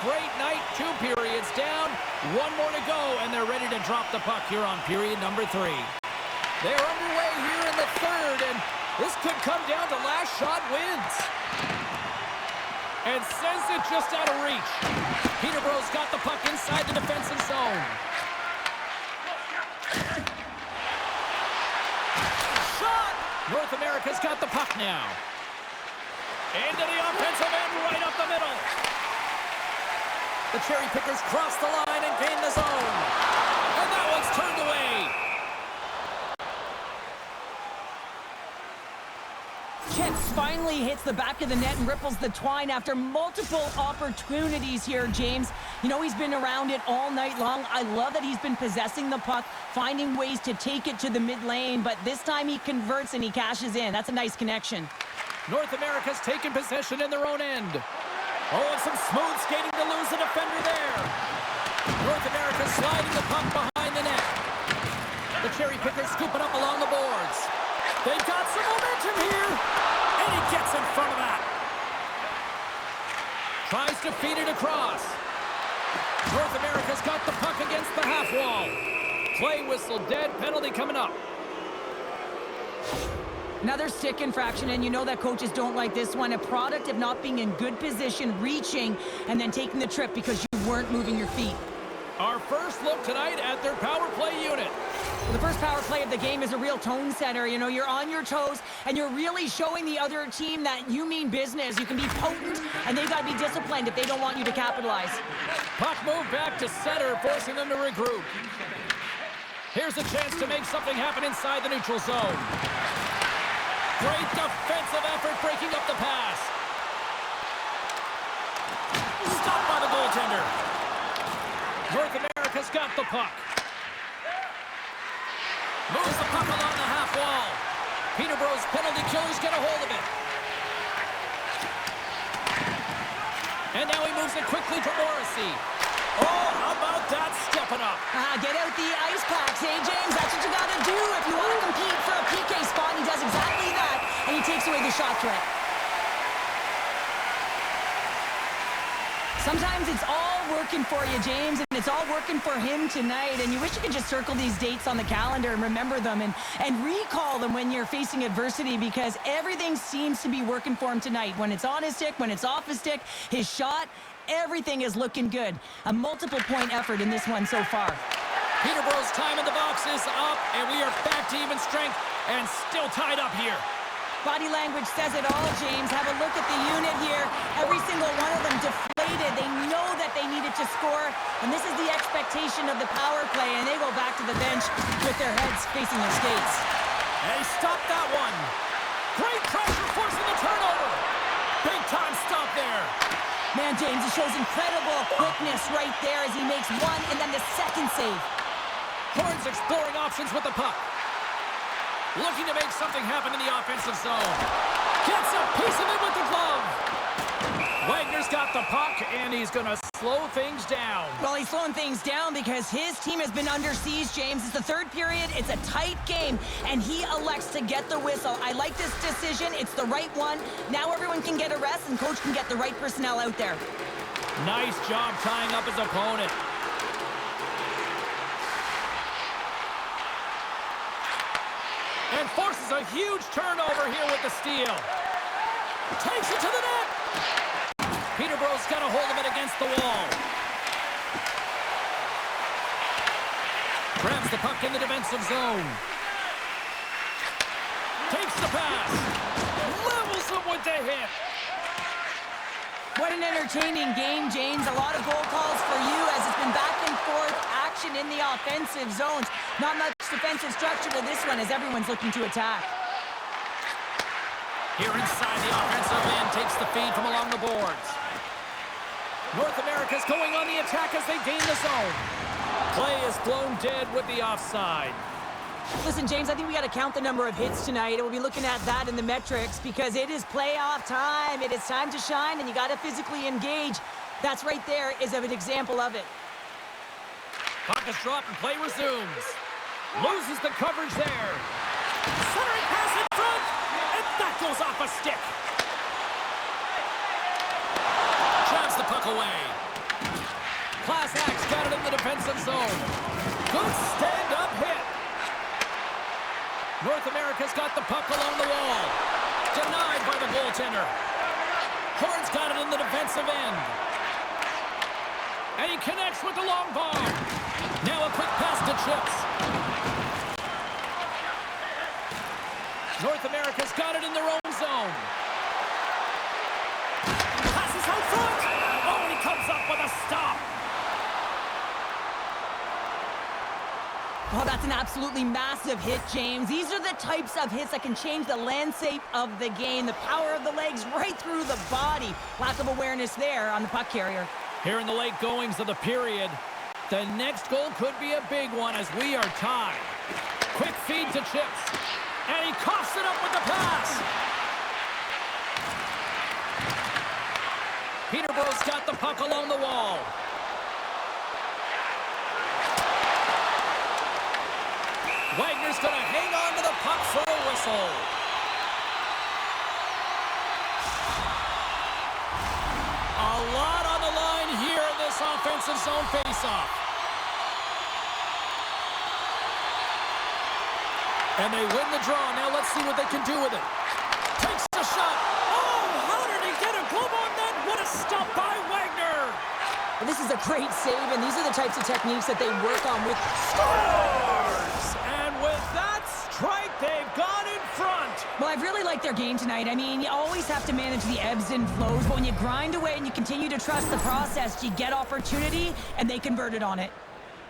great night. 2 periods down, 1 more to go, and they're ready to drop the puck here on period number 3. They're underway here in the 3rd, and this could come down to last shot wins. And sends it just out of reach. Peterborough's got the puck inside the defensive zone. Shot! North America's got the puck now. Into the offensive end, right up the middle. The Cherry Pickers cross the line and gain the zone. And that one's turned away. Chel finally hits the back of the net and ripples the twine after multiple opportunities here, James. You know, he's been around it all night long. I love that he's been possessing the puck, finding ways to take it to the mid lane, but this time he converts and he cashes in. That's a nice connection. North America's taken possession in their own end. Oh, and some smooth skating to lose the defender there. North America sliding the puck behind the net. The Cherry Pickers scooping up along the boards. They've got some momentum here. And he gets in front of that. Tries to feed it across. North America's got the puck against the half wall. Play whistle dead, penalty coming up. Another stick infraction, and you know that coaches don't like this one. A product of not being in good position, reaching, and then taking the trip because you weren't moving your feet. Our first look tonight at their power play unit. The first power play of the game is a real tone setter. You know, you're on your toes, and you're really showing the other team that you mean business. You can be potent, and they've got to be disciplined if they don't want you to capitalize. Puck moved back to center, forcing them to regroup. Here's a chance to make something happen inside the neutral zone. Great defensive effort breaking up the pass. Stopped by the goaltender. North America's got the puck. Moves the puck along the half wall. Peterborough's penalty killers get a hold of it. And now he moves it quickly to Morrissey. Oh, how about that stepping up? Get out the ice packs, hey, James? That's what you got to do if you want to compete for a PK spot. He does exactly that, and he takes away the shot threat. Sometimes it's all working for you, James, and it's all working for him tonight, and you wish you could just circle these dates on the calendar and remember them and recall them when you're facing adversity, because everything seems to be working for him tonight. When it's on his stick, when it's off his stick, his shot, everything is looking good. A multiple-point effort in this one so far. Peterborough's time in the box is up, and we are back to even strength and still tied up here. Body language says it all, James. Have a look at the unit here. Every single one of them deflated. They know that they needed to score, and this is the expectation of the power play, and they go back to the bench with their heads facing their skates. And he stopped that one. Great pressure forcing the turnover. Big time stop there. Man, James, he shows incredible quickness right there as he makes one and then the second save. Horns exploring options with the puck. Looking to make something happen in the offensive zone. Gets a piece of it with the glove. Wagner's got the puck, and he's going to slow things down. Well, he's slowing things down because his team has been under siege, James. It's the 3rd period. It's a tight game, and he elects to get the whistle. I like this decision. It's the right one. Now everyone can get a rest, and coach can get the right personnel out there. Nice job tying up his opponent. And forces a huge turnover here with the steal. Takes it to the net. Peterborough's got a hold of it against the wall. Grabs the puck in the defensive zone. Takes the pass. Levels him with the hit. What an entertaining game, James. A lot of goal calls for you as it's been back and forth action in the offensive zones. Not much defensive structure to this one as everyone's looking to attack. Here inside the offensive end, takes the feed from along the boards. North America's going on the attack as they gain the zone. Play is blown dead with the offside. Listen, James, I think we got to count the number of hits tonight, and we'll be looking at that in the metrics because it is playoff time. It is time to shine, and you got to physically engage. That's right there is an example of it. Puck is dropped and play resumes. Loses the coverage there. Centering pass in front, and that goes off a stick. Jabs the puck away. class act's got it in the defensive zone. Good stand-up hit. North America's got the puck along the wall. Denied by the goaltender. Horn's got it in the defensive end. And he connects with the long bomb. Now a quick pass to Chips. North America's got it in their own zone. Passes out front. Oh, and he comes up with a stop. Oh, that's an absolutely massive hit, James. These are the types of hits that can change the landscape of the game. The power of the legs right through the body. Lack of awareness there on the puck carrier. Here in the late goings of the period, the next goal could be a big one as we are tied. Quick feed to Chips. And he coughs it up with the pass. Peterborough's got the puck along the wall. Wagner's going to hang on to the puck for a whistle. A lot on the line here in this offensive zone faceoff. And they win the draw. Now let's see what they can do with it. Takes the shot. Oh, how did he get a glove on that? What a stop by Wagner. Well, this is a great save, and these are the types of techniques that they work on with... Scores! And with that strike, they've gone in front. Well, I've really liked their game tonight. I mean, you always have to manage the ebbs and flows, but when you grind away and you continue to trust the process, you get opportunity, and they converted on it.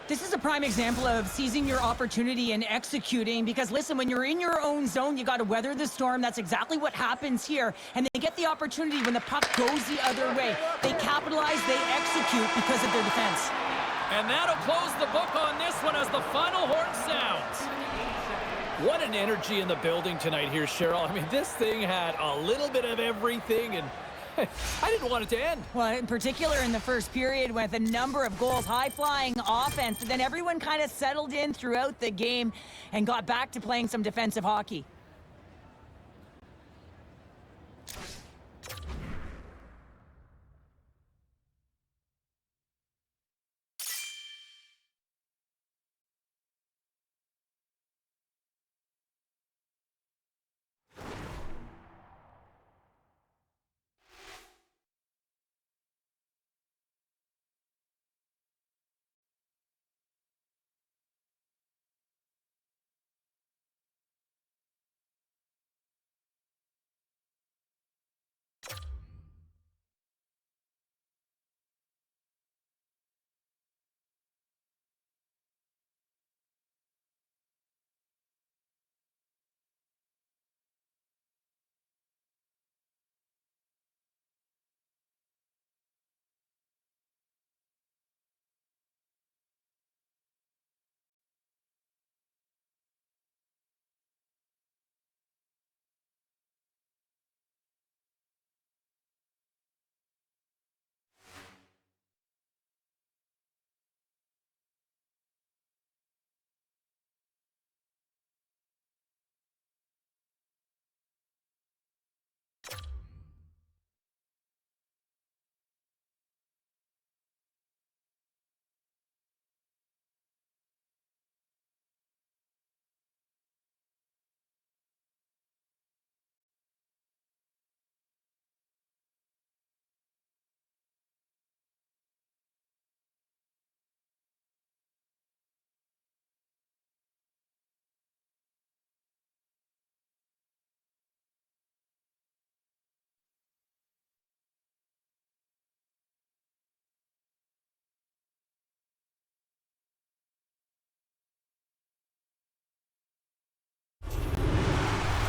This is a prime example of seizing your opportunity and executing because, listen, when you're in your own zone, you got to weather the storm. That's exactly what happens here. And they get the opportunity when the puck goes the other way. They capitalize, they execute because of their defense. And that'll close the book on this one as the final horn sounds. What an energy in the building tonight here, Cheryl. I mean, this thing had a little bit of everything, and I didn't want it to end. Well, in particular in the first period with a number of goals, high-flying offense, but then everyone kind of settled in throughout the game and got back to playing some defensive hockey.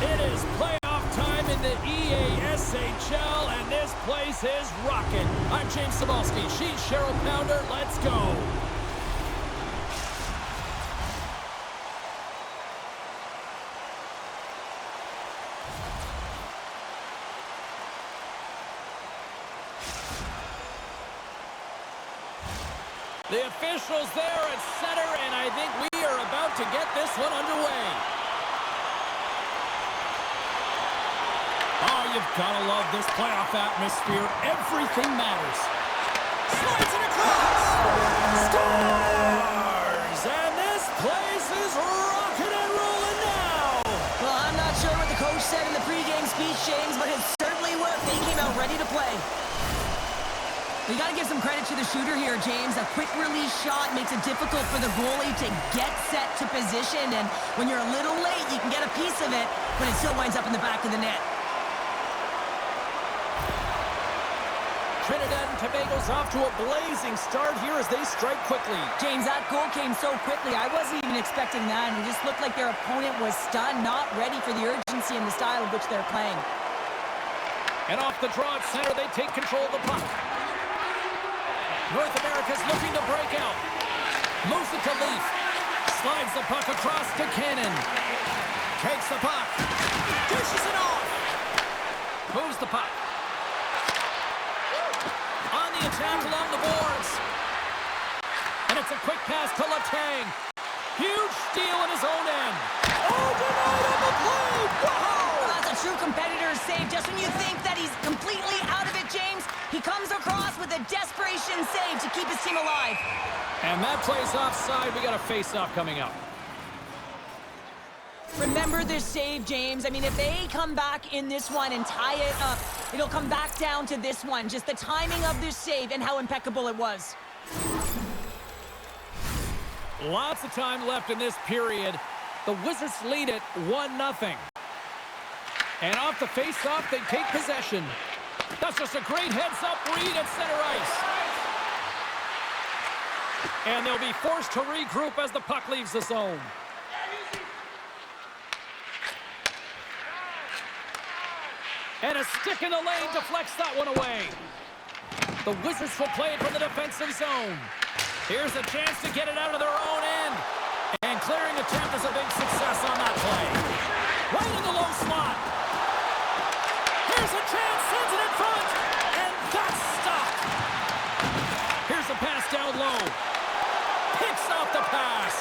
It is playoff time in the EASHL, and this place is rocking. I'm James Cebulski. She's Cheryl Pounder. Let's go. The officials there at center, and I think we are about to get this one underway. Oh, you've got to love this playoff atmosphere. Everything matters. Slides it across. across. Scores! And this place is rocking and rolling now. Well, I'm not sure what the coach said in the pregame speech, James, but it certainly worked. They came out ready to play. You got to give some credit to the shooter here, James. A quick release shot makes it difficult for the goalie to get set to position, and when you're a little late, you can get a piece of it, but it still winds up in the back of the net. Trinidad and Tobago's off to a blazing start here as they strike quickly. James, that goal came so quickly. I wasn't even expecting that, and it just looked like their opponent was stunned, not ready for the urgency and the style of which they're playing. And off the draw at center, they take control of the puck. North America's looking to break out. Moves it to Leaf. Slides the puck across to Cannon. Takes the puck. Dishes it off. Moves the puck. On the attack along the boards. And it's a quick pass to Letang. Huge steal in his own end. Oh, denied on the play. Wow! That's a true competitor's save. Just when you think that he's completely out of it, James, he comes across with a desperation save to keep his team alive. And that play's offside. We got a face-off coming up. Remember this save, James. I mean, if they come back in this one and tie it up, it'll come back down to this one. Just the timing of this save and how impeccable it was. Lots of time left in this period. The Wizards lead it 1-0. And off the face-off, they take possession. That's just a great heads-up read at center ice. And they'll be forced to regroup as the puck leaves the zone. And a stick in the lane deflects that one away. The Wizards will play it from the defensive zone. Here's a chance to get it out of their own end. And clearing attempt is a big success on that play. Right in the low slot. Here's a chance, sends it in front. And that's stopped. Here's a pass down low. Picks off the pass.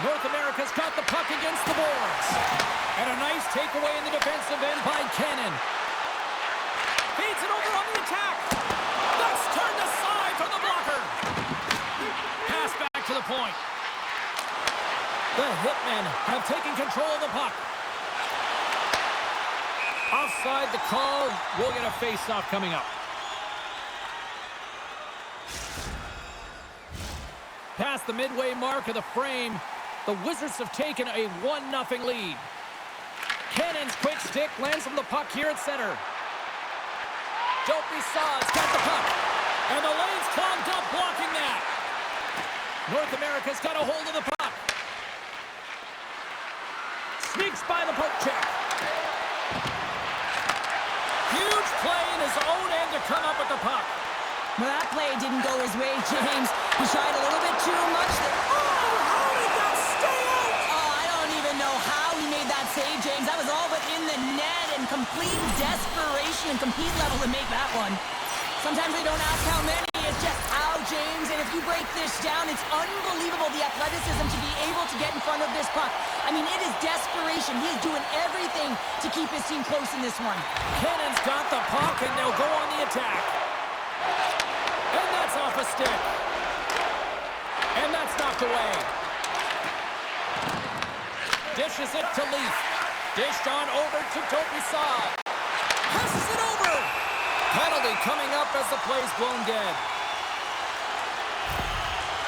North America's got the puck against the boards. And a nice takeaway in the defensive end by Cannon. Feeds it over on the attack. That's turned aside from the blocker. Pass back to the point. The Hitmen have taken control of the puck. Offside the call. We'll get a face-off coming up. Past the midway mark of the frame, the Wizards have taken a 1-0 lead. Cannon's quick stick lands on the puck here at center. Dopey Saw's got the puck. And the lane's clogged up, blocking that. North America's got a hold of the puck. Sneaks by the poke check. Huge play in his own end to come up with the puck. Well, that play didn't go his way, James. He tried a little bit too much. How did that stay out? Oh, I don't even know how he made that save, James. That was all but in the net and complete desperation and complete level to make that one. Sometimes they don't ask how many, it's just how, James. And if you break this down, it's unbelievable the athleticism to be able to get in front of this puck. I mean, it is desperation. He is doing everything to keep his team close in this one. Cannon's got the puck, and they'll go on the attack. And that's off a stick. And that's knocked away. Dishes it to Leaf. Dished on over to Topisad. Passes it over. Penalty coming up as the play's blown dead.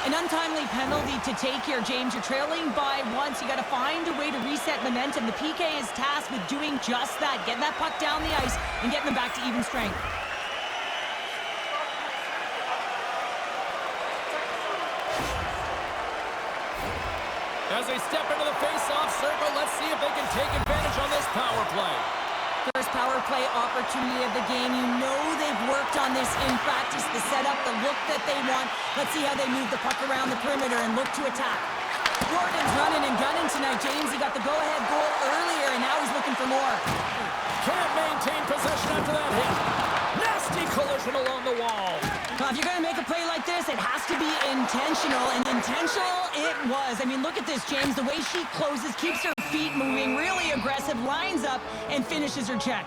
An untimely penalty to take here, James. You're trailing by once. You got to find a way to reset momentum. The PK is tasked with doing just that, getting that puck down the ice and getting them back to even strength. As they step into the face-off circle, let's see if they can take advantage on this power play. First power play opportunity of the game. You know they've worked on this in practice, the setup, the look that they want. Let's see how they move the puck around the perimeter and look to attack. Gordon's running and gunning tonight, James. He got the go-ahead goal earlier, and now he's looking for more. Can't maintain possession after that hit. Nasty collision along the wall. If you're going to make a play like this, it has to be intentional, and intentional it was. I mean, look at this, James. The way she closes, keeps her feet moving, really aggressive, lines up, and finishes her check.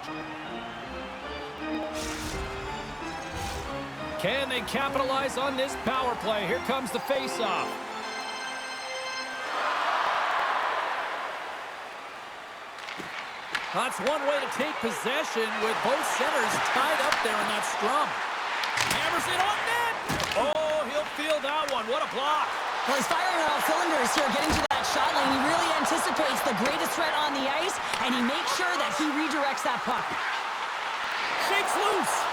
Can they capitalize on this power play? Here comes the face-off. That's one way to take possession with both centers tied up there in that scrum. Hammers it on net. Oh, he'll feel that one. What a block. Well, he's firing on all cylinders here, getting to that shot lane. He really anticipates the greatest threat on the ice, and he makes sure that he redirects that puck. Shakes loose.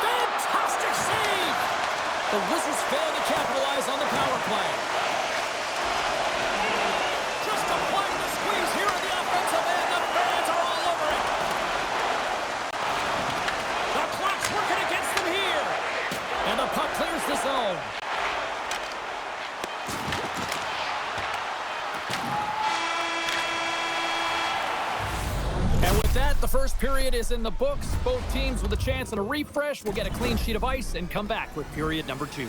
Fantastic save. The Wizards fail to capitalize on the power play. Just applying the squeeze here in the offensive end. The fans are all over it. The clock's working against them here. And the puck clears the zone. And with that, the first period is in the books. Both teams with a chance at a refresh will get a clean sheet of ice and come back with period number 2.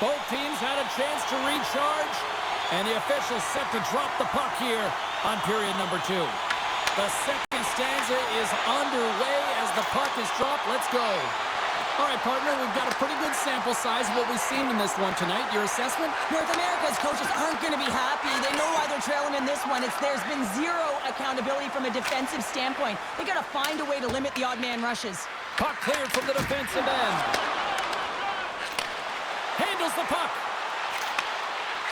Both teams had a chance to recharge, and the officials set to drop the puck here on period number 2. The second stanza is underway as the puck is dropped. Let's go. All right, partner, we've got a pretty good sample size of what we've seen in this one tonight. Your assessment? North America's coaches aren't going to be happy. They know why they're trailing in this one. There's been zero accountability from a defensive standpoint. They got to find a way to limit the odd man rushes. Puck cleared from the defensive end. Handles the puck.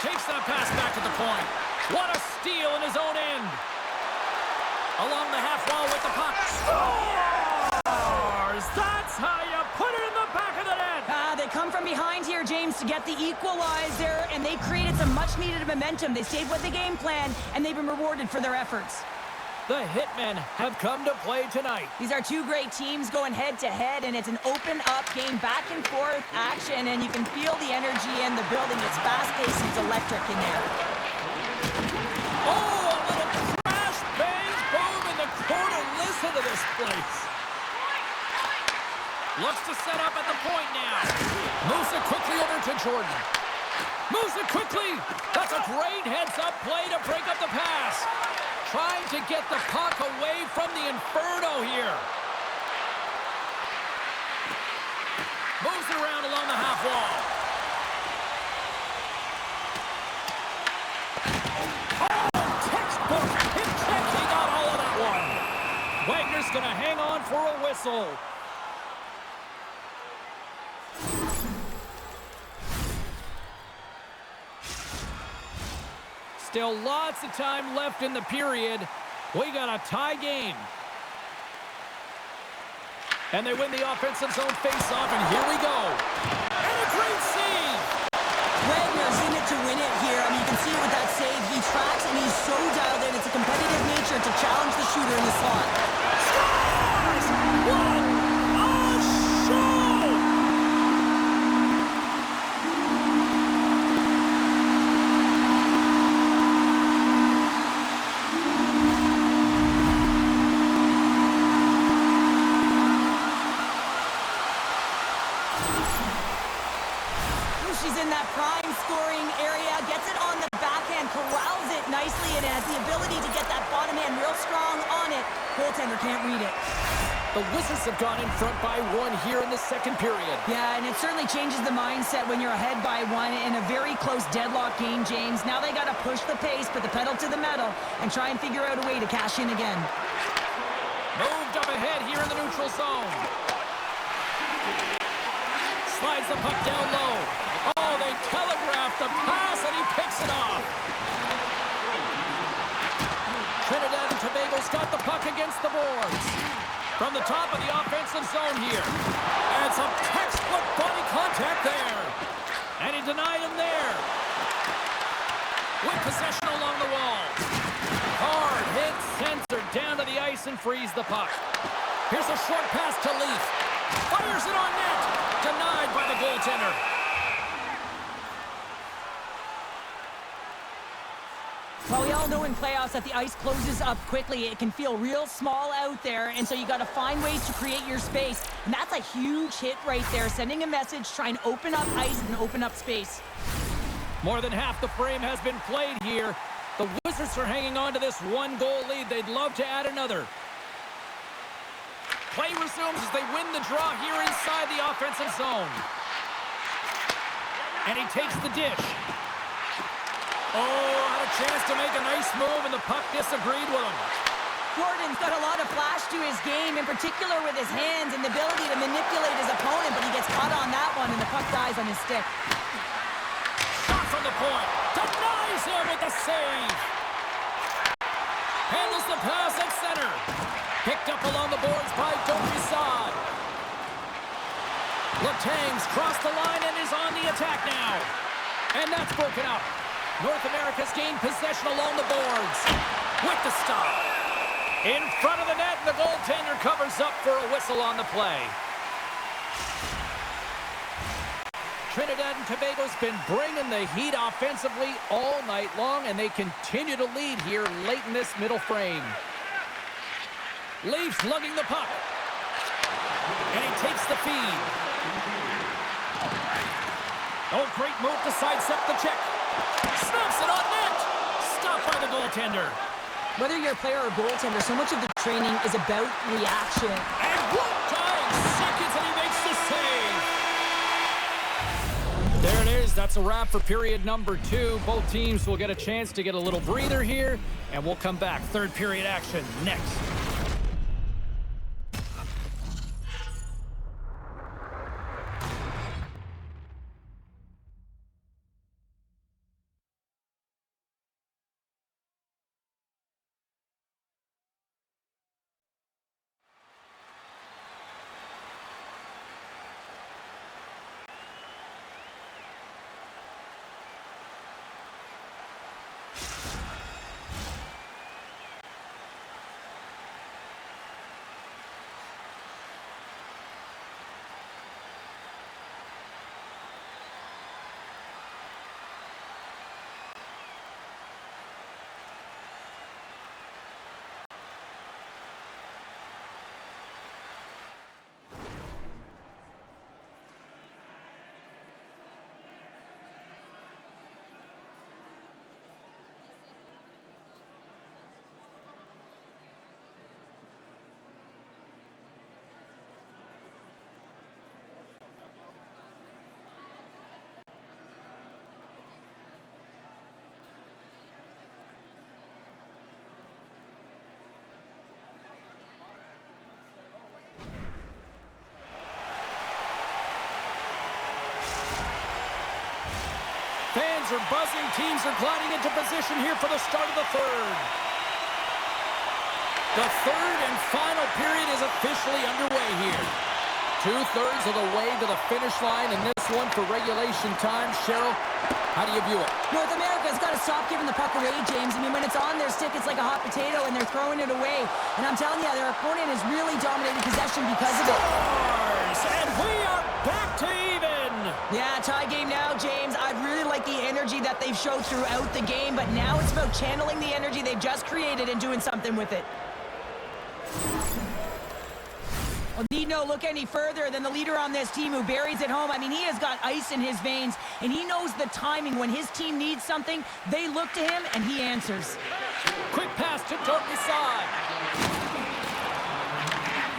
Takes that pass back at the point. What a steal in his own end. Along the half wall with the puck. Scores! That's how you put it in the back of the net. They come from behind here, James, to get the equalizer, and they created some much-needed momentum. They stayed with the game plan, and they've been rewarded for their efforts. The Hitmen have come to play tonight. These are two great teams going head-to-head, and it's an open-up game, back-and-forth action, and you can feel the energy in the building. It's fast-paced, it's electric in there. Oh, a little crash, bang, boom in the corner. Listen to this place. Looks to set up at the point now. Moves it quickly over to Jordan. Moves it quickly. That's a great heads-up play to break up the pass. Trying to get the puck away from the Inferno here. Moves it around along the half wall. Oh, textbook. Hit check. He got all of that one. Wagner's going to hang on for a whistle. Still lots of time left in the period. We got a tie game. And they win the offensive zone face-off, and here we go. And a great save! Wagner's in it to win it here. I mean, you can see it with that save. He tracks, and he's so dialed in. It's a competitive nature to challenge the shooter in the slot. Scores! What a show! man corrals it nicely and has the ability to get that bottom hand real strong on it. Goaltender can't read it. The Wizards have gone in front by 1 here in the second period. Yeah, and it certainly changes the mindset when you're ahead by 1 in a very close deadlock game, James. Now they got to push the pace, put the pedal to the metal, and try and figure out a way to cash in again. Moved up ahead here in the neutral zone. Slides the puck down low. Oh, they telegraphed the pass, and he picks it off. Trinidad and Tobago's got the puck against the boards. From the top of the offensive zone here. And some textbook body contact there. And he denied him there. With possession along the wall. Hard hit, censored down to the ice and frees the puck. Here's a short pass to Leaf. Fires it on net. Denied by the goaltender. Well, we all know in playoffs that the ice closes up quickly. It can feel real small out there, and so you got to find ways to create your space. And that's a huge hit right there, sending a message, trying to open up ice and open up space. More than half the frame has been played here. The Wizards are hanging on to this 1-goal lead. They'd love to add another. Play resumes as they win the draw here inside the offensive zone. And he takes the dish. Oh, had a chance to make a nice move, and the puck disagreed with him. Gordon's got a lot of flash to his game, in particular with his hands and the ability to manipulate his opponent, but he gets caught on that one, and the puck dies on his stick. Shot from the point. Denies him with the save. Handles the pass at center. Picked up along the boards by Dopisad. Letang's crossed the line and is on the attack now. And that's broken up. North America's gained possession along the boards. With the stop. In front of the net, the goaltender covers up for a whistle on the play. Trinidad and Tobago's been bringing the heat offensively all night long, and they continue to lead here late in this middle frame. Leafs lugging the puck. And he takes the feed. Oh, great move to sidestep the check. Snaps it on net. Stopped by the goaltender. Whether you're a player or goaltender, so much of the training is about reaction. And 1 time seconds, and he makes the save. There it is. That's a wrap for period number 2. Both teams will get a chance to get a little breather here, and we'll come back. Third period action next. Fans are buzzing. Teams are gliding into position here for the start of the third. The third and final period is officially underway here. 2/3 of the way to the finish line, and this one for regulation time. Cheryl, how do you view it? North America's got to stop giving the puck away, James. I mean, when it's on their stick, it's like a hot potato, and they're throwing it away. And I'm telling you, their opponent is really dominating possession because of it. And we are back to even. Yeah, tie game now, James. I really like the energy that they've showed throughout the game, but now it's about channeling the energy they've just created and doing something with it. Well, need no look any further than the leader on this team who buries it home. I mean, he has got ice in his veins, and he knows the timing. When his team needs something, they look to him, and he answers. Quick pass to Dortmund's side.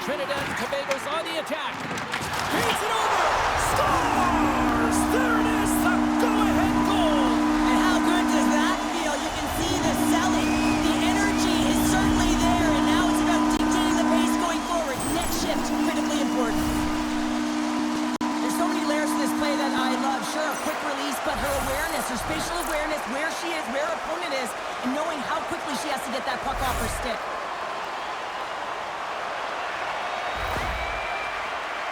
Trinidad and Tobago's on the attack. Beats it over. Scores! There it is, the go-ahead goal. And how good does that feel? You can see the selling. The energy is certainly there, and now it's about dictating the pace going forward. Next shift, critically important. There's so many layers to this play that I love. Sure, a quick release, but her awareness, her spatial awareness, where she is, where her opponent is, and knowing how quickly she has to get that puck off her stick.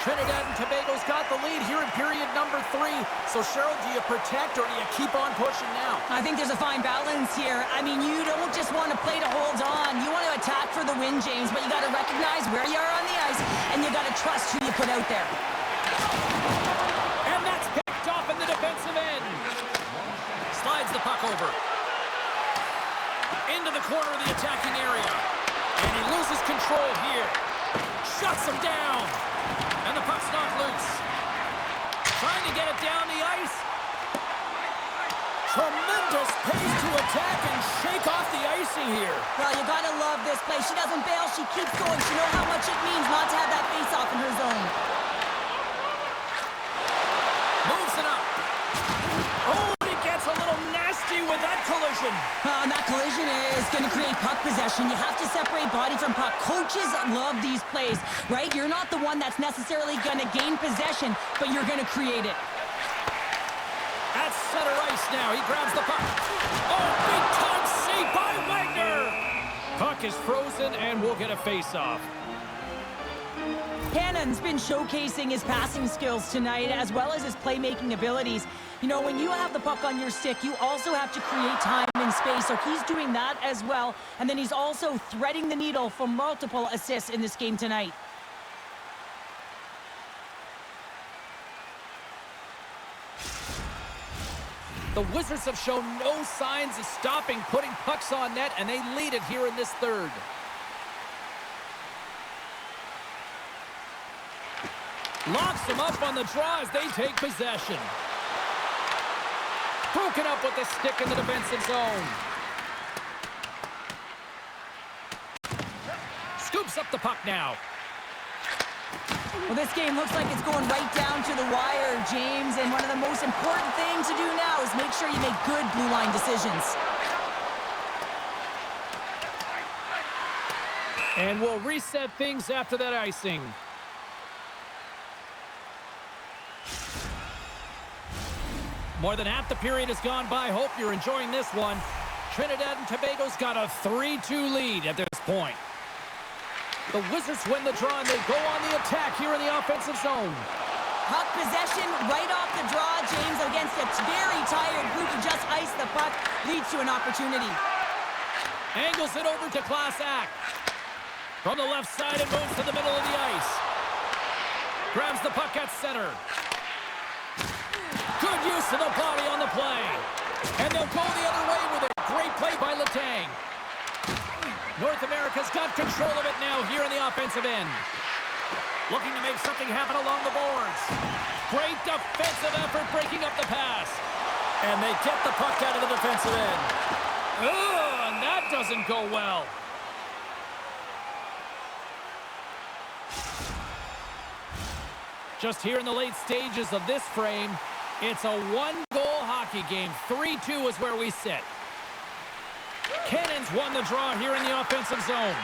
Trinidad and Tobago's got the lead here in period number 3. So, Cheryl, do you protect or do you keep on pushing now? I think there's a fine balance here. I mean, you don't just want to play to hold on. You want to attack for the win, James, but you got to recognize where you are on the ice, and you got to trust who you put out there. And that's picked off in the defensive end. Slides the puck over. Into the corner of the attacking area. And he loses control here. Shuts him down. And the puck's knocked loose. Trying to get it down the ice. Tremendous pace to attack and shake off the icing here. Well, you got to love this play. She doesn't bail. She keeps going. She knows how much it means not to have that face-off in her zone. Moves it up. Oh, and it gets a little nasty with that collision. And that collision is going to create puck possession. You have to separate body from puck. Coaches love these plays, right? You're not the one that's necessarily going to gain possession, but you're going to create it. At center ice now. He grabs the puck. Oh, big time save by Wagner. Puck is frozen and we'll get a face-off. Cannon's been showcasing his passing skills tonight as well as his playmaking abilities. You know, when you have the puck on your stick, you also have to create time and space, so he's doing that as well. And then he's also threading the needle for multiple assists in this game tonight. The Wizards have shown no signs of stopping putting pucks on net, and they lead it here in this third. Locks them up on the draw as they take possession. Broken up with the stick in the defensive zone. Scoops up the puck now. Well, this game looks like it's going right down to the wire, James, and one of the most important things to do now is make sure you make good blue line decisions. And we'll reset things after that icing. More than half the period has gone by. Hope you're enjoying this one. Trinidad and Tobago's got a 3-2 lead at this point. The Wizards win the draw, and they go on the attack here in the offensive zone. Puck possession right off the draw, James, against a very tired group who just iced the puck, leads to an opportunity. Angles it over to Klasak. From the left side, it moves to the middle of the ice. Grabs the puck at center. Good use of the body on the play. And they'll go the other way with it. Great play by Letang. North America's got control of it now here in the offensive end. Looking to make something happen along the boards. Great defensive effort breaking up the pass. And they get the puck out of the defensive end. Ugh, and that doesn't go well. Just here in the late stages of this frame, it's a one-goal hockey game. 3-2 is where we sit. Cannon's won the draw here in the offensive zone.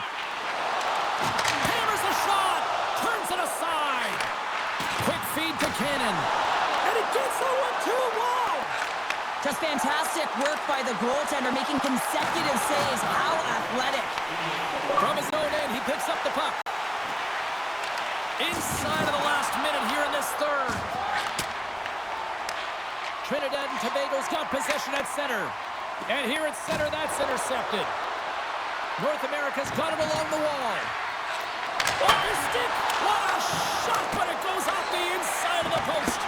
Hammers the shot! Turns it aside! Quick feed to Cannon. And it gets the 1-2 wall! Just fantastic work by the goaltender, making consecutive saves. How athletic. From his own end, he picks up the puck. Inside of the last minute here in this third. Trinidad and Tobago's got possession at center. And here at center, that's intercepted. North America's got it along the wall. Off his stick! What a shot, but it goes off the inside of the post.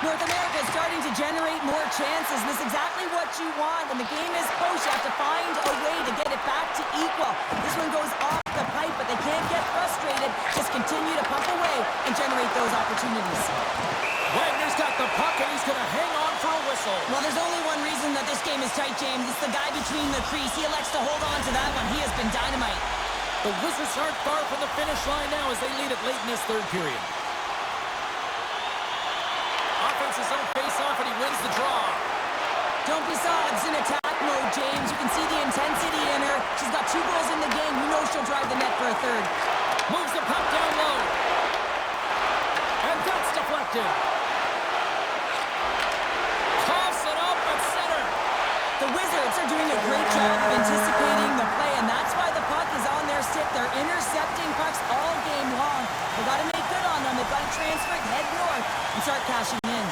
North America is starting to generate more chances. This is exactly what you want. When the game is close, you have to find a way to get it back to equal. This one goes off the pipe. tight, but they can't get frustrated. Just continue to pump away and generate those opportunities. Wagner's got the puck, and he's going to hang on for a whistle. Well, there's only one reason that this game is tight, James. It's the guy between the crease. He elects to hold on to that one. He has been dynamite. The Wizards aren't far from the finish line now as they lead it late in this third period. Offense his own face-off, and he wins the draw. Don't be sogs in attack mode, James. You can see the intensity in her. She's got 2 goals in the game. You know she'll drive the net for a third. Moves the puck down low. And that's deflected. Toss it up at center. The Wizards are doing a great job of anticipating the play, and that's why the puck is on their stick. They're intercepting pucks all game long. They've got to make good on them. They've got to transfer it, head north, and start cashing in.